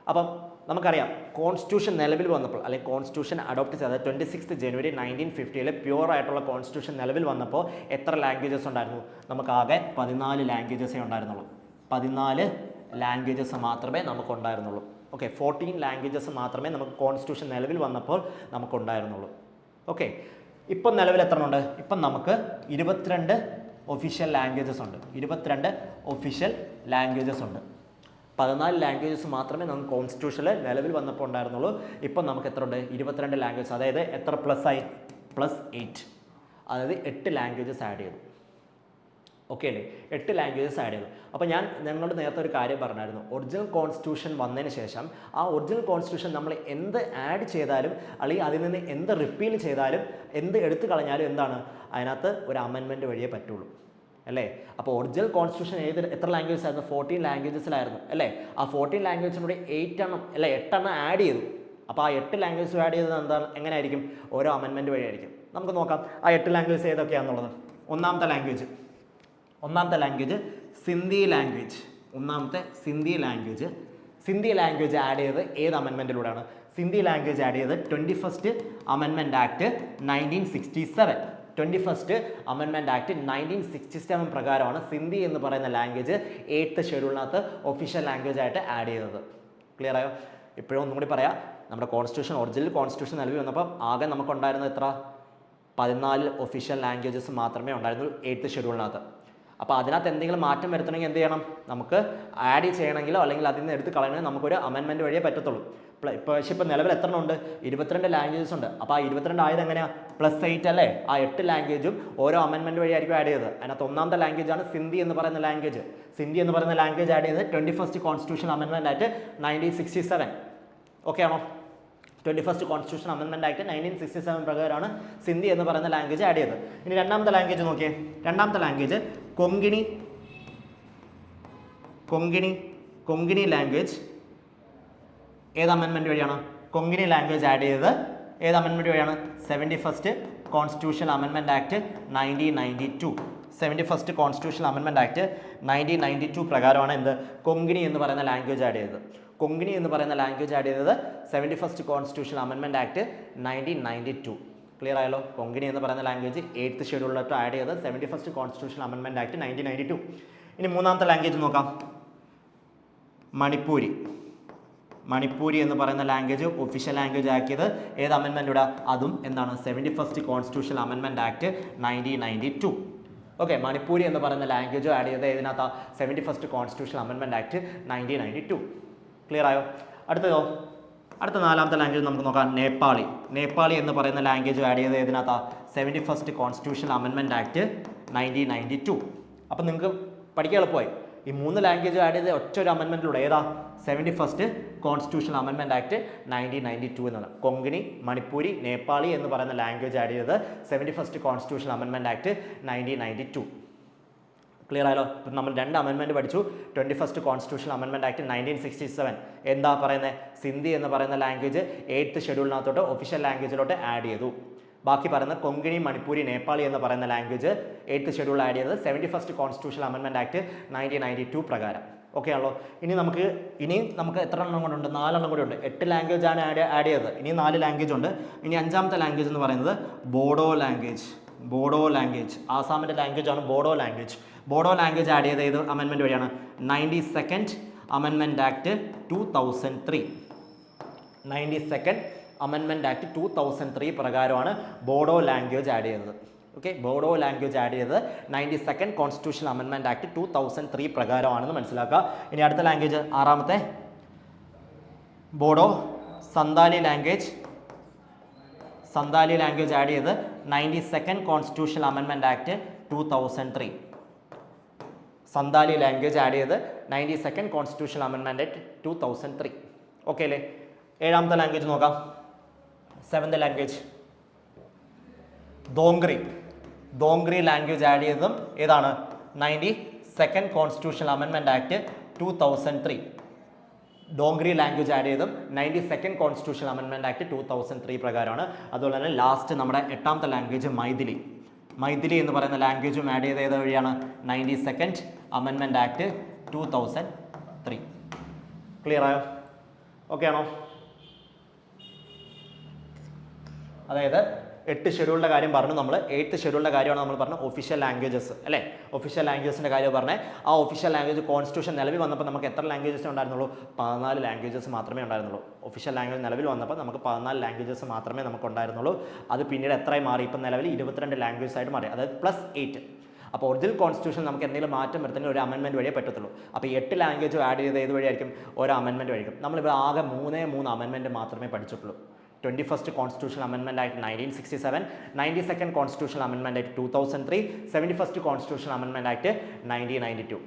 അപ്പം നമുക്കറിയാം കോൺസ്റ്റിറ്റ്യൂഷൻ നിലവിൽ വന്നപ്പോൾ അല്ലെങ്കിൽ കോൺസ്റ്റിറ്റ്യൂഷൻ അഡോപ്റ്റ് ചെയ്തത് 26 ജനുവരി 1950 പ്യുവർ ആയിട്ടുള്ള കോൺസ്റ്റിറ്റ്യൂഷൻ നിലവിൽ വന്നപ്പോൾ എത്ര ലാംഗ്വേജസ് ഉണ്ടായിരുന്നു? നമുക്കാകെ 14 ലാംഗ്വേജസേ ഉണ്ടായിരുന്നുള്ളൂ. 14 ലാംഗ്വേജസ് മാത്രമേ നമുക്കുണ്ടായിരുന്നുള്ളൂ. ഓക്കെ, 14 ലാംഗ്വേജസ് മാത്രമേ നമുക്ക് കോൺസ്റ്റിറ്റ്യൂഷൻ നിലവിൽ വന്നപ്പോൾ നമുക്കുണ്ടായിരുന്നുള്ളൂ. ഓക്കെ, ഇപ്പം നിലവിൽ എത്ര ഉണ്ട്? ഇപ്പം നമുക്ക് 22 ഒഫീഷ്യൽ ലാംഗ്വേജസ് ഉണ്ട്. 14 ലാംഗ്വേജസ് മാത്രമേ നമുക്ക് കോൺസ്റ്റിറ്റ്യൂഷനിൽ നിലവിൽ വന്നപ്പോൾ ഉണ്ടായിരുന്നുള്ളൂ. ഇപ്പം നമുക്ക് എത്ര ഉണ്ട്? 22 ലാംഗ്വേജസ്. അതായത് എത്ര പ്ലസ് ആയി? +8. അതായത് 8 ലാംഗ്വേജസ് ആഡ് ചെയ്തു. ഓക്കെ അല്ലേ? 8 ലാംഗ്വേജസ് ആഡ് ചെയ്തു. അപ്പോൾ ഞാൻ നിങ്ങളോട് നേരത്തെ ഒരു കാര്യം പറഞ്ഞായിരുന്നു. ഒറിജിനൽ കോൺസ്റ്റിറ്റ്യൂഷൻ വന്നതിന് ശേഷം ആ ഒറിജിനൽ കോൺസ്റ്റിറ്റ്യൂഷൻ നമ്മൾ എന്ത് ആഡ് ചെയ്താലും അല്ലെങ്കിൽ അതിൽ നിന്ന് എന്ത് റിപ്പീൽ ചെയ്താലും എന്ത് എടുത്തു കളഞ്ഞാലും എന്താണ് അതിനകത്ത് ഒരു അമെൻമെൻറ്റ് വഴിയേ പറ്റുള്ളൂ അല്ലേ? അപ്പോൾ ഒറിജിനൽ കോൺസ്റ്റിറ്റ്യൂഷൻ എത്ര ലാംഗ്വേജസ് ആയിരുന്നു? 14 ലാംഗ്വേജസിലായിരുന്നു അല്ലേ? ആ 14 ലാംഗ്വേജിനൂടെ 8 എണ്ണം ആഡ് ചെയ്തു. അപ്പോൾ ആ 8 ലാംഗ്വേജസ് ആഡ് ചെയ്തത് എന്താണ്? എങ്ങനെയായിരിക്കും? ഓരോ അമെൻമെൻറ്റ് വഴിയായിരിക്കും. നമുക്ക് നോക്കാം ആ 8 ലാംഗ്വേജസ് ഏതൊക്കെയാണെന്നുള്ളത്. ഒന്നാമത്തെ language Sindhi language. Sindhi language add ചെയ്തത് ഏത് അമെൻമെൻറ്റിലൂടെയാണ്? സിന്ധി ലാംഗ്വേജ് ആഡ് ചെയ്തത് 21st amendment act 1967. 21st amendment act 1967 പ്രകാരമാണ് സിന്ധി എന്ന് പറയുന്ന ലാംഗ്വേജ് 8th ഷെഡ്യൂളിനകത്ത് ഒഫീഷ്യൽ ലാംഗ്വേജ് ആയിട്ട് ആഡ് ചെയ്തത്. ക്ലിയർ ആയോ? ഇപ്പോഴും ഒന്നും കൂടി പറയാം. നമ്മുടെ ഒറിജിനൽ കോൺസ്റ്റിറ്റ്യൂഷൻ നിലവിൽ വന്നപ്പോൾ ആകെ നമുക്കുണ്ടായിരുന്നത് എത്ര? 14 ഒഫീഷ്യൽ ലാംഗ്വേജസ് മാത്രമേ ഉണ്ടായിരുന്നുള്ളൂ 8th ഷെഡ്യൂളിനകത്ത്. അപ്പോൾ അതിനകത്ത് എന്തെങ്കിലും മാറ്റം വരുത്തണമെങ്കിൽ എന്ത് ചെയ്യണം? നമുക്ക് ആഡ് ചെയ്യണമെങ്കിലോ അല്ലെങ്കിൽ അതിൽ നിന്ന് എടുത്ത് കളയണമെങ്കിൽ നമുക്കൊരു അമെൻമെൻറ്റ് വഴിയേ പറ്റത്തുള്ളൂ. പക്ഷേ ഇപ്പോൾ നിലവിൽ എത്ര ഉണ്ട്? 22 ലാംഗ്വേജസ് ഉണ്ട്. അപ്പോൾ ആ 22 ആയത് എങ്ങനെയാണ്? +8 അല്ലേ? ആ 8 ലാംഗ്വേജും ഓരോ അമെൻമെൻറ്റ് വഴിയായിരിക്കും ആഡ് ചെയ്തത്. അതിനകത്ത് ഒന്നാമത്തെ ലാംഗ്വേജാണ് സിന്ധി എന്ന് പറയുന്ന ലാംഗ്വേജ്. ആഡ് ചെയ്തത് 21st constitution amendment act 1967. Okay ആണോ? 21st കോൺസ്റ്റിറ്റ്യൂഷൻ അമെൻമെൻറ്റ് ആക്ട് 1967 പ്രകാരമാണ് സിന്ധി എന്ന് പറയുന്ന ലാംഗ്വേജ് ആഡ് ചെയ്തത്. ഇനി രണ്ടാമത്തെ ലാംഗ്വേജ് നോക്കിയേ. രണ്ടാമത്തെ ലാംഗ്വേജ് കൊങ്കിണി ലാംഗ്വേജ്. ഏത് അമെൻമെൻറ്റ് വഴിയാണ്? കൊങ്കിണി ലാംഗ്വേജ് ആഡ് ചെയ്തത് ഏത് അമെൻമെൻറ്റ് വഴിയാണ്? 71st constitution amendment act 1992. 71st constitution amendment act 1992 പ്രകാരമാണ് എന്ത്? കൊങ്കിണി എന്ന് പറയുന്ന ലാംഗ്വേജ് ആഡ് ചെയ്തത്. 71st constitution amendment act 1992. Clear ആയല്ലോ? കൊങ്കിണി എന്ന് പറയുന്ന ലാംഗ്വേജ് 8th ഷെഡ്യൂളിലോട്ട് ആഡ് ചെയ്തത് 71st കോൺസ്റ്റിറ്റ്യൂഷൻ അമെൻമെൻറ്റ് ആക്ട് 1992. ഇനി മൂന്നാമത്തെ ലാംഗ്വേജ് നോക്കാം. മണിപ്പൂരി എന്ന് പറയുന്ന ലാംഗ്വേജ് ഒഫീഷ്യൽ ലാംഗ്വേജ് ആക്കിയത് ഏത് അമെൻമെൻറ്റിലൂടെ? അതും എന്താണ്? 71st constitution amendment act 1992. Okay, Manipuri എന്ന് പറയുന്ന ലാംഗ്വേജ് ആഡ് ചെയ്തത് ഏതിനകത്താണ്? 71st constitution amendment act 1992. Clear ആയോ? അടുത്ത നാലാമത്തെ ലാംഗ്വേജ് നമുക്ക് നോക്കാം. നേപ്പാളി എന്ന് പറയുന്ന ലാംഗ്വേജ് ആഡ് ചെയ്തത് ഏതിനകത്താണ്? 71st constitution amendment act 1992. അപ്പം നിങ്ങൾക്ക് പഠിക്കാൻ എളുപ്പമായി. ഈ 3 ലാംഗ്വേജ് ആഡ് ചെയ്ത് ഒറ്റ ഒരു അമെൻമെൻറ്റിലൂടെ ഏതാ? 71st കോൺസ്റ്റിറ്റ്യൂഷൻ അമെൻമെൻറ്റ് ആക്ട് 1992 എന്നാണ്. കൊങ്കിണി, മണിപ്പൂരി, നേപ്പാളി എന്ന് പറയുന്ന ലാംഗ്വേജ് ആഡ് ചെയ്തത് 71st constitution amendment act 1992. Clear ആയല്ലോ? ഇപ്പം നമ്മൾ 2 അമെൻമെൻറ്റ് പഠിച്ചു. 21st കോൺസ്റ്റിറ്റ്യൂഷൻ അമെൻമെൻറ്റ് ആക്ട് 1967 എന്താ പറയുന്നത്? സിന്ധി എന്ന് പറയുന്ന ലാംഗ്വേജ് 8th ഷെഡ്യൂളിനകത്തോട്ട് ഒഫീഷ്യൽ ലാംഗ്വേജിലോട്ട് ആഡ് ചെയ്തു. ബാക്കി പറയുന്ന കൊങ്കിണി, മണിപ്പൂരി, നേപ്പാളി എന്ന് പറയുന്ന ലാംഗ്വേജ് 8th ഷെഡ്യൂൾ ആഡ് ചെയ്തത് 71st കോൺസ്റ്റിറ്റ്യൂഷൻ അമെൻമെൻറ്റ് ആക്ട് 1992 പ്രകാരം. ഓക്കെ ആണല്ലോ? ഇനി നമുക്ക് എത്ര എണ്ണം കൂടെ ഉണ്ട്? 4 എണ്ണം കൂടെ ഉണ്ട്. 8 ലാംഗ്വേജ് ആണ് ആഡ് ചെയ്തത്. ഇനി 4 ലാംഗ്വേജ് ഉണ്ട്. ഇനി അഞ്ചാമത്തെ ലാംഗ്വേജ് എന്ന് പറയുന്നത് ബോഡോ ലാംഗ്വേജ്. ആസാമിൻ്റെ ലാംഗ്വേജ് ആണ് ബോഡോ ലാംഗ്വേജ് ആഡ് ചെയ്ത ഏത് അമെൻമെൻറ്റ് വഴിയാണ്? 92nd amendment act 2003. 92nd amendment act 2003 പ്രകാരമാണ് ബോഡോ ലാംഗ്വേജ് ആഡ് ചെയ്തത്. ഓക്കെ, ബോഡോ ലാംഗ്വേജ് ആഡ് ചെയ്തത് 92nd കോൺസ്റ്റിറ്റ്യൂഷൻ അമെൻമെൻറ്റ് ആക്ട് 2003 പ്രകാരമാണെന്ന് മനസ്സിലാക്കുക. ഇനി അടുത്ത ലാംഗ്വേജ് ആറാമത്തെ ബോഡോ. സന്താലി ലാംഗ്വേജ് ആഡ് ചെയ്ത് 92nd constitution amendment act 2003. Santali language add ചെയ്ത് 92nd constitution amendment act 2003. Okay അല്ലേ? ഏഴാമത്തെ ലാംഗ്വേജ് നോക്കാം. 7th ലാംഗ്വേജ് ദോംഗ്രി ലാംഗ്വേജ് ആഡ് ചെയ്തതും ഏതാണ്? 92nd constitutional amendment act 2003. Dongri language add ചെയ്തും 92nd കോൺസ്റ്റിറ്റ്യൂഷണൽ അമെൻമെൻറ്റ് ആക്ട് 2003 പ്രകാരമാണ്. അതുപോലെ തന്നെ ലാസ്റ്റ് നമ്മുടെ 8ാമത്തെ ലാംഗ്വേജ് മൈഥിലി എന്ന് പറയുന്ന ലാംഗ്വേജും ആഡ് ചെയ്ത ഏത് വഴിയാണ്? 92nd amendment act 2003. ക്ലിയർ ആയോ? ഓക്കെ ആണോ? അതായത് 8 ഷെഡ്യൂളിൻ്റെ കാര്യം പറഞ്ഞു നമ്മൾ. 8th ഷെഡ്യൂളിൻ്റെ കാര്യമാണ് നമ്മൾ പറഞ്ഞത് ഒഫീഷ്യൽ ലാംഗ്വേജസ് അല്ലേ? ഒഫീഷ്യൽ ലാംഗ്വേജസിൻ്റെ കാര്യം പറഞ്ഞത്. ആ ഒഫീഷ്യൽ ലാംഗ്വേജ് കോൺസ്റ്റിറ്റ്യൂഷൻ നിലവിൽ വന്നപ്പോൾ നമുക്ക് എത്ര ലാംഗ്വേജസ് ഉണ്ടായിരുന്നുള്ളൂ? 14 ലാംഗ്വേജസ് മാത്രമേ ഉണ്ടായിരുന്നുള്ളൂ. ഒഫീഷ്യൽ ലാംഗ്വേജ് നിലവിൽ വന്നപ്പോൾ നമുക്ക് 14 ലാംഗ്വേജസ് മാത്രമേ നമുക്ക് ഉണ്ടായിരുന്നുള്ളൂ. അത് പിന്നീട് എത്രയായി മാറി? ഇപ്പം നിലവിൽ 22 ലാംഗ്വേജസ് ആയിട്ട് മാറി, അതായത് +8. അപ്പോൾ ഒറിജിനൽ കോൺസ്റ്റിറ്റ്യൂഷൻ നമുക്ക് എന്തെങ്കിലും മാറ്റം വരുത്തുന്ന ഒരു അമെൻമെൻറ്റ് വഴിയേ പറ്റത്തുള്ളൂ. അപ്പോൾ 8 ലാംഗ്വേജ് ആഡ് ചെയ്ത് ഏത് വഴിയായിരിക്കും? ഒരു അമെൻമെൻറ്റ് വഴിയായിരിക്കും. നമ്മളിപ്പോൾ ആകെ 3 അമെൻമെൻറ്റ് മാത്രമേ പഠിച്ചിട്ടുള്ളൂ. 21st constitutional amendment act 1967, 92nd constitutional amendment act 2003, 71st constitutional amendment act 1992.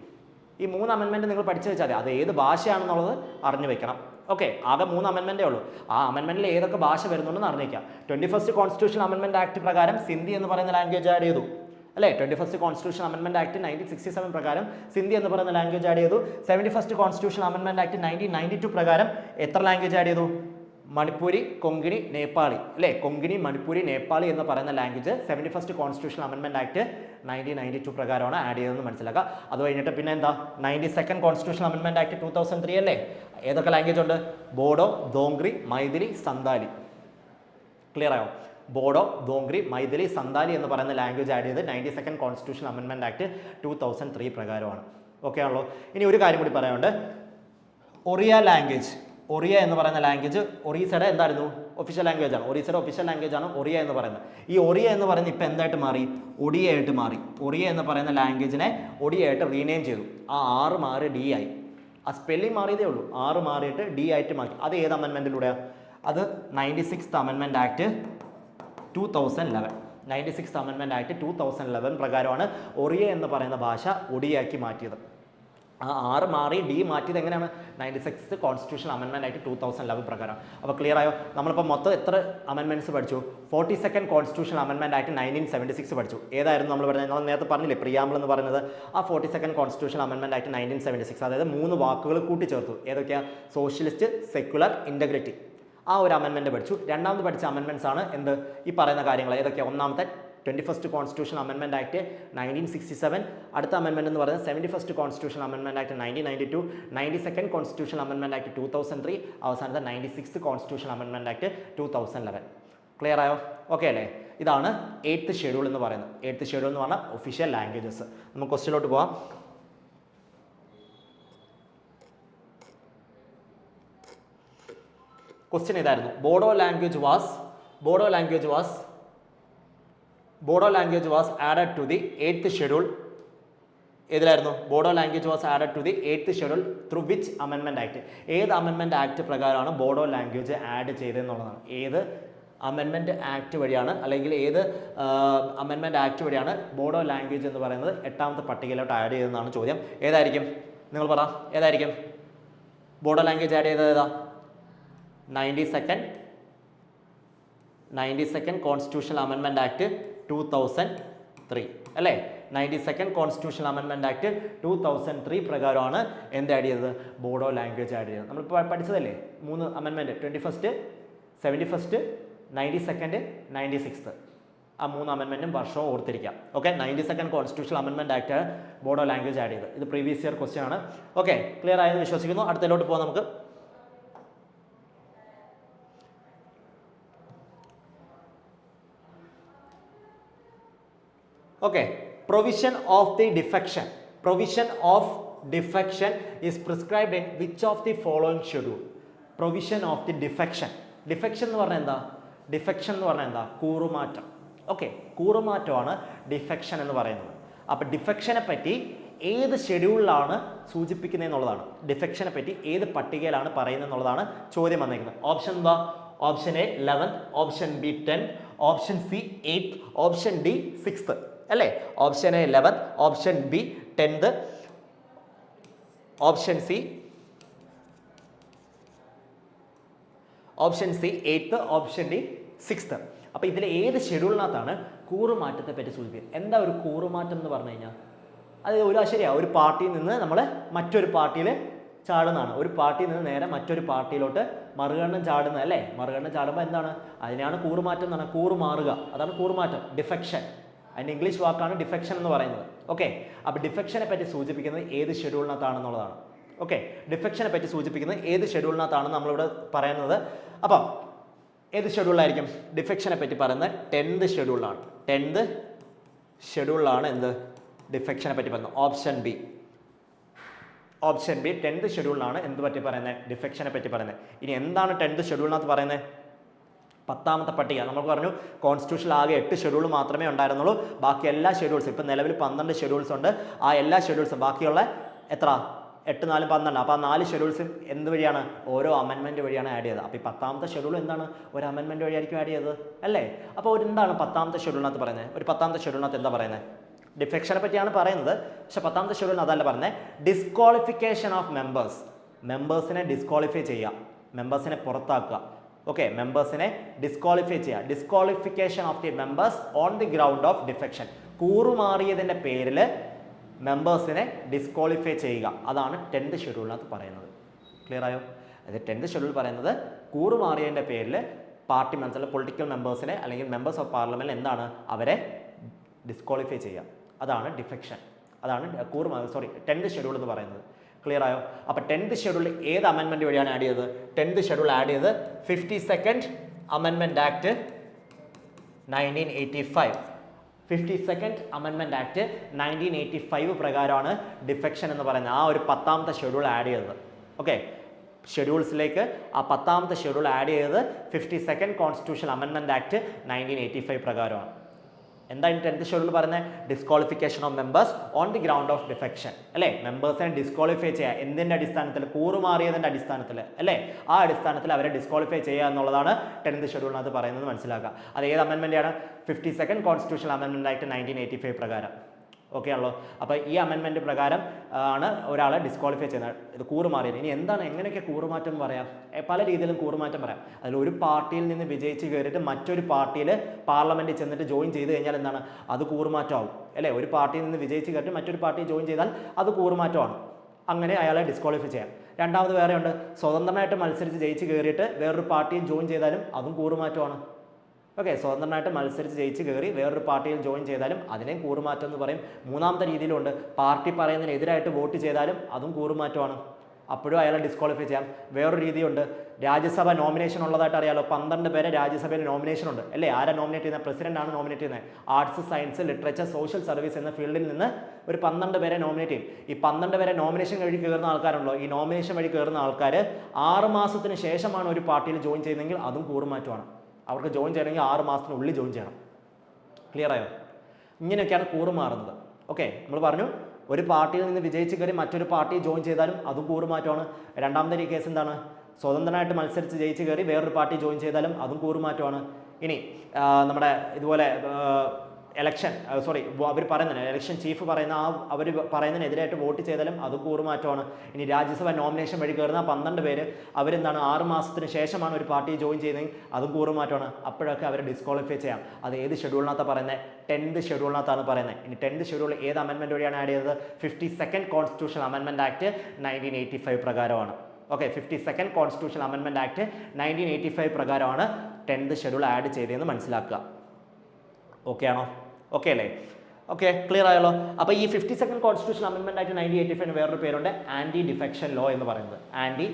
ഈ 3 അമെൻമെൻറ്റ് നിങ്ങൾ പഠിച്ചു വെച്ചാൽ അത് ഏത് ഭാഷയാണെന്നുള്ളത് അറിഞ്ഞു വെക്കണം. ഓക്കെ, ആകെ 3 അമെൻമെൻറ്റേ ഉള്ളൂ. ആ അമെൻമെൻറ്റിൽ ഏതൊക്കെ ഭാഷ വരുന്നുണ്ടെന്ന് അറിഞ്ഞിരിക്കുക. 21st കോൺസ്റ്റിറ്റ്യൂഷണൽ അമെൻമെൻറ്റ് ആക്ട് പ്രകാരം സിന്ധി എന്ന് പറയുന്ന ലാംഗ്വേജ് ആഡ് ചെയ്തു അല്ലേ? 21st കോൺസ്റ്റിറ്റ്യൂഷൻ അമെൻമെൻറ്റ് ആക്ട് 1967 പ്രകാരം സിന്ധി എന്ന് പറയുന്ന ലാംഗ്വേജ് ആഡ് ചെയ്തു. 71st കോൺസ്റ്റിറ്റ്യൂഷൻ അമെൻമെൻറ്റ് ആക്ട് 1992 പ്രകാരം എത്ര ലാംഗ്വേജ് ആഡ് ചെയ്തു? മണിപ്പൂരി, കൊങ്കിണി, നേപ്പാളി അല്ലേ? കൊങ്കിണി, മണിപ്പൂരി, നേപ്പാളി എന്ന് പറയുന്ന language 71st constitution amendment act 1992 പ്രകാരമാണ് ആഡ് ചെയ്തതെന്ന് മനസ്സിലാക്കുക. അത് കഴിഞ്ഞിട്ട് പിന്നെ എന്താ? 92nd കോൺസ്റ്റിറ്റ്യൂഷൻ അമെൻമെൻറ്റ് ആക്ട് 2003 അല്ലേ? ഏതൊക്കെ ലാംഗ്വേജ് ഉണ്ട്? ബോഡോ, ദോംഗ്രി, മൈഥിലി, സന്താലി. ക്ലിയർ ആയോ? ബോഡോ, ദോംഗ്രി, മൈഥിലി, സന്താലി എന്ന് പറയുന്ന ലാംഗ്വേജ് ആഡ് ചെയ്ത് 92nd കോൺസ്റ്റിറ്റ്യൂഷൻ അമെൻമെൻറ്റ് ആക്ട് 2003 പ്രകാരമാണ്. ഓക്കെ ആണല്ലോ? ഇനി ഒരു കാര്യം കൂടി പറയാനുണ്ട്. ഒറിയ ലാംഗ്വേജ്, ഒറിയ എന്ന് പറയുന്ന ലാംഗ്വേജ് ഒറീസയുടെ എന്തായിരുന്നു? ഒഫീഷ്യൽ ലാംഗ്വേജ് ആണ്. ഒറീസയുടെ ഒഫീഷ്യൽ ലാംഗ്വേജ് ആണ് ഒറിയ എന്ന് പറയുന്നത്. ഈ ഒറിയ എന്ന് പറയുന്നത് ഇപ്പോൾ എന്തായിട്ട് മാറി? ഒഡിയയായിട്ട് മാറി. ഒറിയ എന്ന് പറയുന്ന ലാംഗ്വേജിനെ ഒഡിയയായിട്ട് റീനെയിം ചെയ്തു. ആ R മാറി D ആയി. ആ സ്പെല്ലിംഗ് മാറിയതേ ഉള്ളൂ. R മാറിയിട്ട് D ആയിട്ട് മാറ്റി. അത് ഏത് അമെൻമെൻറ്റിലൂടെയാണ്? അത് 96th amendment act 2011. 96th amendment act 2011 പ്രകാരമാണ് ഒറിയ എന്ന് പറയുന്ന ഭാഷ ഒഡിയാക്കി മാറ്റിയത്. ആ R മാറി D മാറ്റിയത് എങ്ങനെയാണ്? 96th കോൺസ്റ്റിറ്റ്യൂഷൻ അമെൻമെൻറ്റ് ആക്ട് 2011 പ്രകാരം. അപ്പോൾ ക്ലിയർ ആയോ? നമ്മളിപ്പോൾ മൊത്തം എത്ര അമെൻമെൻറ്റ്സ് പഠിച്ചു? 42nd കോൺസ്റ്റിറ്റ്യൂഷൻ അമെൻമെൻറ്റ് ആക്ട് 1976 പഠിച്ചു. ഏതായിരുന്നു നമ്മൾ പറഞ്ഞത്? നമ്മൾ നേരത്തെ പറഞ്ഞില്ലേ പ്രിയാമ്പിൾ എന്ന് പറയുന്നത്? ആ 42nd കോൺസ്റ്റിറ്റ്യൂഷൻ അമെൻമെൻറ്റ് ആക്ട് 1976, അതായത് 3 വാക്കുകൾ കൂട്ടിച്ചേർത്തു. ഏതൊക്കെയാണ്? Socialist, secular, integrity. ആ ഒരു അമെൻമെൻറ്റ് പഠിച്ചു. രണ്ടാമത് പഠിച്ച അമെൻമെൻറ്റ്സ് ആണ് എന്ത്? ഈ പറയുന്ന കാര്യങ്ങൾ. ഏതൊക്കെയാണ്? ഒന്നാമത്തെ 21st കോൺസ്റ്റിറ്റ്യൂഷൻ അമെൻമെൻറ്റ് ആക്ട് 1967, അടുത്ത അമെൻമെൻറ്റ് എന്ന് പറയുന്നത് 71st constitution amendment act 1992, 92nd constitution amendment act 2003, അവസാനത്തെ 96th constitution amendment act 2011. Clear ആയോ? ഓക്കെ അല്ലേ? ഇതാണ് 8th ഷെഡ്യൂൾ എന്ന് പറയുന്നത്. 8th ഷെഡ്യൂൾ എന്ന് പറഞ്ഞാൽ ഒഫീഷ്യൽ ലാംഗ്വേജസ്. നമുക്ക് ക്വസ്റ്റ്യനിലോട്ട് പോവാം. ക്വസ്റ്റ്യൻ ഇതായിരുന്നു. Bodo language was added to the 8th schedule. ഏതിലായിരുന്നു? Bodo language was added to the 8th schedule through which amendment act? ഏത് അമെൻമെൻറ്റ് ആക്ട് പ്രകാരമാണ് ബോഡോ ലാംഗ്വേജ് ആഡ് ചെയ്തതെന്നുള്ളതാണ്. ഏത് അമെൻമെൻറ്റ് ആക്ട് വഴിയാണ്, അല്ലെങ്കിൽ ഏത് അമെൻമെൻറ്റ് ആക്ട് വഴിയാണ് ബോഡോ ലാംഗ്വേജ് എന്ന് പറയുന്നത് 8ാമത്തെ പട്ടികയിലോട്ട് ആഡ് ചെയ്തതെന്നാണ് ചോദ്യം. ഏതായിരിക്കും? നിങ്ങൾ പറ, ഏതായിരിക്കും ബോഡോ ലാംഗ്വേജ് ആഡ് ചെയ്തത്? ഏതാ? 92nd കോൺസ്റ്റിറ്റ്യൂഷണൽ അമെൻമെൻറ്റ് ആക്ട് 2003 അല്ലേ? 92nd കോൺസ്റ്റിറ്റ്യൂഷണൽ അമെൻമെൻറ്റ് ആക്ട് 2003 പ്രകാരമാണ് എന്ത് ആഡ് ചെയ്തത്? ബോഡോ ലാംഗ്വേജ് ആഡ് ചെയ്തത്. നമ്മൾ പഠിച്ചതല്ലേ 3 amendment? 21st, 71st, 92nd, 96th. ആ 3 അമെൻമെൻറ്റും വർഷവും ഓർത്തിരിക്കാം. Okay, 92nd constitutional amendment act Bodo language add ചെയ്തത്. ഇത് പ്രീവിയസ് ഇയർ ക്വസ്റ്റ്യൻ ആണ്. ഓക്കെ, ക്ലിയർ ആയെന്ന് വിശ്വസിക്കുന്നു. അടുത്തതിലോട്ട് പോകാം നമുക്ക്. Okay, provision of defection is prescribed in which of the following schedule? Provision of the defection എന്ന് പറഞ്ഞാൽ എന്താ? ഡിഫെക്ഷൻ എന്ന് പറഞ്ഞാൽ എന്താ? കൂറുമാറ്റം. ഓക്കെ, കൂറുമാറ്റമാണ് ഡിഫെക്ഷൻ എന്ന് പറയുന്നത്. അപ്പോൾ ഡിഫെക്ഷനെ പറ്റി ഏത് ഷെഡ്യൂളിലാണ് സൂചിപ്പിക്കുന്നത് എന്നുള്ളതാണ്. ഡിഫെക്ഷനെ പറ്റി ഏത് പട്ടികയിലാണ് പറയുന്നത് എന്നുള്ളതാണ് ചോദ്യം വന്നിരിക്കുന്നത്. ഓപ്ഷൻ എന്താ? Option A 11th, option B 10th, option C 8th, option D 6th അല്ലേ? Option A 11th, option B 10th, option C 8th, option D 6th. അപ്പോൾ ഇതിൽ ഏത് ഷെഡ്യൂളിനകത്താണ് കൂറുമാറ്റത്തെ പറ്റി സൂചിപ്പിക്കും. എന്താ ഒരു കൂറുമാറ്റം എന്ന് പറഞ്ഞു കഴിഞ്ഞാൽ അത് ശരിയാ, ഒരു പാർട്ടിയിൽ നിന്ന് നമ്മൾ മറ്റൊരു പാർട്ടിയിൽ ചാടുന്നതാണ്. ഒരു പാർട്ടിയിൽ നിന്ന് നേരെ മറ്റൊരു പാർട്ടിയിലോട്ട് മറുകണ്ണം ചാടുന്നത് അല്ലേ. മറുകണ്ണം ചാടുമ്പോൾ എന്താണ്, അതിനെയാണ് കൂറുമാറ്റം എന്ന് പറഞ്ഞാൽ. കൂറുമാറുക, അതാണ് കൂറുമാറ്റം. ഡിഫെക്ഷൻ, അതിൻ്റെ ഇംഗ്ലീഷ് വാക്കാണ് ഡിഫെക്ഷൻ എന്ന് പറയുന്നത്. ഓക്കെ, അപ്പോൾ ഡിഫെക്ഷനെ പറ്റി സൂചിപ്പിക്കുന്നത് ഏത് ഷെഡ്യൂളിനകത്താണെന്നുള്ളതാണ്. ഓക്കെ, ഡിഫെക്ഷനെ പറ്റി സൂചിപ്പിക്കുന്നത് ഏത് ഷെഡ്യൂളിനകത്താണ് നമ്മളിവിടെ പറയുന്നത്. അപ്പം ഏത് ഷെഡ്യൂളിലായിരിക്കും ഡിഫെക്ഷനെ പറ്റി പറയുന്നത്? 10th ഷെഡ്യൂളിലാണ്. 10th ഷെഡ്യൂളിലാണ് എന്ത് ഡിഫെക്ഷനെ പറ്റി പറയുന്നത്. ഓപ്ഷൻ ബി 10th ഷെഡ്യൂളിലാണ് എന്ത് പറ്റി പറയുന്നത്? ഡിഫെക്ഷനെ പറ്റി പറയുന്നത്. ഇനി എന്താണ് 10th ഷെഡ്യൂളിനകത്ത് പറയുന്നത്? 10ാമത്തെ പട്ടിക. നമുക്ക് പറഞ്ഞു കോൺസ്റ്റിറ്റ്യൂഷനിൽ ആകെ 8 ഷെഡ്യൂൾ മാത്രമേ ഉണ്ടായിരുന്നുള്ളൂ. ബാക്കി എല്ലാ ഷെഡ്യൂൾസും ഇപ്പം നിലവിൽ 12 ഷെഡ്യൂൾസ് ഉണ്ട്. ആ എല്ലാ ഷെഡ്യൂൾസും ബാക്കിയുള്ള എത്ര 8, 4, 12. അപ്പോൾ ആ 4 ഷെഡ്യൂൾസും എന്ത് വഴിയാണ്? ഓരോ അമെൻമെൻറ്റ് വഴിയാണ് ആഡ് ചെയ്തത്. അപ്പോൾ ഈ 10ാമത്തെ ഷെഡ്യൂൾ എന്താണ്? ഒരു അമെൻമെൻറ്റ് വഴിയായിരിക്കും ആഡ് ചെയ്തത് അല്ലേ. അപ്പോൾ എന്താണ് 10ാമത്തെ ഷെഡ്യൂളിനകത്ത് പറയുന്നത്? ഒരു 10ാമത്തെ ഷെഡ്യൂളിനകത്ത് എന്താ പറയുന്നത്? ഡിഫെക്ഷനെ പറ്റിയാണ് പറയുന്നത്. പക്ഷേ 10ാമത്തെ ഷെഡ്യൂളിന് അതല്ല പറയുന്നത്. ഡിസ്ക്വാളിഫിക്കേഷൻ ഓഫ് മെമ്പേഴ്സിനെ ഡിസ്ക്വാളിഫൈ ചെയ്യുക, മെമ്പേഴ്സിനെ പുറത്താക്കുക. ഓക്കെ, മെമ്പേഴ്സിനെ ഡിസ്ക്വാളിഫൈ ചെയ്യുക. Disqualification of the members on the ground of defection. കൂറുമാറിയതിൻ്റെ പേരിൽ മെമ്പേഴ്സിനെ ഡിസ്ക്വാളിഫൈ ചെയ്യുക. അതാണ് 10th ഷെഡ്യൂളിനകത്ത് പറയുന്നത്. ക്ലിയർ ആയോ? അതായത് 10th ഷെഡ്യൂൾ പറയുന്നത് കൂറുമാറിയതിൻ്റെ പേരിൽ പാർട്ടി മെമ്പേഴ്സ് അല്ലെങ്കിൽ പൊളിറ്റിക്കൽ മെമ്പേഴ്സിനെ അല്ലെങ്കിൽ മെമ്പേഴ്സ് ഓഫ് പാർലമെൻറ്റ് എന്താണ് അവരെ ഡിസ്ക്വാളിഫൈ ചെയ്യുക. അതാണ് ഡിഫെക്ഷൻ. അതാണ് 10th ഷെഡ്യൂൾ എന്ന് പറയുന്നത്. ക്ലിയർ ആയോ? അപ്പോൾ 10th ഷെഡ്യൂളിൽ ഏത് അമെൻമെൻറ്റ് വഴിയാണ് ആഡ് ചെയ്തത്? 10th ഷെഡ്യൂൾ ആഡ് ചെയ്തത് 52nd amendment act 1985. 52nd amendment act 1985 പ്രകാരമാണ് ഡിഫെക്ഷൻ എന്ന് പറയുന്നത് ആ ഒരു 10ാമത്തെ ഷെഡ്യൂൾ ആഡ് ചെയ്തത്. ഓക്കെ, ഷെഡ്യൂൾസിലേക്ക് ആ 10ാമത്തെ ഷെഡ്യൂൾ ആഡ് ചെയ്തത് 52nd കോൺസ്റ്റിറ്റ്യൂഷൻ അമെൻമെൻറ്റ് ആക്ട് 1985 പ്രകാരമാണ്. എന്താണ് 10th ഷെഡ്യൂൾ പറയുന്നത്? Disqualification of members on the ground of defection അല്ലേ. മെമ്പേഴ്സിനെ ഡിസ്ക്വാളിഫൈ ചെയ്യുക എന്തിൻ്റെ അടിസ്ഥാനത്തിൽ? കൂറുമാറിയതിൻ്റെ അടിസ്ഥാനത്തിൽ അല്ലേ. ആ അടിസ്ഥാനത്തിൽ അവരെ ഡിസ്ക്വാളിഫൈ ചെയ്യുക എന്നുള്ളതാണ് 10th ഷെഡ്യൂളിനകത്ത് പറയുന്നത്. മനസ്സിലാക്കുക. അത് ഏത് അമെൻമെൻറ്റാണ്? 52nd കോൺസ്റ്റിറ്റ്യൂഷൻ അമെൻമെൻറ്റ് ആക്ട് 1985 പ്രകാരം. ഓക്കെ ആണല്ലോ. അപ്പോൾ ഈ അമെൻമെൻറ്റ് പ്രകാരം ആണ് ഒരാളെ ഡിസ്ക്വാളിഫൈ ചെയ്യുന്നത്, ഇത് കൂറുമാറിയത്. ഇനി എന്താണ്, എങ്ങനെയൊക്കെ കൂറുമാറ്റം പറയാം? പല രീതിയിലും കൂറുമാറ്റം പറയാം. അതിൽ ഒരു പാർട്ടിയിൽ നിന്ന് വിജയിച്ച് കയറിയിട്ട് മറ്റൊരു പാർട്ടിയിൽ പാർലമെൻറ്റിൽ ചെന്നിട്ട് ജോയിൻ ചെയ്ത് കഴിഞ്ഞാൽ എന്താണ്? അത് കൂറുമാറ്റമാവും അല്ലേ. ഒരു പാർട്ടിയിൽ നിന്ന് വിജയിച്ച് കയറിയിട്ട് മറ്റൊരു പാർട്ടിയിൽ ജോയിൻ ചെയ്താൽ അത് കൂറുമാറ്റമാണ്. അങ്ങനെ അയാളെ ഡിസ്ക്വാളിഫൈ ചെയ്യാം. രണ്ടാമത് വേറെയുണ്ട്, സ്വതന്ത്രമായിട്ട് മത്സരിച്ച് ജയിച്ച് കയറിയിട്ട് വേറൊരു പാർട്ടിയിൽ ജോയിൻ ചെയ്താലും അതും കൂറുമാറ്റമാണ്. ഓക്കെ, സ്വതന്ത്രമായിട്ട് മത്സരിച്ച് ജയിച്ച് കയറി വേറൊരു പാർട്ടിയിൽ ജോയിൻ ചെയ്താലും അതിനെയും കൂറുമാറ്റം എന്ന് പറയും. മൂന്നാമത്തെ രീതിയിലുണ്ട്, പാർട്ടി പറയുന്നതിനെതിരായിട്ട് വോട്ട് ചെയ്താലും അതും കൂറുമാറ്റമാണ്. അപ്പോഴും അയാളെ ഡിസ്ക്വാളിഫൈ ചെയ്യാം. വേറൊരു രീതിയുണ്ട്, രാജ്യസഭ നോമിനേഷൻ ഉള്ളതായിട്ട് അറിയാലോ. 12 പേരെ രാജ്യസഭയിൽ നോമിനേഷൻ ഉണ്ട് അല്ലേ. ആരാ നോമിനേറ്റ് ചെയ്യുന്നത്? പ്രസിഡന്റാണ് നോമിനേറ്റ് ചെയ്യുന്നത്. Arts, science, literature, social service എന്ന ഫീൽഡിൽ നിന്ന് ഒരു 12 പേരെ നോമിനേറ്റ് ചെയ്യും. ഈ 12 പേരെ നോമിനേഷൻ വഴി കയറുന്ന ആൾക്കാരുണ്ടല്ലോ, ഈ നോമിനേഷൻ വഴി കയറുന്ന ആൾക്കാർ 6 മാസത്തിന് ശേഷമാണ് ഒരു പാർട്ടിയിൽ ജോയിൻ ചെയ്യുന്നതെങ്കിൽ അതും കൂറുമാറ്റമാണ്. അവർക്ക് ജോയിൻ ചെയ്യണമെങ്കിൽ 6 മാസത്തിനുള്ളിൽ ജോയിൻ ചെയ്യണം. ക്ലിയർ ആയോ? ഇങ്ങനെയൊക്കെയാണ് കൂറുമാറുന്നത്. ഓക്കെ, നമ്മൾ പറഞ്ഞു ഒരു പാർട്ടിയിൽ നിന്ന് വിജയിച്ച് കയറി മറ്റൊരു പാർട്ടിയിൽ ജോയിൻ ചെയ്താലും അതും കൂറുമാറ്റമാണ്. രണ്ടാമത്തെ കേസ് എന്താണ്? സ്വതന്ത്രമായിട്ട് മത്സരിച്ച് ജയിച്ച് കയറി വേറൊരു പാർട്ടി ജോയിൻ ചെയ്താലും അതും കൂറുമാറ്റമാണ്. ഇനി നമ്മുടെ ഇതുപോലെ അവർ പറയുന്നത് ഇലക്ഷൻ ചീഫ് പറയുന്ന അവർ പറയുന്നതിനെതിരായിട്ട് വോട്ട് ചെയ്താലും അത് കൂറുമാറ്റമാണ്. ഇനി രാജ്യസഭ നോമിനേഷൻ വഴി കയറുന്ന 12 പേര് അവരെന്താണ് 6 മാസത്തിന് ശേഷമാണ് ഒരു പാർട്ടി ജോയിൻ ചെയ്യുന്നത്, അതും കൂറുമാറ്റമാണ്. അപ്പോഴൊക്കെ അവരെ ഡിസ്ക്വാളിഫൈ ചെയ്യാം. അത് ഏത് ഷെഡ്യൂളിനകത്താണ് പറയുന്നത്? 10th ഷെഡ്യൂളിനകത്താണ് പറയുന്നത്. ഇനി 10th ഷെഡ്യൂൾ ഏത് അമെൻമെൻറ്റ് വഴിയാണ് ആഡ് ചെയ്തത്? 52nd കോൺസ്റ്റിറ്റ്യൂഷൻ അമെൻമെൻറ്റ് ആക്ട് 1985 പ്രകാരമാണ്. Okay, 52nd constitution amendment act 1985 പ്രകാരമാണ് 10th ഷെഡ്യൂൾ ആഡ് ചെയ്തതെന്ന് മനസ്സിലാക്കുക. ഓക്കെ ആണോ? ഓക്കെ അല്ലേ? ഓക്കെ, ക്ലിയർ ആയല്ലോ. അപ്പോൾ ഈ 52nd കോൺസ്റ്റിറ്റ്യൂഷൻ അമെൻമെൻറ്റ് ആക്ട് 1985 വേറൊരു പേരുണ്ട്, ആൻറ്റി ഡിഫെക്ഷൻ ലോ എന്ന് പറയുന്നത്. ആൻറ്റി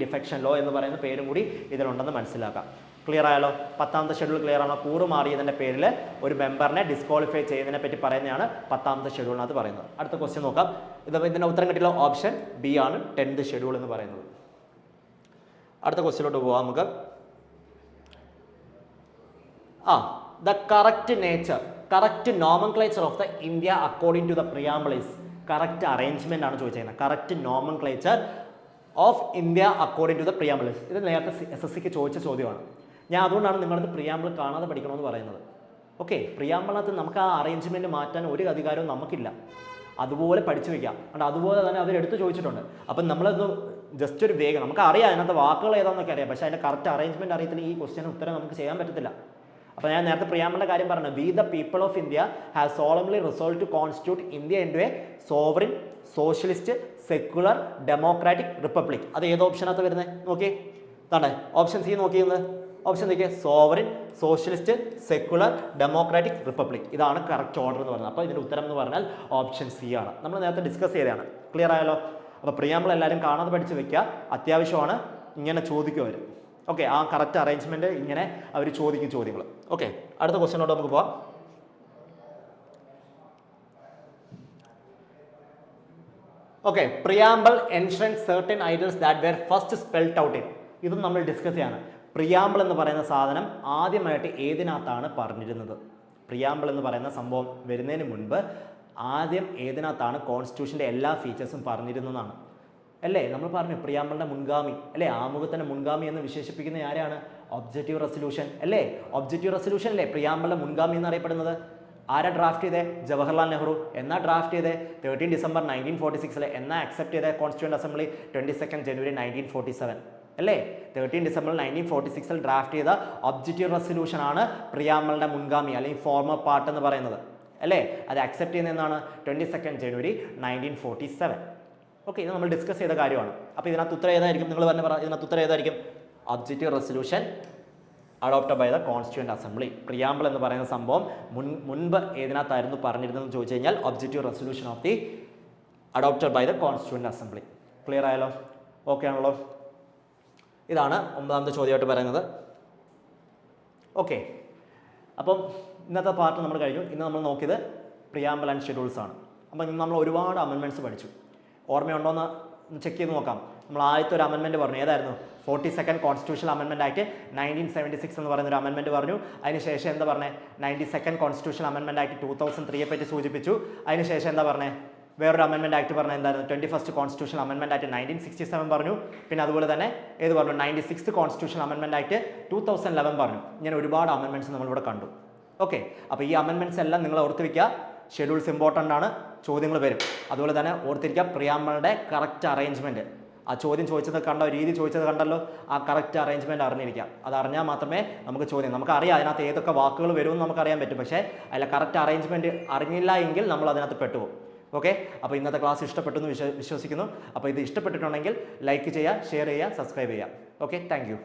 ഡിഫെക്ഷൻ ലോ എന്ന് പറയുന്ന പേരും കൂടി ഇതിലുണ്ടെന്ന് മനസ്സിലാക്കാം. ക്ലിയർ ആയല്ലോ? 10ാമത്തെ ഷെഡ്യൂൾ ക്ലിയർ ആണോ? കൂറുമാറിയതിൻ്റെ പേരിൽ ഒരു മെമ്പറിനെ ഡിസ്ക്വാളിഫൈ ചെയ്യുന്നതിനെ പറ്റി പറയുന്നതാണ് 10ാമത്തെ ഷെഡ്യൂളിനകത്ത് പറയുന്നത്. അടുത്ത ക്വസ്റ്റ്യൻ നോക്കാം. ഇതിൻ്റെ ഉത്തരം കിട്ടിയല്ലോ. ഓപ്ഷൻ ബി ആണ് 10th ഷെഡ്യൂൾ എന്ന് പറയുന്നത്. അടുത്ത ക്വസ്റ്റ്യനിലോട്ട് പോകാം നമുക്ക്. the correct nomenclature of the India according to the preamble is correct arrangement ആണ് ചോദിച്ചിരിക്കുന്നത്. correct nomenclature of India according to the preamble is. ഇത് നേരത്തെ SSCക്ക് ചോദിച്ച ചോദ്യമാണ്. ഞാൻ അതുകൊണ്ടാണ് നിങ്ങളത് പ്രിയാമ്പിൾ കാണാതെ പഠിക്കണമെന്ന് പറയുന്നത്. ഓക്കെ, പ്രിയാമ്പിളിനകത്ത് നമുക്ക് ആ അറേഞ്ച്മെൻറ്റ് മാറ്റാൻ ഒരു അധികാരവും നമുക്കില്ല. അതുപോലെ പഠിച്ചു വയ്ക്കാം. അതുകൊണ്ട് അതുപോലെ തന്നെ അവരെടുത്ത് ചോദിച്ചിട്ടുണ്ട്. അപ്പം നമ്മളത് ജസ്റ്റ് ഒരു നമുക്ക് അറിയാം അതിനകത്ത് വാക്കുകൾ ഏതാണെന്നൊക്കെ അറിയാം, പക്ഷേ അതിൻ്റെ കറക്റ്റ് അറേഞ്ച്മെൻറ്റ് അറിയത്തില്ല ഈ ക്വസ്റ്റ്യൻ ഉത്തരം നമുക്ക് ചെയ്യാൻ പറ്റത്തില്ല. അപ്പോൾ ഞാൻ നേരത്തെ പ്രിയാമ്പിളിൻ്റെ കാര്യം പറഞ്ഞു. We the people of India have solemnly resolve to constitute India into a sovereign socialist secular democratic republic. അത് ഏത് ഓപ്ഷനകത്ത് വരുന്നത് നോക്കി, താണ്ടേ ഓപ്ഷൻ സി നോക്കിയെന്ന്. ഓപ്ഷൻ നോക്കിയേ, sovereign socialist secular democratic republic. ഇതാണ് കറക്റ്റ് ഓർഡർ എന്ന് പറയുന്നത്. അപ്പോൾ ഇതിൻ്റെ ഉത്തരം എന്ന് പറഞ്ഞാൽ ഓപ്ഷൻ സി ആണ്. നമ്മൾ നേരത്തെ ഡിസ്കസ് ചെയ്തതാണ്. ക്ലിയർ ആയല്ലോ? അപ്പോൾ പ്രിയാമ്പിൾ എല്ലാവരും കാണാതെ പഠിച്ച് വെക്കുക, അത്യാവശ്യമാണ്. ഇങ്ങനെ ചോദിക്കും അവർ. ഓക്കെ, ആ കറക്റ്റ് അറേഞ്ച്മെൻറ്റ് ഇങ്ങനെ അവർ ചോദിക്കും ചോദ്യങ്ങൾ. ഓക്കെ, അടുത്ത ക്വസ്റ്റ്യനോട് നമുക്ക് പോവാം. Okay, preamble ensures certain ideals that were first spelled out in. ഇതും നമ്മൾ ഡിസ്കസ് ചെയ്യാണ്. പ്രിയാമ്പിൾ എന്ന് പറയുന്ന സാധനം ആദ്യമായിട്ട് ഏതിനകത്താണ് പറഞ്ഞിരുന്നത്? പ്രിയാമ്പിൾ എന്ന് പറയുന്ന സംഭവം വരുന്നതിന് മുൻപ് ആദ്യം ഏതിനകത്താണ് കോൺസ്റ്റിറ്റ്യൂഷൻ്റെ എല്ലാ ഫീച്ചേഴ്സും പറഞ്ഞിരുന്നതാണ് അല്ലേ? നമ്മൾ പറഞ്ഞു പ്രിയാമ്പിളിൻ്റെ മുൻഗാമി അല്ലേ, ആമുഖത്തിൻ്റെ മുൻഗാമി എന്ന് വിശേഷിപ്പിക്കുന്ന ആരാണ്? ഒബ്ജക്റ്റീവ് റെസൊല്യൂഷൻ അല്ലേ? ഒബ്ജക്റ്റീവ് റെസൊല്യൂഷൻ അല്ലേ പ്രിയാമ്പിളിൻ്റെ മുൻഗാമി എന്നറിയപ്പെടുന്നത്? ആരാ ഡ്രാഫ്റ്റ് ചെയ്തേ? ജവഹർലാൽ നെഹ്റു. എന്നാ ഡ്രാഫ്റ്റ് ചെയ്തേ? 13 ഡിസംബർ 1946. എന്നാ അക്സെപ്റ്റ് ചെയ്തേ കോൺസ്റ്റിറ്റ്യൂന്റ് അസംബ്ലി? 22 ജനുവരി 1947 അല്ലേ? 13 ഡിസംബർ 1946 ഡ്രാഫ്റ്റ് ചെയ്ത ഒബ്ജക്റ്റീവ് റെസൊല്യൂഷൻ ആണ് പ്രിയാമ്പിളിൻ്റെ മുൻഗാമി അല്ലെങ്കിൽ ഫോർമർ പാർട്ട് എന്ന് പറയുന്നത് അല്ലേ? അത് അക്സെപ്റ്റ് ചെയ്യുന്നതാണ് 22 ജനുവരി 1947. ഓക്കെ, ഇത് നമ്മൾ ഡിസ്കസ് ചെയ്ത കാര്യമാണ്. അപ്പോൾ ഇതിനകത്ത് ഉത്തരം ഏതായിരിക്കും? നിങ്ങൾ തന്നെ പറ, ഇതിനകത്ത് ഉത്തരം ഏതായിരിക്കും? Objective resolution adopted by the constituent assembly. Preamble എന്ന് പറയുന്ന സംഭവം മുൻപ് ഏതിനകത്തായിരുന്നു പറഞ്ഞിരുന്നതെന്ന് ചോദിച്ചു കഴിഞ്ഞാൽ objective resolution of the adopted by the constituent assembly. Clear ആയല്ലോ? ഓക്കെ ആണല്ലോ? ഇതാണ് 9ാമത്തെ ചോദ്യമായിട്ട് പറയുന്നത്. ഓക്കെ, അപ്പം ഇന്നത്തെ പാർട്ട് നമ്മൾ കഴിഞ്ഞു. ഇന്ന് നമ്മൾ നോക്കിയത് പ്രിയാമ്പിൾ ആൻഡ് ഷെഡ്യൂൾസ് ആണ്. അപ്പം ഇന്ന് നമ്മൾ ഒരുപാട് അമെൻമെൻറ്റ്സ് പഠിച്ചു. ഓർമ്മയുണ്ടോയെന്ന് ചെക്ക് ചെയ്ത് നോക്കാം. നമ്മൾ ആദ്യത്തെ ഒരു അമെൻമെൻറ്റ് പറഞ്ഞു, ഏതായിരുന്നു? 42nd കോൺസ്റ്റിറ്റ്യൂഷണൽ അമെൻമെൻറ്റ് ആക്ട് 1976 എന്ന് പറയുന്ന ഒരു അമെൻമെൻറ്റ് പറഞ്ഞു. അതിനുശേഷം എന്താ പറഞ്ഞത്? 92nd കോൺസ്റ്റിറ്റ്യൂഷണൽ അമെൻമെൻറ്റ് ആക്ട് 2003 പറ്റി സൂചിപ്പിച്ചു. അതിനുശേഷം എന്താ പറഞ്ഞത്? വേറൊരു അമെൻമെൻറ്റ് ആക്ട് പറഞ്ഞത് എന്തായിരുന്നു? 21st കോൺസ്റ്റിറ്റ്യൂഷണൽ അമെൻമെൻറ്റ് ആക്ട് 1967 പറഞ്ഞു. പിന്നെ അതുപോലെ തന്നെ ഏത് പറഞ്ഞു? 96th കോൺസ്റ്റിറ്റ്യൂഷണൽ അമെൻമെൻറ്റ് ആക്ട് 2011 പറഞ്ഞു. ഇങ്ങനെ ഒരുപാട് അമെൻമെൻറ്റ്സ് നമ്മളിവിടെ കണ്ടു. ഓക്കെ, അപ്പോൾ ഈ അമെൻമെൻറ്റ്സ് എല്ലാം നിങ്ങൾ ഓർത്ത് വയ്ക്കുക. ഷെഡ്യൂൾസ് ഇമ്പോർട്ടൻ്റ് ആണ്, ചോദ്യങ്ങൾ വരും. അതുപോലെ തന്നെ ഓർത്തിരിക്കുക പ്രിയാമ്പിളിൻ്റെ കറക്റ്റ് അറേഞ്ച്മെൻറ്റ്. ആ ചോദ്യം ചോദിച്ചത് കണ്ടോ? രീതി ചോദിച്ചത് കണ്ടല്ലോ? ആ കറക്റ്റ് അറേഞ്ച്മെൻറ്റ് അറിഞ്ഞിരിക്കുക. അത് അറിഞ്ഞാൽ മാത്രമേ നമുക്ക് ചോദ്യം, നമുക്കറിയാം അതിനകത്ത് ഏതൊക്കെ വാക്കുകൾ വരുമെന്ന് നമുക്കറിയാൻ പറ്റും. പക്ഷേ അതിലെ കറക്റ്റ് അറേഞ്ച്മെൻറ്റ് അറിഞ്ഞില്ല എങ്കിൽ നമ്മൾ അതിനകത്ത് പെട്ടുപോകും. ഓക്കെ, അപ്പോൾ ഇന്നത്തെ ക്ലാസ് ഇഷ്ടപ്പെട്ടു എന്ന് വിശ്വസിക്കുന്നു. അപ്പോൾ ഇത് ഇഷ്ടപ്പെട്ടിട്ടുണ്ടെങ്കിൽ ലൈക്ക് ചെയ്യുക, ഷെയർ ചെയ്യുക, സബ്സ്ക്രൈബ് ചെയ്യുക. Okay, thank you.